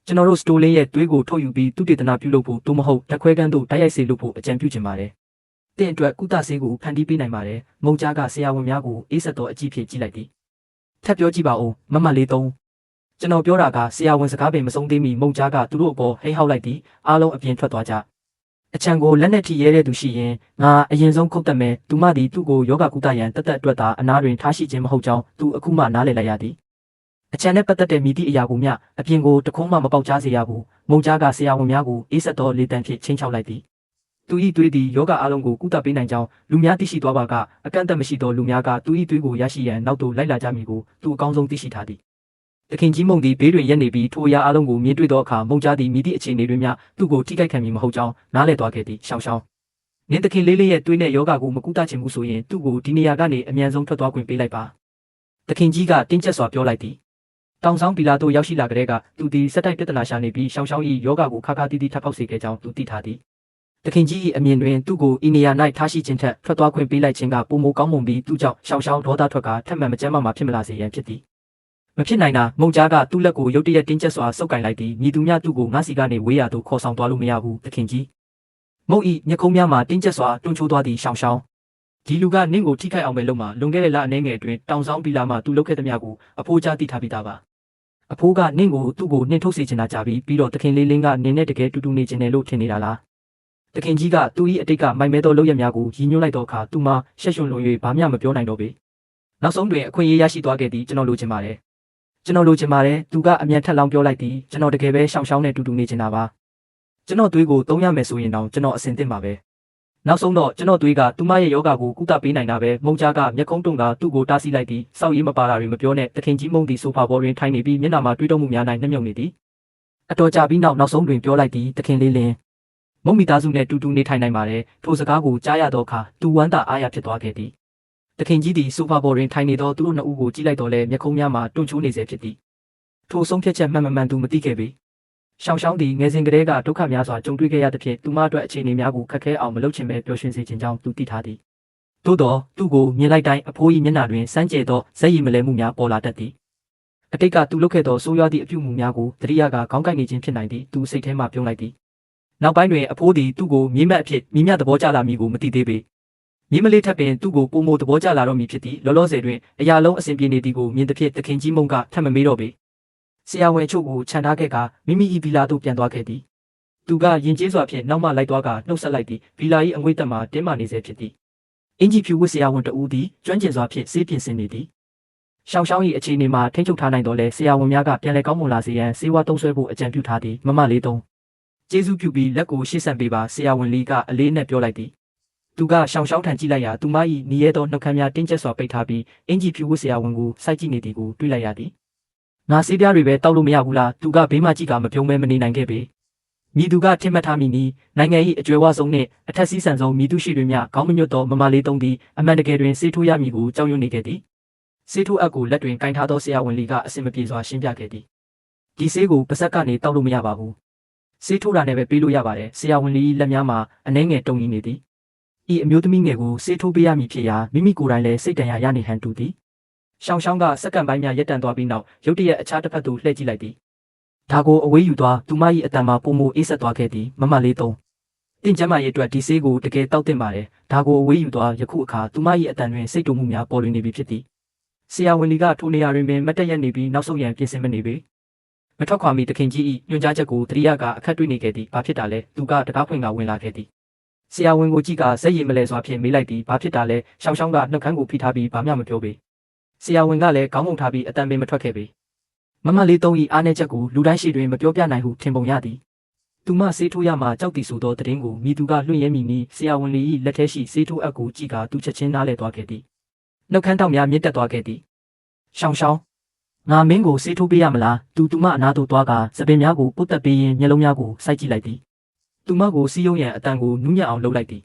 S1: ကျွန်တော်တို့စတိုလင်းရဲ့သွေးကိုထုတ်ယူပြီးသူတေသနာပြုလုပ်ဖို့သို့မဟုတ်ဓာတ်ခွဲခန်းသို့တိုက်ရိုက်စေလုပ်ဖို့အကြံပြုချင်ပါတယ်။တင့်အတွက်ကုသဆေးကိုဖန်တီးပေးနိုင်ပါတယ်။မုံကြားကဆရာဝန်များကိုအေးဆက်သောအကြည့်ဖြင့်ကြည့်လိုက်သည်။ထပ်ပြောကြည့်ပါဦးမမလေးသုံးကျွန်တော်ပြောတာကဆရာဝန်စကားပင်မဆုံးသေးမီမုံကြားကသူတို့အပေါ်ဟိဟောက်လိုက်သည်အားလုံးအပြင်ထွက်သွားကြ။အချံကိုလက်နဲ့ထိရဲတဲ့သူရှိရင်ငါအရင်ဆုံးခုတ်တက်မယ်သူမသည်သူ့ကိုယောဂကုသရန်တက်အတွက်သာအနာတွင်ထားရှိခြင်းမဟုတ်ကြောင်းသူအခုမှနားလည်လိုက်ရသည်အချံနဲ့ပတ်သက်တဲ့မိသည့်အရာကိုမျှအပြင်ကိုတခုံးမှမပေါက်ကြားစေရဘူးမုံကြားကဆရာဝန်များကိုအေးဆက်သောလေတံဖြင့်ချင်းချောက်လိုက်သည်သူ၏သွေးသည်ယောဂအလုံးကိုကုသပေးနိုင်ကြောင်းလူများသိရှိသွားပါကအကန့်အသတ်မရှိသောလူများကသူ၏သွေးကိုရရှိရန်နောက်သို့လိုက်လာကြမည်ကိုသူအကောင်းဆုံးသိရှိထားသည်တခင်ကြီးမုံသည်ဘေးတွင်ရက်နေပြီးထိုအရာအလုံးကိုမြင်တွေ့သောအခါမုံကြားသည်မိသည့်အခြေအနေတွင်မျှသူ့ကိုထိခိုက်ခံမည်မဟုတ်ကြောင်းနားလည်သွားခဲ့သည်ရှောင်းရှောင်းနင်းတခင်လေးလေးရဲ့သွေးနဲ့ယောဂကိုမကုသချင်ဘူးဆိုရင်သူ့ကိုဒီနေရာကနေအမြန်ဆုံးထွက်သွားခွင့်ပေးလိုက်ပါတခင်ကြီးကတင်းကျပ်စွာပြောလိုက်သည်တောင်ဆောင်ပီလာတို့ရောက်ရှိလာကြတဲ့ကသူသည်စက်တိုက်ပြဿနာရှာနေပြီးရှောင်းရှောင်း၏ယောဂကိုခါခါတီးတီးထပ်ပေါက်စေခဲ့ကြောင်းသူသိထားသည်တခင်ကြီး၏အမြင်တွင်သူ့ကိုဤနေရာ၌ထားရှိခြင်းထက်ထွက်သွားခွင့်ပေးလိုက်ခြင်းကပုံမကောင်းမွန်ပြီးသူ့ကြောင့်ရှောင်းရှောင်းဒေါသထွက်ကထပ်မံမကျန်းမာဖြစ်မလာစေရန်ဖြစ်သည်မဖြစ်နိုင်တာမုံကြားကသူ့လက်ကိုရုတ်တရက်တင်းကျပ်စွာဆုပ်ကင်လိုက်သည်မြည်သူများသူ့ကိုငါးစီကနေဝေးရသို့ခေါ်ဆောင်သွားလို့မရဘူးတခင်ကြီးမုံဤမျက်ခုံးများမှာတင်းကျပ်စွာတွန်းချိုးသွားသည်ရှောင်းရှောင်းဒီလူကနင့်ကိုထိခိုက်အောင်ပဲလုပ်မှာလွန်ခဲ့တဲ့လအနည်းငယ်အတွင်းတောင်ဆောင်ပီလာမှာသူလုပ်ခဲ့သမျှကိုအဖိုးကြားသိထားပြီးသားပါအဖိုးကနင့်ကိုသူ့ကိုနှင်ထုတ်စေချင်တာကြပြီးတော့တခင်လေးလင်းကနင်းနဲ့တကယ်တူတူနေချင်တယ်လို့ထင်နေတာလားတခင်ကြီးကသူ့၏အတိတ်ကမိုင်မဲသောလုပ်ရများကိုရည်ညွှန်းလိုက်သောအခါသူမှရှက်ရွံ့လွန်၍ဘာမှမပြောနိုင်တော့ပေနောက်ဆုံးတွင်အခွင့်အရေးရရှိသွားခဲ့သည်ကျွန်တော်လိုချင်ပါတယ်သူကအမြန်ထက်လောင်းပြောလိုက်သည်ကျွန်တော်တကယ်ပဲရှောင်းရှောင်းနဲ့တူတူနေချင်တာပါကျွန်တော်သွေးကိုသုံးရမယ်ဆိုရင်တော့ကျွန်တော်အဆင်သင့်ပါပဲနောက်ဆုံးတော့ကျွန်တော်သွေးကသူမရဲ့ယောဂကိုကုသပေးနိုင်တာပဲမုံကြားကမျက်ခုံးတုံကသူ့ကိုတားဆီးလိုက်သည်စောက်ရည်မပါတာတွေမပြောနဲ့တခင်ကြီးမုံသည်ဆိုဖာပေါ်တွင်ထိုင်နေပြီးမျက်နှာမှာတွေးတောမှုများ၌နှမြုပ်နေသည်အတော်ကြာပြီးနောက်ဆုံးတွင်ပြောလိုက်သည်တခင်လေးလင်းမုံမိသားစုနဲ့တူတူနေထိုင်နိုင်ပါတယ်ထိုစကားကိုကြားရသောအခါသူဝမ်းသာအားရဖြစ်သွားခဲ့သည်တခင်ကြီးသည်ဆိုဖာပေါ်တွင်ထိုင်နေသောသူတို့နှစ်ဦးကိုကြည့်လိုက်တော့လဲမျက်ခုံးများမှာတွန့်ချိုးနေစေဖြစ်သည်ထိုဆုံးဖြတ်ချက်မှန်မှန်သူမသိခဲ့ပေရှောင်းရှောင်းသည်ငယ်စဉ်ကတည်းကဒုက္ခများစွာကြုံတွေ့ခဲ့ရသဖြင့်သူမအတွက်အခြေအနေများကိုခက်ခဲအောင်မလုပ်ချင်ပဲပျော်ရွှင်စေခြင်းကြောင့်သူသိထားသည်သို့တော့သူ့ကိုမြင်လိုက်တိုင်းအဖိုး၏မျက်နှာတွင်စမ်းကြဲသောဇက်ရည်မလဲမှုများပေါ်လာတတ်သည်အတိတ်ကသူလုပ်ခဲ့သောဆိုးရွားသည့်အပြုအမူများကိုတတိယကခေါင်းကိုက်နေခြင်းဖြစ်နိုင်သည်သူစိတ်ထဲမှပြုံးလိုက်သည်နောက်ပိုင်းတွင်အဖိုးသည်သူ့ကိုမြေမက်အဖြစ်မိမြသဘောကျလာမည်ကိုမသိသေးပေမြေမလေးထပ်ပင်သူ့ကိုပုံမသဘောကျလာတော့မည်ဖြစ်သည်လောလောဆယ်တွင်အရာလုံးအစဉ်ပြေနေသည်ကိုမြင်သဖြင့်တခင်ကြီးမုံကထပ်မမေးတော့ပေဆရာဝန်ချို့ကိုခြံထားခဲ့ကမိမိ၏ဗီလာသို့ပြန်သွားခဲ့သည်သူကယဉ်ကျေးစွာဖြင့်နောက်မှလိုက်သွားကနှုတ်ဆက်လိုက်သည်ဗီလာ၏အငွေ့တက်မှတင်းမာနေစေဖြစ်သည်အင်ဂျီဖြူဝစ်ဆရာဝန်တဦးသည်ကျွမ်းကျင်စွာဖြင့်ဆေးပြင်ဆင်နေသည်ရှောင်းရှောင်း၏အခြေအနေမှာထိန်းချုပ်ထားနိုင်တော့လဲဆရာဝန်များကပြန်လည်ကောင်းမွန်လာစေရန်ဆေးဝါးသုံးစွဲဖို့အကြံပြုထားသည်မမလေးသုံးကျေးဇူးပြုပြီးလက်ကိုရှေ့ဆန့်ပေးပါဆရာဝန်လေးကအလေးနဲ့ပြောလိုက်သည်သူကရှောင်းရှောင်းထန်ကြည့်လိုက်ရာသူမ၏နီးရဲသောနှုတ်ခမ်းများတင်းကျပ်စွာပိတ်ထားပြီးအင်ဂျီဖြူဝစ်ဆရာဝန်ကိုစိုက်ကြည့်နေသည်ကိုတွေ့လိုက်ရသည်ငါဆေးပြားတွေပဲတောက်လို့မရဘူးလားသူကဘေးမှကြည့်ကမပြုံးမဲမနေနိုင်ခဲ့ပေမိသူကထင်မှတ်ထားမိနီးနိုင်ငံ၏အကျွဲဝဆုံးနှင့်အထက်စီးဆန်ဆုံးမိသူရှိတွင်များခေါင်းမညွတ်သောမမလေးသုံးသည်အမှန်တကယ်တွင်ဆေးထိုးရမည်ကိုကြောက်ရွံ့နေခဲ့သည်ဆေးထိုးအပ်ကိုလက်တွင်ကင်ထားသောဆရာဝန်လေးကအစင်မပြေစွာရှင်းပြခဲ့သည်ဒီဆေးကိုပါဇက်ကနေတောက်လို့မရပါဘူးဆေးထိုးတာနဲ့ပဲပေးလို့ရပါတယ်ဆရာဝန်လေးလက်များမှာအနှဲငယ်တုံ့နေသည်ဤအမျိုးသမီးငယ်ကိုဆေးထိုးပေးရမည်ဖြစ်ရာမိမိကိုယ်တိုင်လည်းစိတ်တန်ရာရနေဟန်တူသည်ရှောင်းရှောင်းကစက္ကန့်ပိုင်းများရပ်တန့်သွားပြီးနောက်ရုတ်တရက်အခြားတစ်ဖက်သို့လှည့်ကြည့်လိုက်သည်ဒါကိုအဝေးယူသွားသူမ၏အတန်မှာပုံမအေးဆက်သွားခဲ့သည်မမလေးသုံးတင့်ကျမ်းမာရေးအတွက်ဒီဆေးကိုတကယ်တောက်တင်ပါတယ်ဒါကိုအဝေးယူသွားယခုအခါသူမ၏အတန်တွင်စိတ်တုန်မှုများပေါ်လွင်နေပြီဖြစ်သည်ဆရာဝန်လီကထိုနေရာတွင်ပင်မတ်တက်ရက်နေပြီးနောက်ဆုံးရန်ပြင်ဆင်မနေပေမထွက်ခွာမီတခင်ကြီး၏ညွှန်ကြားချက်ကိုတရိယာကအခက်တွေ့နေခဲ့သည်ဘာဖြစ်တာလဲသူကတကားဖွင့်ကဝင်လာခဲ့သည်ဆရာဝန်ကိုကြည့်ကဇက်ရည်မလဲစွာဖြင့်မေးလိုက်သည်ဘာဖြစ်တာလဲရှောင်းရှောင်းကနှုတ်ခမ်းကိုဖိထားပြီးဘာမှမပြောပေဆရာဝန်ကလည်းခေါင်းငုံထားပြီးအတန်ပင်မထွက်ခဲ့ပေမမလေးသုံး၏အားနည်းချက်ကိုလူတိုင်းရှိတွင်မပြောပြနိုင်ဟုထင်ပုံရသည်သူမဆေးထိုးရမှကြောက်သည်ဆိုသောသတင်းကိုမိသူကလွှင့်ရဲမိနီးဆရာဝန်လေး၏လက်ထဲရှိဆေးထိုးအပ်ကိုကြည့်ကသူချက်ချင်းနားလဲသွားခဲ့သည်နှုတ်ခမ်းတောက်များမြင့်တက်သွားခဲ့သည်ရှောင်းရှောင်းငါမင်းကိုဆေးထိုးပေးရမလားသူမအနာသို့သွားကစပင်များကိုပုတ်တက်ပေးရင်မျက်လုံးများကိုစိုက်ကြည့်လိုက်သည်သူမကိုစီးယုံရန်အတန်ကိုနူးညံ့အောင်လုပ်လိုက်သည်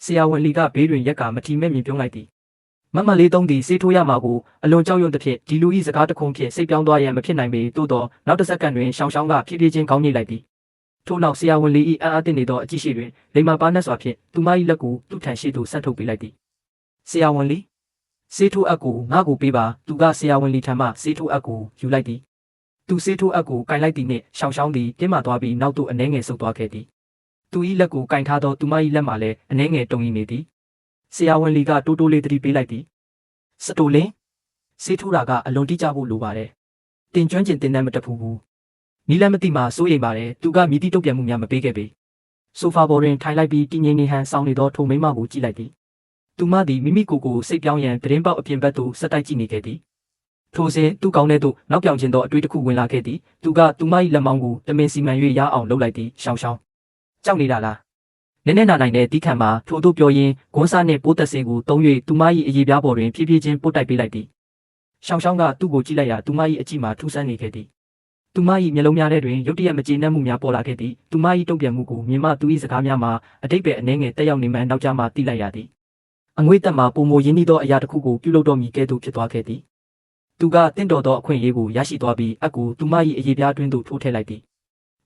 S1: ဆရာဝန်လီကဘေးတွင်ရက်ကမထီမဲ့မြင်ပြုံးလိုက်သည်မမလေးသုံးသည်ဆေးထိုးရမှာကိုအလွန်ကြောက်ရွံ့သဖြင့်ဒီလူ၏စကားတခုံဖြင့်စိတ်ပြောင်းသွားရန်မဖြစ်နိုင်ပေသို့သောနောက်တစ်စက္ကန့်တွင်ရှောင်းရှောင်းကဖြည်းဖြည်းချင်းခေါင်းညှိလိုက်သည်ထို့နောက်ဆရာဝန်လေး၏အံ့အားသင့်နေသောအကြည့်ရှိတွင်လိမ္မာပါးနက်စွာဖြင့်သူမ၏လက်ကိုသူ့ထံရှိသို့ဆန့်ထုတ်ပေးလိုက်သည်ဆရာဝန်လေး ဆေးထိုးအပ်ကိုငါ့ကိုပေးပါသူကဆရာဝန်လီထံမှဆေးထိုးအပ်ကိုယူလိုက်သည်သူဆေးထိုးအပ်ကိုကင်လိုက်သည်နှင့်ရှောင်းသည်တင်းမာသွားပြီးနောက်သို့အနှဲငယ်ဆုတ်သွားခဲ့သည်သူ၏လက်ကိုကင်ထားသောသူမ၏လက်မှလည်းအနှဲငယ်တုံ့ရင်နေသည်ဆရာဝန်လီကတိုးတိုးလေးသတိပေးလိုက်သည်စတိုလင်းဆေးထိုးတာကအလွန်တိကျဖို့လိုပါတယ်တင်ကျွမ်းကျင်တင်တတ်မတတ်ဘူးနီလန်းမသိမှစိုးရိမ်ပါတယ်သူကမြည်တိတုတ်ပြန်မှုများမပေးခဲ့ပေဆိုဖာပေါ်တွင်ထိုင်လိုက်ပြီးတည်ငြိမ်နေဟန်ဆောင်နေသောထိုမိန်းမကိုကြည့်လိုက်သည်သူမသည်မိမိကိုယ်ကိုစိတ်ပြောင်းရန်သတင်းပေါက်အပြင်ဘက်သို့ဆက်တိုက်ကြည့်နေခဲ့သည်ထိုစဉ်သူကောင်းတဲ့သို့နောက်ပြောင်ခြင်းသောအတွေ့တစ်ခုဝင်လာခဲ့သည်သူကသူမ၏လက်မောင်းကိုတမင်စီမံ၍ရအောင်လှုပ်လိုက်သည်ရှောင်းကြောက်နေတာလားနည်းနည်းနာနိုင်တဲ့တီးခံမှာထို့သို့ပြောရင်းဂွန်းစားနှင့်ပိုးသက်စေးကိုတုံး၍သူမ၏အရေးပြားပေါ်တွင်ဖြည်းဖြည်းချင်းပို့တိုက်ပေးလိုက်သည်ရှောင်းကသူ့ကိုကြည့်လိုက်ရာသူမ၏အကြည့်မှာထူးဆန်းနေခဲ့သည်သူမ၏မျက်လုံးများထဲတွင်ရုတ်တရက်မကျေနပ်မှုများပေါ်လာခဲ့သည်သူမ၏တုံ့ပြန်မှုကိုမြင်မှသူ၏စကားများမှာအတိတ်ပဲအနှဲငယ်တက်ရောက်နေမှနောက်ကျမှသိလိုက်ရသည်အငွေ့တက်မှာပုံမရင်းနှီးသောအရာတစ်ခုကိုပြုလုပ်တော်မူကဲ့သို့ဖြစ်သွားခဲ့သည်သူကတင့်တော်သောအခွင့်အရေးကိုရရှိသွားပြီးအကူသူမ၏အရေးပြားတွင်သို့ထိုးထည့်လိုက်သည်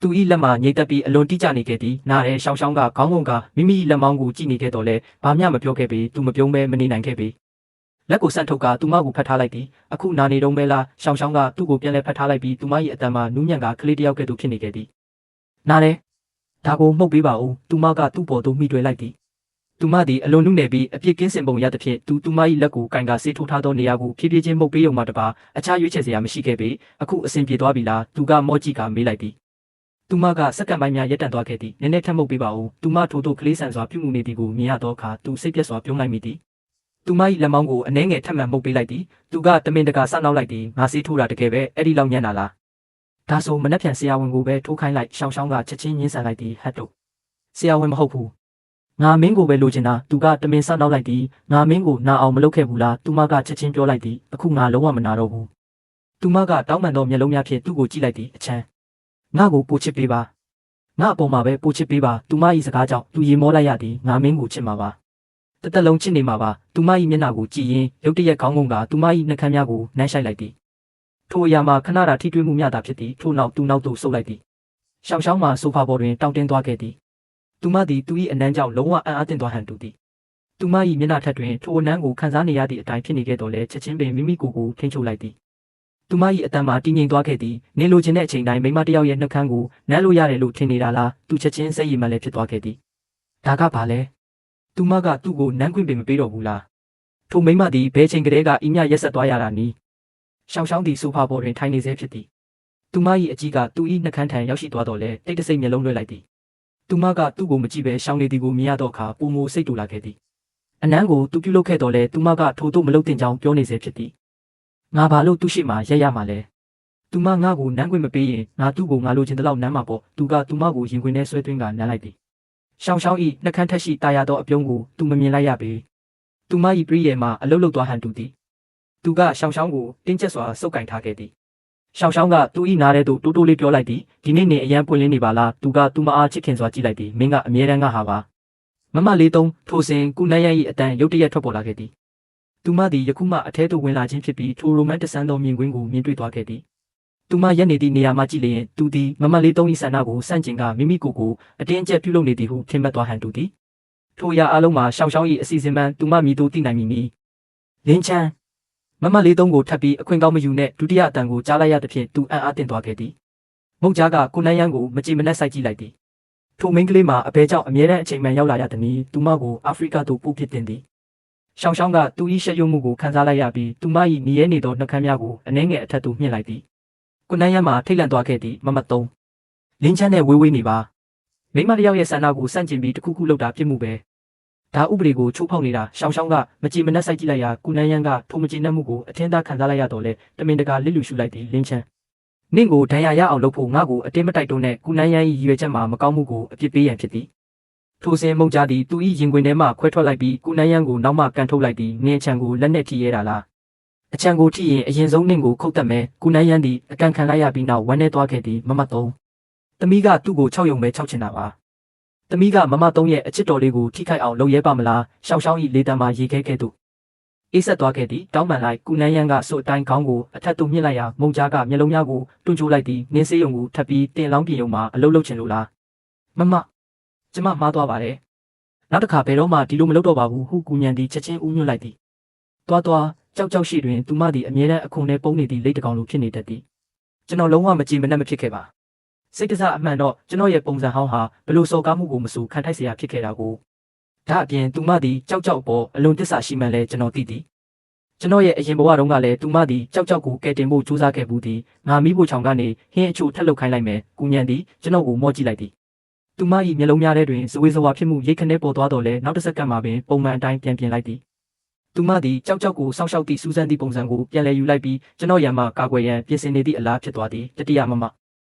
S1: သူ၏လက်မှာငိတ်တက်ပြီးအလွန်တိကျနေခဲ့သည်နားရဲရှောင်းကခေါင်းငုံကမိမိလက်မောင်းကိုကြည့်နေခဲ့တော့လဲဘာမျှမပြောခဲ့ပေသူမပြုံးပဲမနေနိုင်ခဲ့ပေလက်ကိုဆန့်ထုတ်ကသူမကိုဖတ်ထားလိုက်သည်အခုနာနေတုံးပဲလားရှောင်းကသူ့ကိုပြန်လဲဖတ်ထားလိုက်ပြီးသူမ၏အတန်မှာနူးညံ့ကကလေးတစ်ယောက်ကဲ့သို့ဖြစ်နေခဲ့သည်နားရဲဒါကိုမှုတ်ပေးပါဦးသူမကသူ့ပေါ်သို့မိတွေ့လိုက်သည်သူမသည်အလွန်နုနယ်ပြီးအပြစ်ကင်းစင်ပုံရသဖြင့်သူမ၏လက်ကိုကင်ကဆေးထိုးထားသောနေရာကိုဖြည်းဖြည်းချင်းမှုတ်ပေးုံမှတပါအခြားရွေးချယ်စရာမရှိခဲ့ပေအခုအဆင်ပြေသွားပြီလားသူကမော့ကြည့်ကမေးလိုက်သည်သူမကစက္ကန့်ပိုင်းများရပ်တန့်သွားခဲ့သည်နည်းနည်းထပ်မှုတ်ပေးပါဦးသူမထိုးထိုးကလေးဆန်စွာပြုမှုနေသည်ကိုမြင်ရသောအခါသူစိတ်ပြက်စွာပြုံးလိုက်မိသည်သူမ၏လက်မောင်းကိုအနှဲငယ်ထပ်မံမှုတ်ပေးလိုက်သည်သူကတမင်တကာဆနောက်လိုက်သည်ငါဆေးထိုးတာတကယ်ပဲအဲ့ဒီလောက်ညံ့တာလားဒါဆိုမနှက်ဖြန်ဆရာဝန်ကိုပဲထိုးခိုင်းလိုက်ရှောင်းကချက်ချင်းညှင်းဆန်လိုက်သည်ဟတ်တို့ဆရာဝန်မဟုတ်ဘူးငါမင်းကိုပဲလိုချင်တာသူကတမင်ဆနောက်လိုက်သည်ငါမင်းကိုနာအောင်မလုပ်ခဲ့ဘူးလားသူမကချက်ချင်းပြောလိုက်သည်အခုငါလုံးဝမနာတော့ဘူးသူမကတောင်းပန်သောမျက်လုံးများဖြင့်သူ့ကိုကြည့်လိုက်သည်အချမ်းငါ့ကိုပိုချစ်ပေးပါငါအပေါ်မှာပဲပိုချစ်ပေးပါသူမ၏စကားကြောင့်သူရေမောလိုက်ရသည်ငါမင်းကိုချစ်မှာပါတသက်လုံးချစ်နေမှာပါသူမ၏မျက်နှာကိုကြည့်ရင်ရုတ်တရက်ခေါင်းငုံကသူမ၏နှာခမ်းများကိုနှမ်းရှိုက်လိုက်သည်ထိုအရာမှာခဏတာထိတွေ့မှုများသာဖြစ်သည်ထို့နောက်သူနောက်သို့ဆုတ်လိုက်သည်ရှောင်းမှာဆိုဖာပေါ်တွင်တောင့်တင်းသွားခဲ့သည်သူမသည်သူ၏အနမ်းကြောင့်လုံးဝအံ့အားသင့်သွားဟန်တူသည်သူမ၏မျက်နှာထက်တွင်ထိုအနမ်းကိုခံစားနေရသည့်အတိုင်းဖြစ်နေခဲ့တော့လဲချက်ချင်းပင်မိမိကိုယ်ကိုထိန်းချုပ်လိုက်သည်သူမ၏အတန်မှာတည်ငြိမ်သွားခဲ့သည်နေလိုချင်တဲ့အချိန်တိုင်းမိမတစ်ယောက်ရဲ့နှုတ်ခမ်းကိုနမ်းလို့ရတယ်လို့ထင်နေတာလားသူချက်ချင်းစိတ်ရည်မှလည်းဖြစ်သွားခဲ့သည်ဒါကဘာလဲသူမကသူ့ကိုနမ်းခွင့်ပင်မပေးတော့ဘူးလားထိုမိမသည်ဘယ်ချိန်ကလေးကအိမ်မြရက်ဆက်သွားရတာနည်းရှောင်းသည်ဆိုဖာပေါ်တွင်ထိုင်နေစေဖြစ်သည်သူမ၏အကြည့်ကသူ၏နှုတ်ခမ်းထံရောက်ရှိသွားတော့လဲတိတ်တဆိတ်မျက်လုံးလွှဲလိုက်သည်သူမကသူ့ကိုမကြည့်ပဲရှောင်းနေသည်ကိုမြင်ရတော့အခါပုံမိုစိတ်တူလာခဲ့သည်အနမ်းကိုသူပြုလုပ်ခဲ့တော့လဲသူမကထိုတို့မလုပ်တင်ကြောင်းပြောနေစေဖြစ်သည်ငါဘာလို့သူ့ရှိမှရက်ရမှာလဲသူမငါ့ကိုနမ်းခွင့်မပေးရင်ငါသူ့ကိုငါလိုချင်တဲ့လောက်နမ်းမှာပေါ့သူကသူမကိုရင်ခွင်ထဲဆွဲသွင်းကနမ်းလိုက်သည်ရှောင်း၏နှုတ်ခမ်းထက်ရှိတာယာသောအပြုံးကိုသူမမြင်လိုက်ရပေသူမ၏ပရိယေမှာအလုတ်လုတ်သွားဟန်တူသည်သူကရှောင်းကိုတင်းကျပ်စွာစုပ်ကင်ထားခဲ့သည်ရှောင်းကသူ၏နားထဲသို့တိုးတိုးလေးပြောလိုက်သည်ဒီနေ့နေအရန်ပွင့်လင်းနေပါလားသူကသူမအားချစ်ခင်စွာကြည့်လိုက်သည်မင်းကအမြဲတမ်းငါဟာပါမမလေးသုံးထိုစဉ်ကုနန်းရ၏အတန်ရုတ်တရက်ထွက်ပေါ်လာခဲ့သည်သူမသည်ယခုမှအထဲသို့ဝင်လာခြင်းဖြစ်ပြီးထိုရိုမန်တဆန်သောမြင်ကွင်းကိုမြင်တွေ့သွားခဲ့သည်သူမရက်နေသည့်နေရာမှကြည့်လျင်သူသည်မမလေးသုံး၏ဆန္ဒကိုစန့်ကျင်ကမိမိကိုယ်ကိုအတင်းအကျပ်ပြုလုပ်နေသည်ဟုထင်မှတ်သွားဟန်တူသည်ထိုအရာအလုံးမှာရှောင်း၏အစီအစဉ်မှန်သူမမြည်သို့သိနိုင်မည်နီလင်းချမ်းမမလေးသုံးကိုထပ်ပြီးအခွင့်ကောင်းမယူနဲ့ဒုတိယအတန်ကိုကြားလိုက်ရသဖြင့်သူအံ့အားသင့်သွားခဲ့သည်မုတ်ကြားကကိုနန်းရန်ကိုမကြည်မနှက်စိုက်ကြည့်လိုက်သည်ထိုမိန်းကလေးမှာအဘဲကြောင့်အမြဲတမ်းအချိန်မှန်ရောက်လာရသည်နီသူမကိုအာဖရိကသို့ပို့ဖြစ်တင်သည်ရှောင်းကသူ၏ရှက်ရွံ့မှုကိုခံစားလိုက်ရပြီးသူမ၏နေရဲနေသောနှုတ်ခမ်းများကိုအနှဲငယ်အထက်သို့မြှင့်လိုက်သည်ကိုနန်းရန်မှာထိတ်လန့်သွားခဲ့သည်မမသုံးလင်းချမ်းနဲ့ဝေးဝေးနေပါမိမတစ်ယောက်ရဲ့ဆန္ဒကိုစန့်ကျင်ပြီးတခုခုလုပ်တာပြစ်မှုပဲဒါဥပဒေကိုချိုးဖောက်နေတာရှောင်းကမကြည်မနှက်စိုက်ကြည့်လိုက်ရာကုနန်းရန်ကထိုမကြည်နှက်မှုကိုအထင်သာခံစားလိုက်ရတော့လေတမင်တကာလစ်လူရှုလိုက်သည်လင်းချမ်းနင့်ကိုဒဏ်ရာရအောင်လုပ်ဖို့ငါ့ကိုအတင်းမတိုက်တွန်းနဲ့ကုနန်းရန်၏ရည်ရွယ်ချက်မှာမကောင်းမှုကိုအပြစ်ပေးရန်ဖြစ်သည်ထိုစဉ်မုံကြားသည်သူ၏ရင်ခွင်ထဲမှခွဲထွက်လိုက်ပြီးကုနန်းရန်ကိုနောက်မှကန်ထုတ်လိုက်သည်နင်းအချံကိုလက်နဲ့ထိရဲတာလားအချံကိုထိရင်အရင်ဆုံးနင့်ကိုခုတ်တက်မယ်ကုနန်းရန်သည်အကန်ခံလိုက်ရပြီးနောက်ဝမ်းနေသွားခဲ့သည်မမသုံးသမီးကသူ့ကို6ယုံပဲ6ချင်တာပါသမီးကမမသုံးရဲ့အချစ်တော်လေးကိုထိခိုက်အောင်လုပ်ရဲပါမလားရှောင်း၏လေတံမှာရေခဲခဲ့သူအေးဆက်သွားခဲ့သည်တောင်းပန်လိုက်ကုနန်းရန်ကစွတ်တိုင်းခေါင်းကိုအထက်သို့မြင့်လိုက်ရာမုံကြားကမျက်လုံးများကိုတွန်းချိုးလိုက်သည်နင်းစေးယုံကိုထပ်ပြီးတင်လောင်းပြင်ယုံမှာအလုတ်လုတ်ချင်လို့လားမကျမမှားသွားပါတယ်နောက်တစ်ခါဘယ်တော့မှဒီလိုမလုပ်တော့ပါဘူးဟုကူညံသည်ချက်ချင်းဦးညွှတ်လိုက်သည် သွားကြောက်ရှိတွင်သူမသည်အမြဲတမ်းအခွန်နဲ့ပုံနေသည့်လိတ်တကောင်လိုဖြစ်နေတတ်သည်ကျွန်တော်လုံးဝမကြည်မနှက်မဖြစ်ခဲ့ပါစိတ်တစားအမှန်တော့ကျွန်တော်ရဲ့ပုံစံဟောင်းဟာဘလို့စော်ကားမှုကိုမဆိုခံထိုက်เสียဖြစ်ခဲ့တာကိုဒါအပြင်သူမသည်ကြောက်ပေါ်အလွန်တစ္ဆာရှိမှန်လဲကျွန်တော်သိသည်ကျွန်တော်ရဲ့အရင်ဘဝတုန်းကလည်းသူမသည်ကြောက်ကိုကဲတင်ဖို့ကြိုးစားခဲ့ဘူးသည်ငါမိဖို့ချောင်ကနေဟင်းအချို့ထက်လုတ်ခိုင်းလိုက်မယ်ကုညံသည်ကျွန်တော်ကိုမော့ကြည့်လိုက်သည်သူမ၏မျက်လုံးများထဲတွင်ဇဝေဇဝါဖြစ်မှုရိတ်ခနဲပေါ်သွားတော့လဲနောက်တစ်စက္ကန့်မှာပင်ပုံမှန်အတိုင်းပြန်ပြင်လိုက်သည်သူမသည်ကြောက်ကိုစောင့်ရှောက်သည့်စူးစမ်းသည့်ပုံစံကိုပြန်လည်ယူလိုက်ပြီးကျွန်တော်ရံမှကာကွယ်ရန်ပြင်ဆင်နေသည့်အလားဖြစ်သွားသည်တတိယမ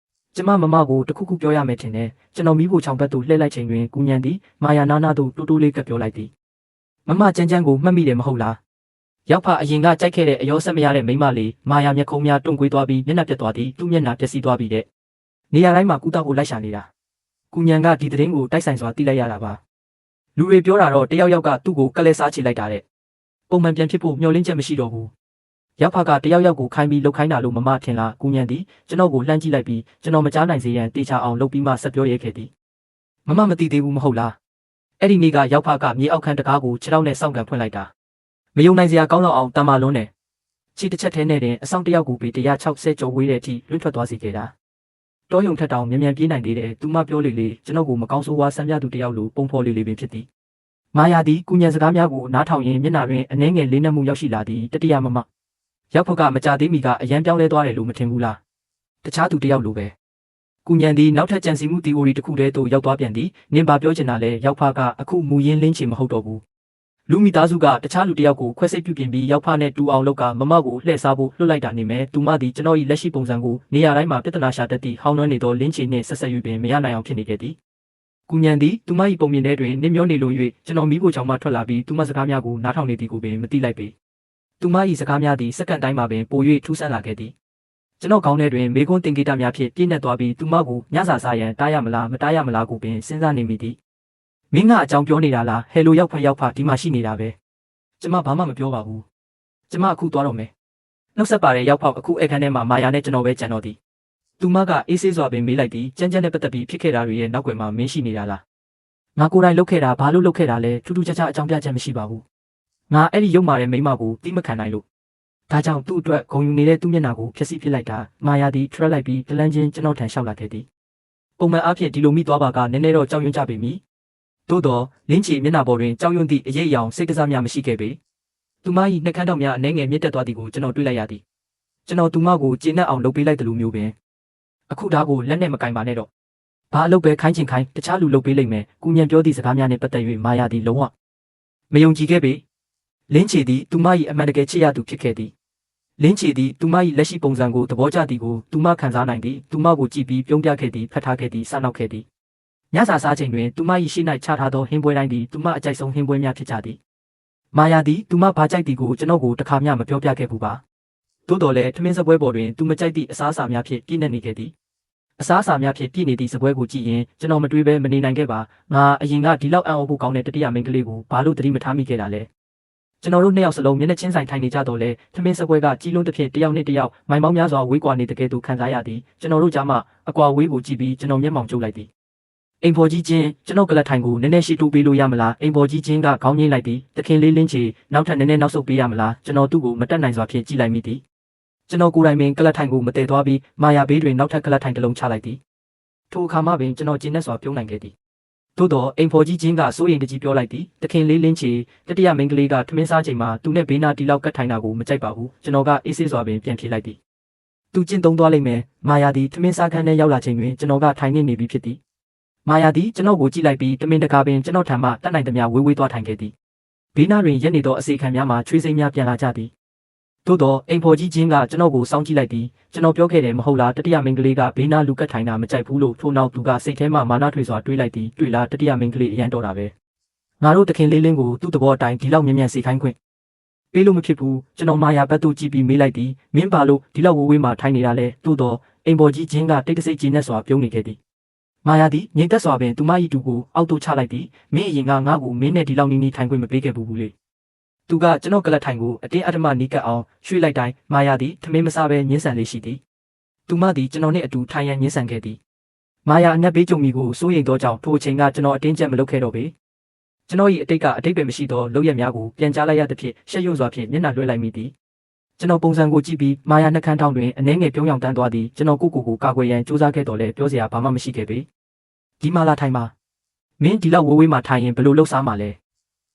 S1: ကျမကိုတခုခုပြောရမယ်ထင်တယ်ကျွန်တော်မိဖို့ချောင်ဘက်သို့လှည့်လိုက်ချိန်တွင်ကုညံသည်မာယာနာသို့တိုးလေးကပ်ပြောလိုက်သည်မကြမ်းကိုမှတ်မိတယ်မဟုတ်လားရောက်ဖအရင်ကကြိုက်ခဲ့တဲ့အယောဆက်မရတဲ့မိန်းမလေးမာယာမျက်ခုံးများတွန့်ကွေးသွားပြီးမျက်နှာပြတ်သွားသည်သူ့မျက်နှာပျက်စီးသွားပြီတဲ့နေရာတိုင်းမှာကုသကိုလိုက်ရှာနေတာကုညံကဒီသတင်းကိုတိုက်ဆိုင်စွာသိလိုက်ရတာပါလူတွေပြောတာတော့တယောက်ကသူ့ကိုကလဲစားချလိုက်တာတဲ့ပုံမှန်ပြန်ဖြစ်ဖို့မျှော်လင့်ချက်မရှိတော့ဘူးရောက်ဖကတယောက်ကိုခိုင်းပြီးလှုပ်ခိုင်းတာလို့မထင်လားကုညံသည်ကျွန်တော်ကိုလှမ်းကြည့်လိုက်ပြီးကျွန်တော်မကြားနိုင်စေရန်တေချာအောင်လုပ်ပြီးမှဆက်ပြောရဲခဲ့သည်မသိသေးဘူးမဟုတ်လားအဲ့ဒီနေ့ကရောက်ဖကမြေအောက်ခန်းတကားကိုခြေထောက်နဲ့စောင့်ကန်ဖွင့်လိုက်တာမယုံနိုင်စရာကောင်းတော့အောင်တမလွန်းတယ်ခြေတစ်ချက်ထဲနဲ့တင်အဆောင်တယောက်ကိုပေ160ကျော်ဝေးတဲ့အထိလွင့်ထွက်သွားစေခဲ့တာတောယုံထက်တောင်မြန်ပြေးနိုင်သေးတယ်သူမပြောလေကျွန်တော်ကိုမကောင်းဆိုးဝါးဆံပြသူတယောက်လိုပုံဖော်လေးပင်ဖြစ်သည်မာယာသည်ကုညံစကားများကိုနားထောင်ရင်းမျက်နှာတွင်အနှဲငယ်လေးနက်မှုရောက်ရှိလာသည်တတိယမရောက်ဖကမကြသေးမီကအရန်ပြောင်းလဲသွားတယ်လို့မထင်ဘူးလားတခြားသူတယောက်လိုပဲကုညံသည်နောက်ထပ်ကြံစီမှု theory တစ်ခုတည်းသို့ရောက်သွားပြန်သည်နင်ပါပြောချင်တာလဲရောက်ဖကအခုမူရင်းလင်းချင်မဟုတ်တော့ဘူးလူမိသားစုကတခြားလူတယောက်ကိုခွဲစိတ်ပြုပြင်ပြီးရောက်ဖနဲ့တူအောင်လုပ်ကမကိုလှည့်စားဖို့လွှတ်လိုက်တာနေမယ်သူမသည်ကျွန်တော်၏လက်ရှိပုံစံကိုနေရာတိုင်းမှာပြဿနာရှာတတ်သည့်ဟောင်းနှွမ်းနေသောလင်းချီနှင့်ဆက်ဆက်၍ပင်မရနိုင်အောင်ဖြစ်နေခဲ့သည်ကုညံသည်သူမ၏ပုံမြင်ထဲတွင်နင်းမျောနေလို၍ကျွန်တော်မိဖို့ချောင်မှထွက်လာပြီးသူမစကားများကိုနားထောင်နေသည်ကိုပင်မသိလိုက်ပေသူမ၏စကားများသည်စက္ကန့်တိုင်းမှာပင်ပို၍ထူးဆန်းလာခဲ့သည်ကျွန်တော်ခေါင်းထဲတွင်မေကွန်းတင်ကိတများဖြင့်ပြည့်နှက်သွားပြီးသူမကိုညစာစားရန်တားရမလားမတားရမလားကိုပင်စဉ်းစားနေမိသည်မင်းကအကြောင်းပြောနေတာလားဟယ်လိုရောက်ဖဒီမှာရှိနေတာပဲကျမဘာမှမပြောပါဘူးကျမအခုသွားတော့မယ်နှုတ်ဆက်ပါတဲ့ရောက်ဖောက်အခုအခန်းထဲမှာမာယာနဲ့ကျွန်တော်ပဲကြံတော့သည်သူမကအေးဆေးစွာပင်မေးလိုက်သည်ကြမ်းနဲ့ပတ်သက်ပြီးဖြစ်ခဲ့တာတွေရဲ့နောက်ွယ်မှာမင်းရှိနေတာလားငါကိုယ်တိုင်လုပ်ခဲ့တာဘာလို့လုပ်ခဲ့တာလဲထူးထူးခြားခြားအကြောင်းပြချက်မရှိပါဘူးငါအဲ့ဒီရုပ်မာတဲ့မိန်းမကိုတိမခံနိုင်လို့ဒါကြောင့်သူ့အတွက်ဂုံယူနေတဲ့သူ့မျက်နှာကိုဖျက်ဆီးပစ်လိုက်တာမာယာသည်ထရက်လိုက်ပြီးတလန်းချင်းကျွန်တော်ထံလျှောက်လာခဲ့သည်ပုံမှန်အားဖြင့်ဒီလိုမိသွားပါကနည်းနည်းတော့ကြောက်ရွံ့ကြပေမည်သို့တော့လင်းချီမျက်နှာပေါ်တွင်ကြောက်ရွံ့သည့်အရေးအယောင်စိတ်ကစားများမရှိခဲ့ပေသူမ၏နှက်ခမ်းတောင်များအနှဲငယ်မြင့်တက်သွားသည်ကိုကျွန်တော်တွေ့လိုက်ရသည်ကျွန်တော်သူမကိုကျေနပ်အောင်လုပ်ပေးလိုက်တယ်လို့မျိုးပင်အခုဒါကိုလက်နဲ့မကင်ပါနဲ့တော့ဘာအလုပ်ပဲခိုင်းချင်ခိုင်းတခြားလူလုပ်ပေးလိမ့်မယ်ကုညံပြောသည့်စကားများနဲ့ပတ်သက်၍မာယာသည်လုံးဝမယုံကြည်ခဲ့ပေလင်းချီသည်သူမ၏အမှန်တကယ်ချစ်ရသူဖြစ်ခဲ့သည်လင်းချီသည်သူမ၏လက်ရှိပုံစံကိုသဘောကျသည်ကိုသူမခံစားနိုင်သည်သူမကိုကြည့်ပြီးပြုံးပြခဲ့သည်ဖတ်ထားခဲ့သည်စနောက်ခဲ့သည်ညစာစားချိန်တွင်သူမ၏ရှေ့၌ချထားသောဟင်းပွဲတိုင်းသည်သူမအကြိုက်ဆုံးဟင်းပွဲများဖြစ်ကြသည်မာယာသည်သူမဘာကြိုက်သည်ကိုကျွန်တော်ကိုတခါမျှမပြောပြခဲ့ဘူးပါသို့တော်လည်းထမင်းစပွဲပေါ်တွင်သူမကြိုက်သည့်အစားအစာများဖြင့်ပြည့်နေခဲ့သည်အစားအစာများဖြင့်ပြည့်နေသည့်စပွဲကိုကြည့်ရင်ကျွန်တော်မတွေးဘဲမနေနိုင်ခဲ့ပါငါအရင်ကဒီလောက်အံ့ဩဖို့ကောင်းတဲ့တတိယမိန်းကလေးကိုဘာလို့သတိမထားမိခဲ့တာလဲကျွန်တော်တို့နှစ်ယောက်စလုံးမျက်နှာချင်းဆိုင်ထိုင်နေကြတော့လဲထမင်းစပွဲကကြီးလုံးတစ်ဖြင့်တယောက်နဲ့တယောက်မိုင်ပေါင်းများစွာဝေးကွာနေတဲ့ကဲ့သို့ခံစားရသည်ကျွန်တော်တို့ကြားမှာအကွာဝေးကိုကြည့်ပြီးကျွန်တော်မျက်မှောင်ကျုပ်လိုက်သည်အိမ်ဖော်ကြီးချင်းကျွန်တော်ကလတ်ထိုင်ကိုနည်းနည်းရှိတိုးပေးလို့ရမလားအိမ်ဖော်ကြီးချင်းကခေါင်းငိမ့်လိုက်သည်တခင်လေးလင်းချီနောက်ထပ်နည်းနည်းနောက်ဆုတ်ပေးရမလားကျွန်တော်သူ့ကိုမတက်နိုင်စွာဖြင့်ကြည့်လိုက်မိသည်ကျွန်တော်ကိုယ်တိုင်ပင်ကလတ်ထိုင်ကိုမတည်သွားပြီးမာယာဘေးတွင်နောက်ထပ်ကလတ်ထိုင်တစ်လုံးချလိုက်သည်ထိုအခါမှပင်ကျွန်တော်ကျဉ်းနဲ့စွာပြုံးနိုင်ခဲ့သည်သို့တော့အိမ်ဖော်ကြီးချင်းကစိုးရိမ်တကြီးပြောလိုက်သည်တခင်လေးလင်းချီတတိယမိန်းကလေးကထမင်းစားချိန်မှာသူနဲ့ဘေးနာတီလောက်ကတ်ထိုင်တာကိုမကြိုက်ပါဘူးကျွန်တော်ကအေးဆေးစွာပင်ပြန်ဖြေလိုက်သည်သူကျင့်သုံးသွားလိမ့်မယ်မာယာသည်ထမင်းစားခန်းထဲရောက်လာချိန်တွင်ကျွန်တော်ကထိုင်နေပြီဖြစ်သည်မာယာသည်ကျွန်တော်ကိုကြည့်လိုက်ပြီးတမင်တကာပင်ကျွန်တော်ထံမှတတ်နိုင်သမျှဝေးသွားထိုင်ခဲ့သည်ဘေးနားတွင်ရက်နေသောအစီခံများမှာချွေးစိမ်းများပြန်လာကြသည်သို့တော့အိမ်ဖော်ကြီးချင်းကကျွန်တော်ကိုစောင့်ကြည့်လိုက်သည်ကျွန်တော်ပြောခဲ့တယ်မဟုတ်လားတတိယမိန်းကလေးကဘေးနားလူကတ်ထိုင်တာမကြိုက်ဘူးလို့ထို့နောက်သူကစိတ်ထဲမှာမာနထွေစွာတွေးလိုက်သည်တွေ့လားတတိယမိန်းကလေးအရန်တော်တာပဲငါတို့တခင်လေးလင်းကိုသူ့သဘောအတိုင်းဒီလောက်မြန်စေခိုင်းခွင့်ပေးလို့မဖြစ်ဘူးကျွန်တော်မာယာဘက်သို့ကြည့်ပြီးမေးလိုက်သည်မင်းပါလို့ဒီလောက်ဝေးမှထိုင်နေတာလဲသို့တော့အိမ်ဖော်ကြီးချင်းကတိတ်တဆိတ်ကျင်းနဲ့စွာပြုံးနေခဲ့သည်မာယာသည်ငြိမ်သက်စွာပင်သူမ၏တူကိုအောက်သို့ချလိုက်သည်မင်းအရင်ကငါ့ကိုမင်းနဲ့ဒီလောက်နီးနီးထိုင်ခွင့်မပေးခဲ့ဘူးလေသူကကျွန်တော်ကလတ်ထိုင်ကိုအတင်းအဓမ္မနီးကပ်အောင်ရွှေ့လိုက်တိုင်းမာယာသည်ထမင်းမစားဘဲညှင်းဆန်လေးရှိသည်သူမသည်ကျွန်တော်နှင့်အတူထိုင်ရန်ညှင်းဆန်ခဲ့သည်မာယာအနက်ဘေးကြုံမီကိုစိုးရိမ်သောကြောင့်ထိုအချိန်ကကျွန်တော်အတင်းကျပ်မလုပ်ခဲ့တော့ပေ ကျွန်တော်၏အတိတ်ကအတိတ်ပဲမရှိသောလောက်ရများကိုပြန်ကြားလိုက်ရသဖြင့်ရှက်ရွံ့စွာဖြင့်မျက်နှာလွှဲလိုက်မိသည်ကျွန်တော်ပုံစံကိုကြည့်ပြီးမာယာနှက်ခမ်းထောင်းတွင်အနှဲငယ်ပြုံးယောင်တန်းသွားသည်ကျွန်တော်ကိုကာကွယ်ရန်စူးစမ်းခဲ့တော်လဲပြောစရာဘာမှမရှိခဲ့ပေဒီမာလာထိုင်မှာမင်းဒီလောက်ဝေးမှထိုင်ရင်ဘလို့လှုပ်ရှားမှာလဲ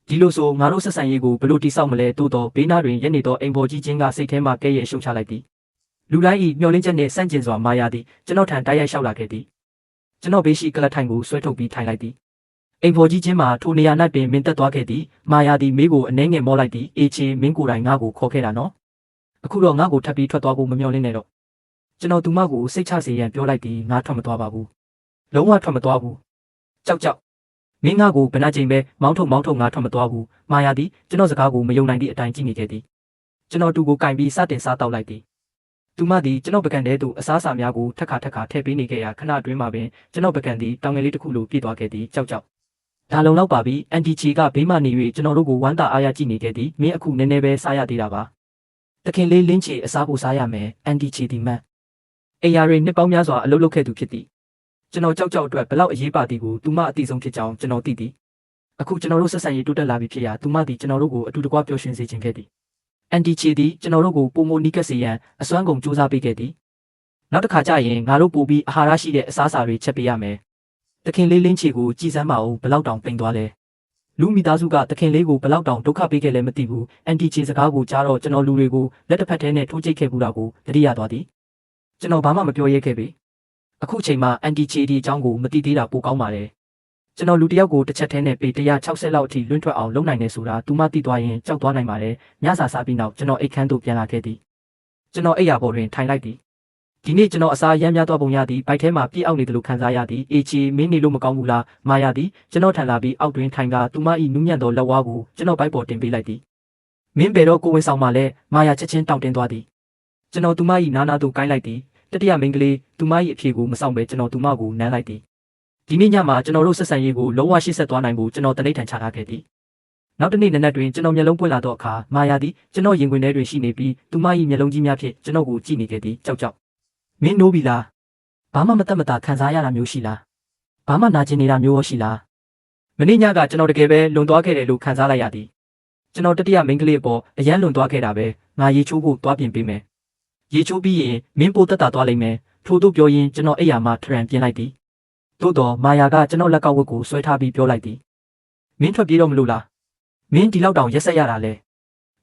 S1: ဒီလိုဆိုငါတို့ဆက်ဆံရေးကိုဘလို့တိဆောက်မလဲတိုးတော့ဘေးနားတွင်ရက်နေသောအိမ်ပေါ်ကြီးချင်းကစိတ်ထဲမှကဲ့ရဲ့ရှုပ်ချလိုက်သည်လူတိုင်း၏မျောလင်းချက်နှင့်ဆန့်ကျင်စွာမာယာသည်ကျွန်တော်ထံတိုက်ရိုက်လျှောက်လာခဲ့သည်ကျွန်တော်ဘေးရှိကလတ်ထိုင်ကိုဆွဲထုတ်ပြီးထိုင်လိုက်သည်အိမ်ပေါ်ကြီးချင်းမှာထိုနေရာ၌ပင်မင်းတက်သွားခဲ့သည်မာယာသည်မေးကိုအနှဲငယ်မောလိုက်သည်အေချေမင်းကိုယ်တိုင်ငါ့ကိုခေါ်ခဲ့တာနော်အခုတော့ငါ့ကိုထပ်ပြီးထွက်သွားဖို့မမျှော်လင့်နဲ့တော့ကျွန်တော်သူမကိုစိတ်ချစေရန်ပြောလိုက်သည်ငါထွက်မသွားပါဘူးလုံးဝထွက်မသွားဘူးကြောက်မင်းငါ့ကိုဘယ်နှချိန်ပဲမောင်းထုတ်ငါထွက်မသွားဘူးမာယာသည်ကျွန်တော်စကားကိုမယုံနိုင်သည့်အတိုင်းကြည့်နေခဲ့သည်ကျွန်တော်တူကိုကင်ပြီးစတင်စားတောက်လိုက်သည်သူမသည်ကျွန်တော်ပကံထဲသို့အစားအစာများကိုထက်ခါထည့်ပေးနေခဲ့ရာခဏအတွင်းမှာပင်ကျွန်တော်ပကံသည်တောင်ငယ်လေးတစ်ခုလိုပြည့်သွားခဲ့သည်ကြောက်ဒါလုံလောက်ပါပြီအန်တီချီကဘေးမှနေ၍ကျွန်တော်တို့ကိုဝမ်းသာအားရကြည့်နေခဲ့သည်မင်းအခုနည်းနည်းပဲစားရသေးတာပါတခင်လေးလင်းချီအစားဖို့စားရမယ်အန်တီချီဒီမန်အေယာရီနှစ်ပေါင်းများစွာအလုပ်လုပ်ခဲ့သူဖြစ်သည်ကျွန်တော်ကြောက်အတွက်ဘလောက်အရေးပါသည်ကိုသူမအသိဆုံးဖြစ်ကြောင်းကျွန်တော်သိသည်အခုကျွန်တော်တို့ဆက်ဆံရေးတိုးတက်လာပြီဖြစ်ရာသူမသည်ကျွန်တော်တို့ကိုအတူတကွပျော်ရွှင်စေခြင်းခဲ့သည်အန်တီချီသည်ကျွန်တော်တို့ကိုပုံမနီးကပ်စေရန်အစွမ်းကုန်စူးစမ်းပေးခဲ့သည်နောက်တစ်ခါကျရင်ငါတို့ပို့ပြီးအာဟာရရှိတဲ့အစားအစာတွေချက်ပေးရမယ်တခင်လေးလင်းချီကိုကြည်စမ်းမအောင်ဘလောက်တောင်ပိန်သွားလဲလူမိသားစုကတခင်လေးကိုဘလောက်တောင်ဒုက္ခပေးခဲ့လဲမသိဘူးအန်တီချီစကားကိုကြားတော့ကျွန်တော်လူတွေကိုလက်တစ်ဖက်ထဲနဲ့ထိုးချိတ်ခဲ့ဘူးတာကိုတတိယသွားသည်ကျွန်တော်ဘာမှမပြောရဲခဲ့ပေအခုချိန်မှာအန်တီချီဒီအကြောင်းကိုမသိသေးတာပိုကောင်းပါတယ်ကျွန်တော်လူတယောက်ကိုတစ်ချက်ထဲနဲ့ပေ160လောက်အထိလွှင့်ထွက်အောင်လုပ်နိုင်နေဆိုတာသူမသိသွားရင်ကြောက်သွားနိုင်ပါတယ်ညစာစားပြီးနောက်ကျွန်တော်အိတ်ခမ်းသို့ပြန်လာခဲ့သည်ကျွန်တော်အိပ်ရာပေါ်တွင်ထိုင်လိုက်သည်ဒီနေ့ကျွန်တော်အစားရမ်းများသွားပုံရသည်ဘိုက်ထဲမှာပြည့်အောက်နေတယ်လို့ခံစားရသည်အေချီမင်းနေလို့မကောင်းဘူးလားမာယာသည်ကျွန်တော်ထံလာပြီးအောက်တွင်ထိုင်ကသူမ၏နူးညံ့သောလက်ဝါးကိုကျွန်တော်ဘိုက်ပေါ်တင်ပေးလိုက်သည်မင်းဘယ်တော့ကိုဝင်ဆောင်မှလဲမာယာချက်ချင်းတောင့်တင်းသွားသည်ကျွန်တော်သူမ၏နားနာသို့ကိုင်းလိုက်သည်တတိယမိန်းကလေးသူမ၏အဖြေကိုမဆောင်ဘဲကျွန်တော်သူမကိုနမ်းလိုက်သည်ဒီနေ့ညမှာကျွန်တော်တို့ဆက်ဆံရေးကိုလုံးဝရှေ့ဆက်သွားနိုင်ဖို့ကျွန်တော်တနိဋ္ဌာန်ချထားခဲ့သည်နောက်တစ်နေ့နံနက်တွင်ကျွန်တော်မျက်လုံးပွင့်လာသောအခါမာယာသည်ကျွန်တော်ရင်ခွင်ထဲတွင်ရှိနေပြီးသူမ၏မျက်လုံးကြီးများဖြင့်ကျွန်တော်ကိုကြည့်နေခဲ့သည်ကြောက်မင်းနိုးပြီလားဘာမှမတတ်မတာခံစားရတာမျိုးရှိလားဘာမှနာကျင်နေတာမျိုးရောရှိလားမနေ့ညကကျွန်တော်တကယ်ပဲလွန်သွားခဲ့တယ်လို့ခံစားလိုက်ရသည်ကျွန်တော်တတိယမိန်းကလေးအပေါ်အယမ်းလွန်သွားခဲ့တာပဲငါရေချိုးဖို့သွားပြင်ပေးမယ်ရေချိုးပြီးရင်မင်းပိုတက်တာသွားလိမ့်မယ်ထို့သို့ပြောရင်းကျွန်တော်အိယာမှာထရန်ပြင်းလိုက်သည်သို့တော့မာယာကကျွန်တော်လက်ကောက်ဝတ်ကိုဆွဲထားပြီးပြောလိုက်သည်မင်းထွက်ပြေးတော့မလို့လားမင်းဒီလောက်တောင်ရက်ဆက်ရတာလ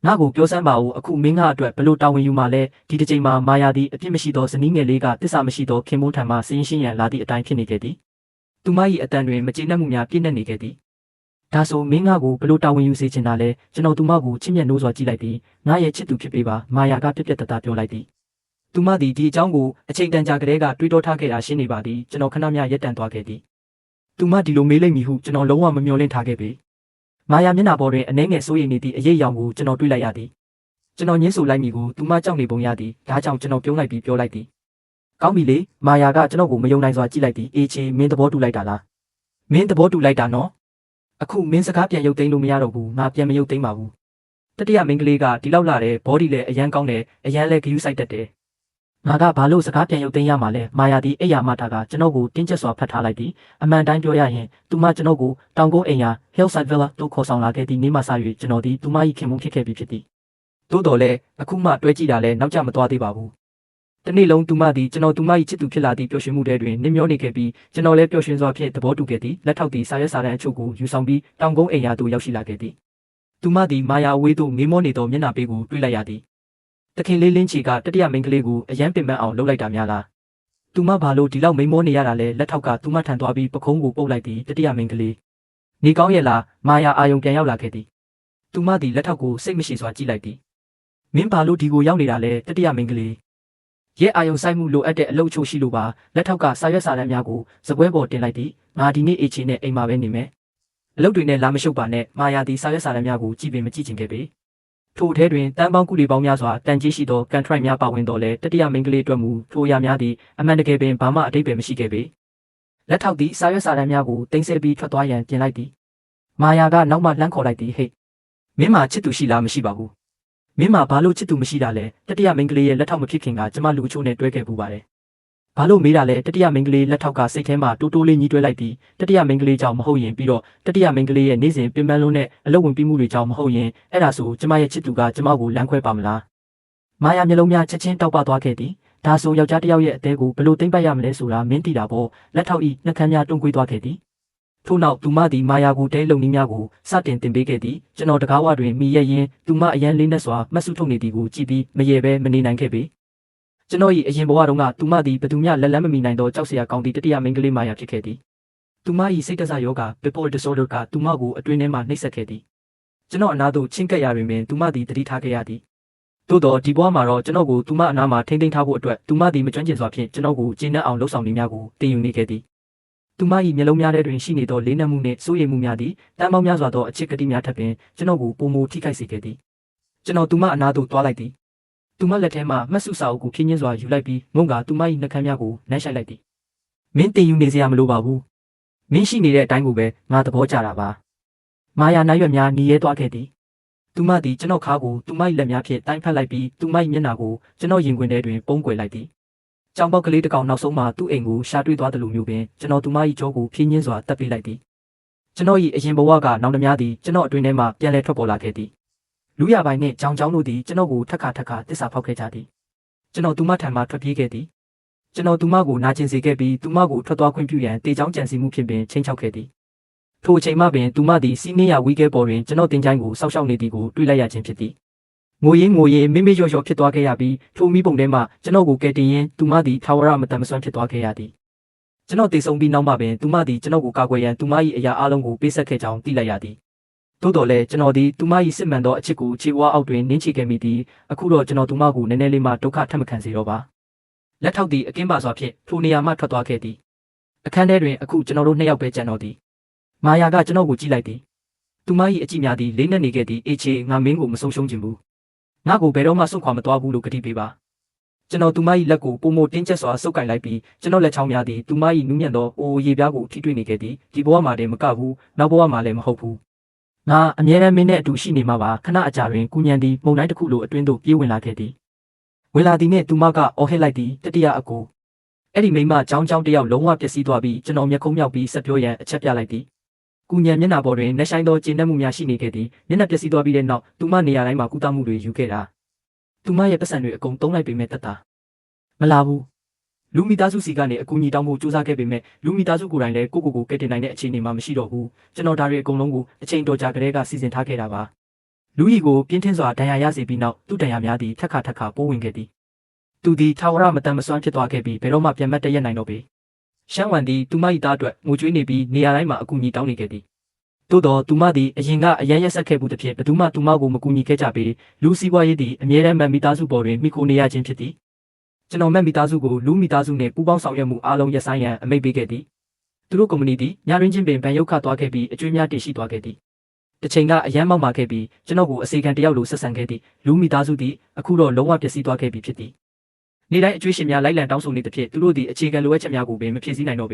S1: ဲငါ့ကိုပြောစမ်းပါဦးအခုမင်းကအတွက်ဘလို့တာဝန်ယူမှလဲဒီတစ်ချိန်မှာမာယာသည်အပြစ်မရှိသောဇနီးငယ်လေးကတစ္ဆာမရှိသောခင်မိုးထံမှစင်းရှင်းရန်လာသည့်အတိုင်းဖြစ်နေခဲ့သည်သူမ၏အတန်တွင်မကျေနပ်မှုများပြည့်နှက်နေခဲ့သည်ဒါဆိုမင်းငါ့ကိုဘလို့တာဝန်ယူစေချင်တာလဲကျွန်တော်သူမကိုချစ်မြတ်နိုးစွာကြည့်လိုက်သည်ငါရဲ့ချစ်သူဖြစ်ပေပါမာယာကပြက်ပြက်တသားပြောလိုက်သည်သူမသည်ဒီအကြောင်းကိုအချိန်တန်ကြာကလေးကတွေးတောထားခဲ့တာရှင်းနေပါသည်ကျွန်တော်ခဏမျှရက်တန်သွားခဲ့သည်သူမဒီလိုမေးလိမ့်မည်ဟုကျွန်တော်လုံးဝမမျှော်လင့်ထားခဲ့ပေမာယာမျက်နှာပေါ်တွင်အနှဲငယ်စိုးရိမ်နေသည့်အရေးအယောင်ကိုကျွန်တော်တွေ့လိုက်ရသည်ကျွန်တော်ညှင်းဆိုလိုက်မိကိုသူမကြောက်နေပုံရသည်ဒါကြောင့်ကျွန်တော်ပြုံးလိုက်ပြီးပြောလိုက်သည်ကောင်းပြီလေမာယာကကျွန်တော်ကိုမယုံနိုင်စွာကြည့်လိုက်သည်အေးချေမင်းသဘောတူလိုက်တာလားမင်းသဘောတူလိုက်တာနော်အခုမင်းစကားပြန်ရုပ်သိမ်းလို့မရတော့ဘူးငါပြန်မရုပ်သိမ်းပါဘူးတတိယမိန်းကလေးကဒီလောက်လာတယ်ဘောဒီလည်းအရန်ကောင်းတယ်အရန်လည်းဂယုစိုက်တတ်တယ်ငါကဘာလို့စကားပြန်ရုပ်သိမ်းရမှာလဲမာယာသည်အိယာမတာကကျွန်တော်ကိုတင်းကျပ်စွာဖတ်ထားလိုက်သည်အမှန်တိုင်းပြောရရင်သူမကျွန်တော်ကိုတောင်ကုန်းအိမ်ယာ Hillside Villa တို့ခေါ်ဆောင်လာခဲ့သည့်နေ့မှစ၍ကျွန်တော်သည်သူမ၏ခင်မှုဖြစ်ခဲ့ပြီးဖြစ်သည်သို့တော်လည်းအခုမှတွဲကြည့်တာလည်းနောက်ကျမသွားသေးပါဘူးတနေ့လုံးသူမသည်ကျွန်တော်သူမ၏ချစ်သူဖြစ်လာသည့်ပျော်ရွှင်မှုတွေတွင်နစ်မျောနေခဲ့ပြီးကျွန်တော်လည်းပျော်ရွှင်စွာဖြင့်သဘောတူခဲ့သည်လက်ထောက်သည်စာရွက်စာတမ်းအချို့ကိုယူဆောင်ပြီးတောင်ကုန်းအိမ်ယာသို့ရောက်ရှိလာခဲ့သည်သူမသည်မာယာအဝေးသို့ငေးမောနေသောမျက်နှာပေးကိုတွေ့လိုက်ရသည်တခင်လေးလင်းချီကတတိယမိန်းကလေးကိုအယမ်းပင်ပန်းအောင်လှုပ်လိုက်တာများလားသူမဘာလို့ဒီလောက်မိန်မောနေရတာလဲလက်ထောက်ကသူမထံသွားပြီးပခုံးကိုပုတ်လိုက်သည်တတိယမိန်းကလေးနေကောင်းရဲ့လားမာယာအာယုံပြန်ရောက်လာခဲ့သည်သူမသည်လက်ထောက်ကိုစိတ်မရှိစွာကြည့်လိုက်သည်မင်းဘာလို့ဒီကိုရောက်နေတာလဲတတိယမိန်းကလေးရဲ့အာယုံဆိုင်မှုလိုအပ်တဲ့အလုပ်ချို့ရှိလို့ပါလက်ထောက်ကစာရွက်စာတမ်းများကိုစပွဲပေါ်တင်လိုက်သည်ငါဒီနေ့အေချီနဲ့အိမ်မှာပဲနေမယ်အလုပ်တွေနဲ့လာမရှုပ်ပါနဲ့မာယာသည်စာရွက်စာတမ်းများကိုကြည့်ပင်မကြည့်ချင်ခဲ့ပေထိုထဲတွင်တန်းပေါင်းကုလီပေါင်းများစွာတန်ကြီးရှိသောကန်ထရိုက်များပါဝင်တော်လဲတတိယမိန်းကလေးအတွက်မူထိုအရာများသည်အမှန်တကယ်ပင်ဘာမှအတိတ်ပဲမရှိခဲ့ပေလက်ထောက်သည်စာရွက်စာတမ်းများကိုတင်ဆက်ပြီးထွက်သွားရန်ပြင်လိုက်သည်မာယာကနောက်မှလှမ်းခေါ်လိုက်သည်ဟေ့မင်းမချစ်သူရှိလားမရှိပါဘူးမင်းမဘာလို့ချစ်သူမရှိတာလဲတတိယမိန်းကလေးရဲ့လက်ထောက်မဖြစ်ခင်ကကျမလူအချို့နဲ့တွဲခဲ့ပူပါတယ် ဘာလို့မေးတာလဲတတိယမိန်းကလေးလက်ထောက်ကစိတ်ထဲမှာတိုးတိုးလေးညီးတွဲလိုက်သည်တတိယမိန်းကလေးကြောင့်မဟုတ်ရင်ပြီးတော့တတိယမိန်းကလေးရဲ့နေ့စဉ်ပင်ပန်းလုံးနဲ့အလုပ်ဝင်ပြီးမှုတွေကြောင့်မဟုတ်ရင်အဲ့ဒါဆိုကျမရဲ့ချစ်သူကကျမကိုလမ်းခွဲပါမလားမာယာမျိုးလုံးများချက်ချင်းတောက်ပသွားခဲ့သည်ဒါဆိုယောက်ျားတစ်ယောက်ရဲ့အသေးကိုဘလို့သိမ့်ပတ်ရမလဲဆိုတာမင်းသိတာပေါ့လက်ထောက်ဤနှက်ခမ်းများတွန်းကွေးသွားခဲ့သည်ထို့နောက်သူမသည်မာယာကိုတဲလုံနည်းများကိုစတင်တင်ပေးခဲ့သည်ကျွန်တော်တကားဝတွင်မိရရင်သူမအရန်လေးနဲ့စွာမှတ်စုထုတ်နေသည်ကိုကြည့်ပြီးမရေပဲမနေနိုင်ခဲ့ပေကျွန်တော်၏အရင်ဘဝတုန်းကသူမသည်ဘသူမျှလက်လန်းမမီနိုင်သောကြောက်စရာကောင်းသည့်တတိယမိန်းကလေးမာယာဖြစ်ခဲ့သည်သူမ၏စိတ်တဆယောဂ bipolar disorder ကသူမကိုအတွင်းထဲမှနှိပ်စက်ခဲ့သည်ကျွန်တော်အနာသို့ချင်းကပ်ရာတွင်ပင်သူမသည်တတိထားခဲ့ရသည်သို့တော့ဒီဘဝမှာတော့ကျွန်တော်ကိုသူမအနာမှာထိမ့်သိမ်းထားဖို့အတွက်သူမသည်မကျွမ်းကျင်စွာဖြင့်ကျွန်တော်ကိုကျဉ်းနှံ့အောင်လှုပ်ဆောင်နေများကိုတင်ယူနေခဲ့သည်သူမ၏မျက်လုံးများထဲတွင်ရှိနေသောလေးနက်မှုနှင့်စိုးရိမ်မှုများသည်တန်ပေါင်းများစွာသောအချစ်ကတိများထပ်ပင်ကျွန်တော်ကိုပုံမထိခိုက်စေခဲ့သည်ကျွန်တော်သူမအနာသို့တွားလိုက်သည်သူမလက်ထဲမှမှတ်စုစာအုပ်ကိုဖြင်းချင်းစွာယူလိုက်ပြီးငုံကသူမ၏နှက်ခမ်းများကိုနှမ်းရှိုက်လိုက်သည်မင်းတင်ယူနေစရာမလိုပါဘူးမင်းရှိနေတဲ့အတိုင်းကိုပဲငါသဘောကျတာပါမာယာနိုင်ရွက်များหนีရဲသွားခဲ့သည်သူမသည်ကျွန်တော်ခါကိုသူမ၏လက်များဖြင့်တိုင်းဖက်လိုက်ပြီးသူမ၏မျက်နှာကိုကျွန်တော်ရင်ခွင်ထဲတွင်ပုံးကွယ်လိုက်သည်ကြောင်ပေါက်ကလေးတစ်ကောင်နောက်ဆုံးမှသူ့အိမ်ကိုရှာတွေ့သွားသလိုမျိုးပင်ကျွန်တော်သူမ၏ကြောကိုဖြင်းချင်းစွာတက်ပေးလိုက်သည်ကျွန်တော်၏အရင်ဘဝကနောင်တများသည်ကျွန်တော်အတွင်းထဲမှပြန်လည်ထွက်ပေါ်လာခဲ့သည်လူရပိုင်းနှင့်ကြောင်တို့သည်ကျွန်တော်ကိုထက်ခါတစ္ဆာဖောက်ခဲ့ကြသည်ကျွန်တော်သူမထံမှထွက်ပြေးခဲ့သည်ကျွန်တော်သူမကိုနာကျင်စေခဲ့ပြီးသူမကိုထွက်သွားခွင့်ပြုရန်တေချောင်းကြံစီမှုဖြင့်ပင်ချိန်ချောက်ခဲ့သည်ထိုအချိန်မှပင်သူမသည်စီးနေရဝီကဲပေါ်တွင်ကျွန်တော်တင်ချိုင်းကိုစောက်ရှောက်နေသည်ကိုတွေ့လိုက်ရခြင်းဖြစ်သည်ငိုရင်မေမေလျော့ဖြစ်သွားခဲ့ရပြီးထိုမိပုံထဲမှကျွန်တော်ကိုကယ်တင်ရင်းသူမသည်ထာဝရမတန်မဆွမ်းဖြစ်သွားခဲ့ရသည်ကျွန်တော်တည်ဆုံပြီးနောက်မှပင်သူမသည်ကျွန်တော်ကိုကာကွယ်ရန်သူမ၏အရာအလုံးကိုပေးဆက်ခဲ့ကြောင်းသိလိုက်ရသည်သို့တော်လည်းကျွန်တော်သည်သူမ၏စစ်မှန်သောအချစ်ကိုခြေဝါးအောက်တွင်နင်းချခဲ့မိသည်အခုတော့ကျွန်တော်သူမကိုနည်းနည်းလေးမှဒုက္ခထပ်မခံစေတော့ပါလက်ထောက်သည်အကင်းပါစွာဖြင့်ထိုနေရာမှထွက်သွားခဲ့သည်အခန်းထဲတွင်အခုကျွန်တော်တို့နှစ်ယောက်ပဲကျန်တော့သည်မာယာကကျွန်တော်ကိုကြည့်လိုက်သည်သူမ၏အကြည့်များသည်လေးနက်နေခဲ့သည်အေးချေငါမင်းကိုမဆုံးရှုံးခြင်းဘူးငါ့ကိုဘယ်တော့မှစွန့်ခွာမသွားဘူးလို့ကတိပေးပါကျွန်တော်သူမ၏လက်ကိုပုံမတင်းကျပ်စွာဆုပ်ကိုင်လိုက်ပြီးကျွန်တော်လက်ချောင်းများသည်သူမ၏နူးညံ့သောအိုရေပြားကိုထိတွေ့နေခဲ့သည်ဒီဘဝမှာတည်းမကဘူးနောက်ဘဝမှာလည်းမဟုတ်ဘူးငါအမြဲတမ်းမင်းနဲ့အတူရှိနေမှာပါခဏအကြာတွင်ကုညံသည်မုန်တိုင်းတစ်ခုလိုအတွင်းသို့ပြေးဝင်လာခဲ့သည်ဝင်လာသည်နှင့်သူမကအော်ဟစ်လိုက်သည်တတိယအကိုအဲ့ဒီမိမကြောင်းတယောက်လုံးဝပျက်စီးသွားပြီးကျွန်တော်မျက်ခုံးမြောက်ပြီးဆက်ပြောရန်အချက်ပြလိုက်သည်ကုညံမျက်နှာပေါ်တွင်နှက်ဆိုင်သောကျဉ်နှက်မှုများရှိနေခဲ့သည်မျက်နှာပျက်စီးသွားပြီးတဲ့နောက်သူမနေရာတိုင်းမှာကုသမှုတွေယူခဲ့တာသူမရဲ့ပတ်စံတွေအကုန်သုံးလိုက်ပေမဲ့တတ်တာမလာဘူးလူမိသားစုစီကနေအကူအညီတောင်းဖို့ကြိုးစားခဲ့ပေမဲ့လူမိသားစုကိုယ်တိုင်လည်းကိုကယ်တင်နိုင်တဲ့အခြေအနေမှာမရှိတော့ဘူးကျွန်တော်ဒါတွေအကုန်လုံးကိုအချိန်တော်ကြာကလေးကစီစဉ်ထားခဲ့တာပါလူကြီးကိုပြင်းထန်စွာဒဏ်ရာရစေပြီးနောက်သူ့ဒဏ်ရာများသည်ထက်ခါပိုးဝင်ခဲ့သည်သူသည်ထာဝရမတန်မစွမ်းဖြစ်သွားခဲ့ပြီးဘယ်တော့မှပြန်မတ်တရက်နိုင်တော့ပေရှမ်းဝန်သည်သူမ၏သားအတွက်ငိုကြွေးနေပြီးနေရာတိုင်းမှာအကူအညီတောင်းနေခဲ့သည်သို့တော့သူမသည်အရင်ကအရန်ရက်ဆက်ခဲ့မှုတစ်ဖြစ်ဘယ်သူမှသူမကိုမကူညီခဲ့ကြပေလူစီးပွားရေးသည်အမြဲတမ်းမိသားစုပေါ်တွင်မိခိုနေရခြင်းဖြစ်သည်ကျွန်တော်မိသားစုကိုလူမိသားစုနှင့်ပူးပေါင်းဆောင်ရွက်မှုအားလုံးရပ်ဆိုင်းရန်အမိန့်ပေးခဲ့သည်သူတို့ကုမ္ပဏီသည်ညရင်းချင်းပင်ဗန်ရုပ်ခသွားခဲ့ပြီးအကျွေးများတည်ရှိသွားခဲ့သည်တစ်ချိန်ကအရန်မောက်မာခဲ့ပြီးကျွန်တော်ကိုအစီခံတယောက်လိုဆက်ဆံခဲ့သည်လူမိသားစုသည်အခုတော့လုံးဝပျက်စီးသွားခဲ့ပြီဖြစ်သည်နေ့တိုင်းအကျွေးရှင်များလိုက်လံတောင်းဆိုနေသဖြင့်သူတို့သည်အခြေခံလိုအပ်ချက်များကိုပင်မဖြည့်ဆည်းနိုင်တော့ပ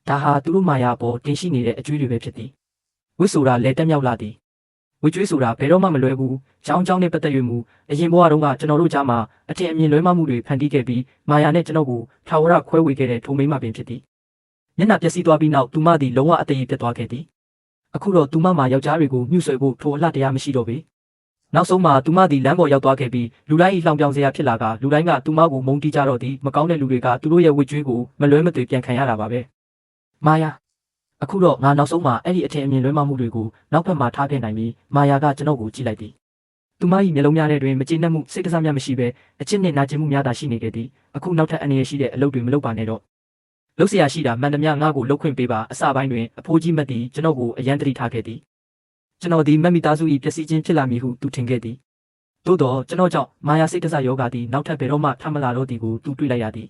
S1: ေဒါဟာသူတို့မာယာပေါ်တင်ရှိနေတဲ့အကျွေးတွေပဲဖြစ်သည်ဝစ်ဆိုတာလဲတက်မြောက်လာသည်ဝစ်ကျွေးဆိုတာဘယ်တော့မှမလွဲဘူးကြောင်းနဲ့ပတ်သက်၍မူအရင်ဘဝတုန်းကကျွန်တော်တို့ကြားမှာအထင်အမြင်လွဲမှားမှုတွေဖန်တီးခဲ့ပြီးမာယာနဲ့ကျွန်တော်ကိုထာဝရခွဲဝေခဲ့တဲ့ထိုမိမပင်ဖြစ်သည်မျက်နှာပျက်စီးသွားပြီးနောက်သူမသည်လုံးဝအသေးပြတ်သွားခဲ့သည်အခုတော့သူမမှာယောက်ျားတွေကိုညှို့ဆွဲဖို့ထိုအလှတရားမရှိတော့ပေနောက်ဆုံးမှာသူမသည်လမ်းပေါ်ရောက်သွားခဲ့ပြီးလူတိုင်းလှောင်ပြောင်စရာဖြစ်လာကလူတိုင်းကသူမကိုမုန်းတီးကြတော့သည်မကောင်းတဲ့လူတွေကသူတို့ရဲ့ဝစ်ကျွေးကိုမလွဲမသွေပြန်ခံရတာပါပဲမာယာအခုတော့ငါနောက်ဆုံးမှာအဲ့ဒီအထင်အမြင်လွဲမှားမှုတွေကိုနောက်ဘက်မှာထားခဲ့နိုင်ပြီးမာယာကကျွန်တော်ကိုကြည့်လိုက်သည်သူမ၏မျက်လုံးများထဲတွင်မကျေနပ်မှုစိတ်ကစားများမရှိဘဲအချစ်နဲ့နာကျင်မှုများသာရှိနေခဲ့သည်အခုနောက်ထပ်အနေရရှိတဲ့အလုပ်တွေမလုပ်ပါနဲ့တော့လုပ်เสียရှိတာမှန်သမျှငါ့ကိုလုပ်ခွင့်ပေးပါအစပိုင်းတွင်အဖိုးကြီးမတ်သည်ကျွန်တော်ကိုအရန်တတိထားခဲ့သည်ကျွန်တော်ဒီမက်မိသားစု၏ပျက်စီးခြင်းဖြစ်လာမည်ဟုသူထင်ခဲ့သည်သို့တော့ကျွန်တော်ကြောင့်မာယာစိတ်တဆယောဂါသည်နောက်ထပ်ဘယ်တော့မှထမလာတော့သည်ကိုသူတွေ့လိုက်ရသည်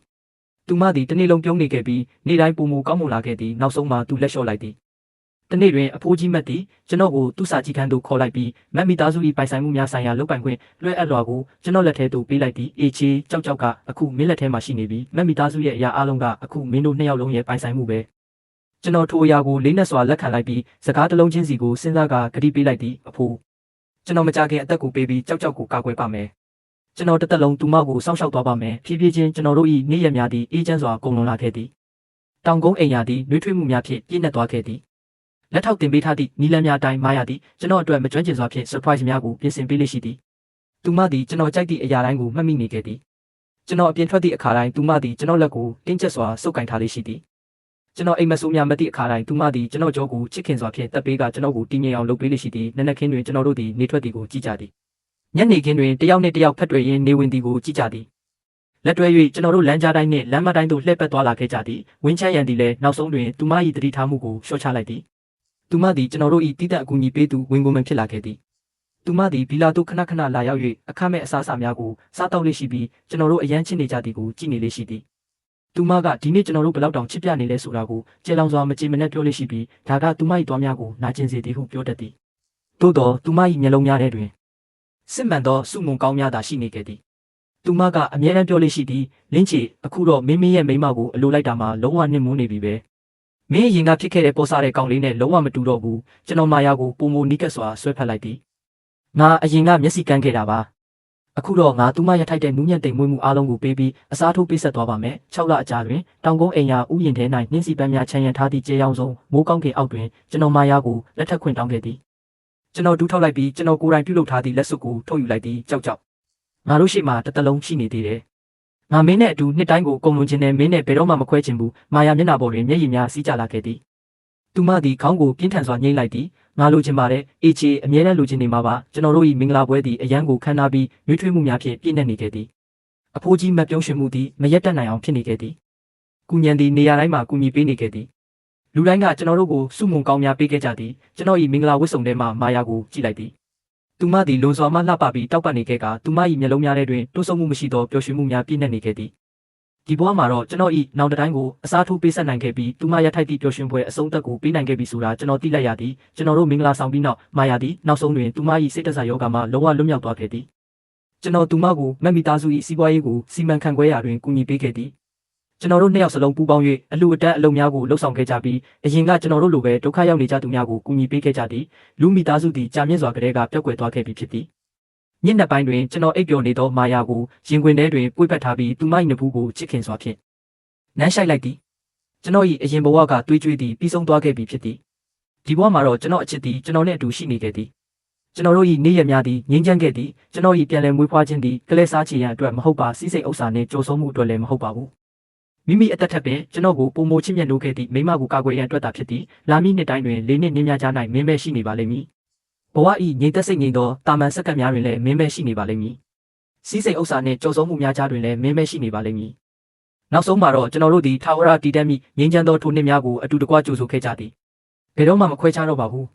S1: သူမသည်တနေ့လုံးပြုံးနေခဲ့ပြီးနေ့တိုင်းပုံမူကောင်းမွန်လာခဲ့သည်နောက်ဆုံးမှာသူလက်လျှော့လိုက်သည်တနေ့တွင်အဖိုးကြီးမတ်သည်ကျွန်တော်ကိုသူ့စာကြီးခန်းသို့ခေါ်လိုက်ပြီးမက်မိသားစု၏ပိုင်ဆိုင်မှုများဆိုင်ရာလုပ်ပိုင်ခွင့်လွှဲအပ်လွှာကိုကျွန်တော်လက်ထဲသို့ပေးလိုက်သည်အေချေကြောက်ကအခုမင်းလက်ထဲမှာရှိနေပြီးမက်မိသားစုရဲ့အရာအလုံးကအခုမင်းတို့နှစ်ယောက်လုံးရဲ့ပိုင်ဆိုင်မှုပဲကျွန်တော်ထိုအရာကိုလေးနက်စွာလက်ခံလိုက်ပြီးစကားတစ်လုံးချင်းစီကိုစဉ်းစားကဂတိပေးလိုက်သည်အဖိုးကျွန်တော်မကြခင်အသက်ကိုပေးပြီးကြောက်ကိုကာကွယ်ပါမယ် ကျွန်တော်တစ်သက်လုံးသူမကိုစောင့်ရှောက်သွားပါမယ်ဖြည်းဖြည်းချင်းကျွန်တော်တို့၏နေ့ရက်များသည်အေးချမ်းစွာကုန်လွန်လာခဲ့သည်တောင်ကုန်းအိမ်ယာသည်နှွေးထွေးမှုများဖြင့်ပြည့်နှက်သွားခဲ့သည်လက်ထောက်တင်ပေးထားသည့်နီလန်းများအတိုင်းမာယာသည်ကျွန်တော်အတွက်မကျွမ်းကျင်စွာဖြင့် surprise များကိုပြင်ဆင်ပေးလေ့ရှိသည်သူမသည်ကျွန်တော်ကြိုက်သည့်အရာတိုင်းကိုမှတ်မိနေခဲ့သည်ကျွန်တော်အပြင်ထွက်သည့်အခါတိုင်းသူမသည်ကျွန်တော်လက်ကိုတင်းကျပ်စွာဆုပ်ကိုင်ထားလေ့ရှိသည်ကျွန်တော်အိမ်မဆိုးများမသည့်အခါတိုင်းသူမသည်ကျွန်တော်ကြောကိုချစ်ခင်စွာဖြင့်တပ်ပေးကကျွန်တော်ကိုတည်ငြိမ်အောင်လုပ်ပေးလေ့ရှိသည်နက်နက်ခင်းတွင်ကျွန်တော်တို့သည်နေထွက်သည်ကိုကြည့်ကြသည်ညနေခင်းတွင်တယောက်နှင့်တယောက်ဖက်တွယ်ရင်းနေဝင်သည်ကိုကြည့်ကြသည်လက်တွဲ၍ကျွန်တော်တို့လမ်းကြားတိုင်းနှင့်လမ်းမတိုင်းသို့လှည့်ပတ်သွားလာခဲ့ကြသည်ဝင်းချမ်းရန်သည်လည်းနောက်ဆုံးတွင်သူမ၏တတိထားမှုကိုလျှော့ချလိုက်သည်သူမသည်ကျွန်တော်တို့၏တည်တဲ့အကူအညီပေးသူဝင်ကုန်မှဖြစ်လာခဲ့သည်သူမသည်ဗီလာသို့ခဏခဏလာရောက်၍အခမဲ့အစားအစာများကိုစားတောက်လေ့ရှိပြီးကျွန်တော်တို့အရန်ချစ်နေကြသည်ကိုကြည့်နေလေ့ရှိသည်သူမကဒီနေ့ကျွန်တော်တို့ဘယ်လောက်တောင်ချစ်ပြနေလဲဆိုတာကိုကျေလောင်စွာမကြေမနက်ပြောလေ့ရှိပြီးဒါကသူမ၏တွားများကိုနာကျင်စေသည်ဟုပြောတတ်သည်သို့တော့သူမ၏မျက်လုံးများထဲတွင်စစ်မှန်သောစုမုံကောင်းများသာရှိနေခဲ့သည်သူမကအမြဲတမ်းပြောလေ့ရှိသည်လင်းချီအခုတော့မင်းရဲ့မိန်းမကိုအလိုလိုက်တာမှလုံးဝနှင်းမွန်းနေပြီပဲမင်းရင်ကဖြစ်ခဲ့တဲ့ပေါ်စားတဲ့ကောင်လေးနဲ့လုံးဝမတူတော့ဘူးကျွန်တော်မာယာကိုပုံမနီးကပ်စွာဆွဲဖက်လိုက်သည်ငါအရင်ကမျက်စိကန်းခဲ့တာပါအခုတော့ငါသူမရထိုက်တဲ့နူးညံ့တိမ်မွေးမှုအားလုံးကိုပေးပြီးအစားထိုးပေးဆက်သွားပါမယ်6လအကြာတွင်တောင်ကုန်းအိမ်ယာဥယျာဉ်ထဲ၌နှင်းစီပန်းများချမ်းရံထားသည့်ကျေးရောင်စုံမိုးကောင်းကင်အောက်တွင်ကျွန်တော်မာယာကိုလက်ထပ်ခွင့်တောင်းခဲ့သည်ကျွန်တော်ဒူးထောက်လိုက်ပြီးကျွန်တော်ကိုယ်တိုင်ပြုလုပ်ထားသည့်လက်စွပ်ကိုထုတ်ယူလိုက်သည်ကြောက်ငါတို့ရှိမှတစ်သက်လုံးရှိနေသေးတယ်ငါမင်းနဲ့အတူနှစ်တိုင်းကိုကုန်လွန်ခြင်းနဲ့မင်းနဲ့ဘယ်တော့မှမခွဲချင်ဘူးမာယာမျက်နှာပေါ်တွင်မျက်ရည်များစီးကျလာခဲ့သည်သူမသည်ခေါင်းကိုပြင်းထန်စွာညှိလိုက်သည်ငါလိုချင်ပါတယ်အေချေအမြဲတမ်းလိုချင်နေမှာပါကျွန်တော်တို့၏မင်္ဂလာပွဲသည်အရန်ကိုခမ်းနားပြီးနှွေးထွေးမှုများဖြင့်ပြည့်နှက်နေခဲ့သည်အဖိုးကြီးမတ်ပြုံးရွှင်မှုသည်မရက်တတ်နိုင်အောင်ဖြစ်နေခဲ့သည်ကုညံသည်နေရာတိုင်းမှာကူညီပေးနေခဲ့သည်လူတိုင်းကကျွန်တော်တို့ကိုစုမုံကောင်းများပေးခဲ့ကြသည်ကျွန်တော်၏မင်္ဂလာဝတ်စုံထဲမှမာယာကိုကြည့်လိုက်သည်သူမသည်လွန်စွာမှလှပပြီးတောက်ပနေခဲ့ကသူမ၏မျက်လုံးများထဲတွင်တိုးဆုံမှုမရှိသောပျော်ရွှင်မှုများပြည့်နှက်နေခဲ့သည်ဒီဘဝမှာတော့ကျွန်တော်၏နောင်တတိုင်းကိုအစားထိုးပေးဆက်နိုင်ခဲ့ပြီးသူမရထိုက်သည့်ပျော်ရွှင်ပွဲအဆုံးသတ်ကိုပေးနိုင်ခဲ့ပြီဆိုတာကျွန်တော်သိလိုက်ရသည်ကျွန်တော်တို့မင်္ဂလာဆောင်ပြီးနောက်မာယာသည်နောက်ဆုံးတွင်သူမ၏စိတ်တဆယောဂမှလုံးဝလွတ်မြောက်သွားခဲ့သည်ကျွန်တော်သူမကိုမက်မီသားစု၏စီးပွားရေးကိုစီမံခန့်ခွဲရာတွင်ကူညီပေးခဲ့သည်ကျွန်တော်တို့နှစ်ယောက်စလုံးပူးပေါင်း၍အလှူအတန်းအလုပ်များကိုလှုပ်ဆောင်ခဲ့ကြပြီးအရင်ကကျွန်တော်တို့လိုပဲဒုက္ခရောက်နေကြသူများကိုကူညီပေးခဲ့ကြသည်လူမိသားစုသည်ကြာမြင့်စွာကလေးကပျောက်ကွယ်သွားခဲ့ပြီဖြစ်သည်ညနေပိုင်းတွင်ကျွန်တော်အိပ်ပျော်နေသောမာယာကိုရင်ခွင်ထဲတွင်ပွေ့ပတ်ထားပြီးသူမ၏နဖူးကိုချစ်ခင်စွာဖြင့်နမ်းရှိုက်လိုက်သည်ကျွန်တော်၏အရင်ဘဝကတွေးကြွေးသည်ပြီးဆုံးသွားခဲ့ပြီဖြစ်သည်ဒီဘဝမှာတော့ကျွန်တော်အချစ်သည်ကျွန်တော်နှင့်အတူရှိနေခဲ့သည်ကျွန်တော်တို့၏နေ့ရက်များသည်ငြိမ်းချမ်းခဲ့သည်ကျွန်တော်၏ပြန်လည်မွေးဖွားခြင်းသည်ကလေးစားချင်ရန်အတွက်မဟုတ်ပါစီးစိမ်ဥစ္စာနှင့်ကြိုးစုံမှုအတွက်လည်းမဟုတ်ပါဘူးမိမိအသက်ထက်ပင်ကျွန်တော်ကိုပုံမိုချစ်မြတ်နိုးခဲ့သည့်မိမကိုကာကွယ်ရန်အတွက်သာဖြစ်သည်လာမည့်နှစ်တိုင်းတွင်၄နှစ်နင်းများကြား၌မင်းပဲရှိနေပါလိမ့်မည်ဘဝ၏ငြိမ်သက်စိတ်ငြိမ်သောတာမန်စက္ကန့်များတွင်လည်းမင်းပဲရှိနေပါလိမ့်မည်စီးစိမ်ဥစ္စာနှင့်ကြိုးစုံမှုများကြားတွင်လည်းမင်းပဲရှိနေပါလိမ့်မည်နောက်ဆုံးမှာတော့ကျွန်တော်တို့သည်ထာဝရတည်တတ်မိငြိမ်းချမ်းသောထိုနှစ်များကိုအတူတကွကြိုဆိုခဲ့ကြသည်ဘယ်တော့မှမခွဲခြားတော့ပါဘူး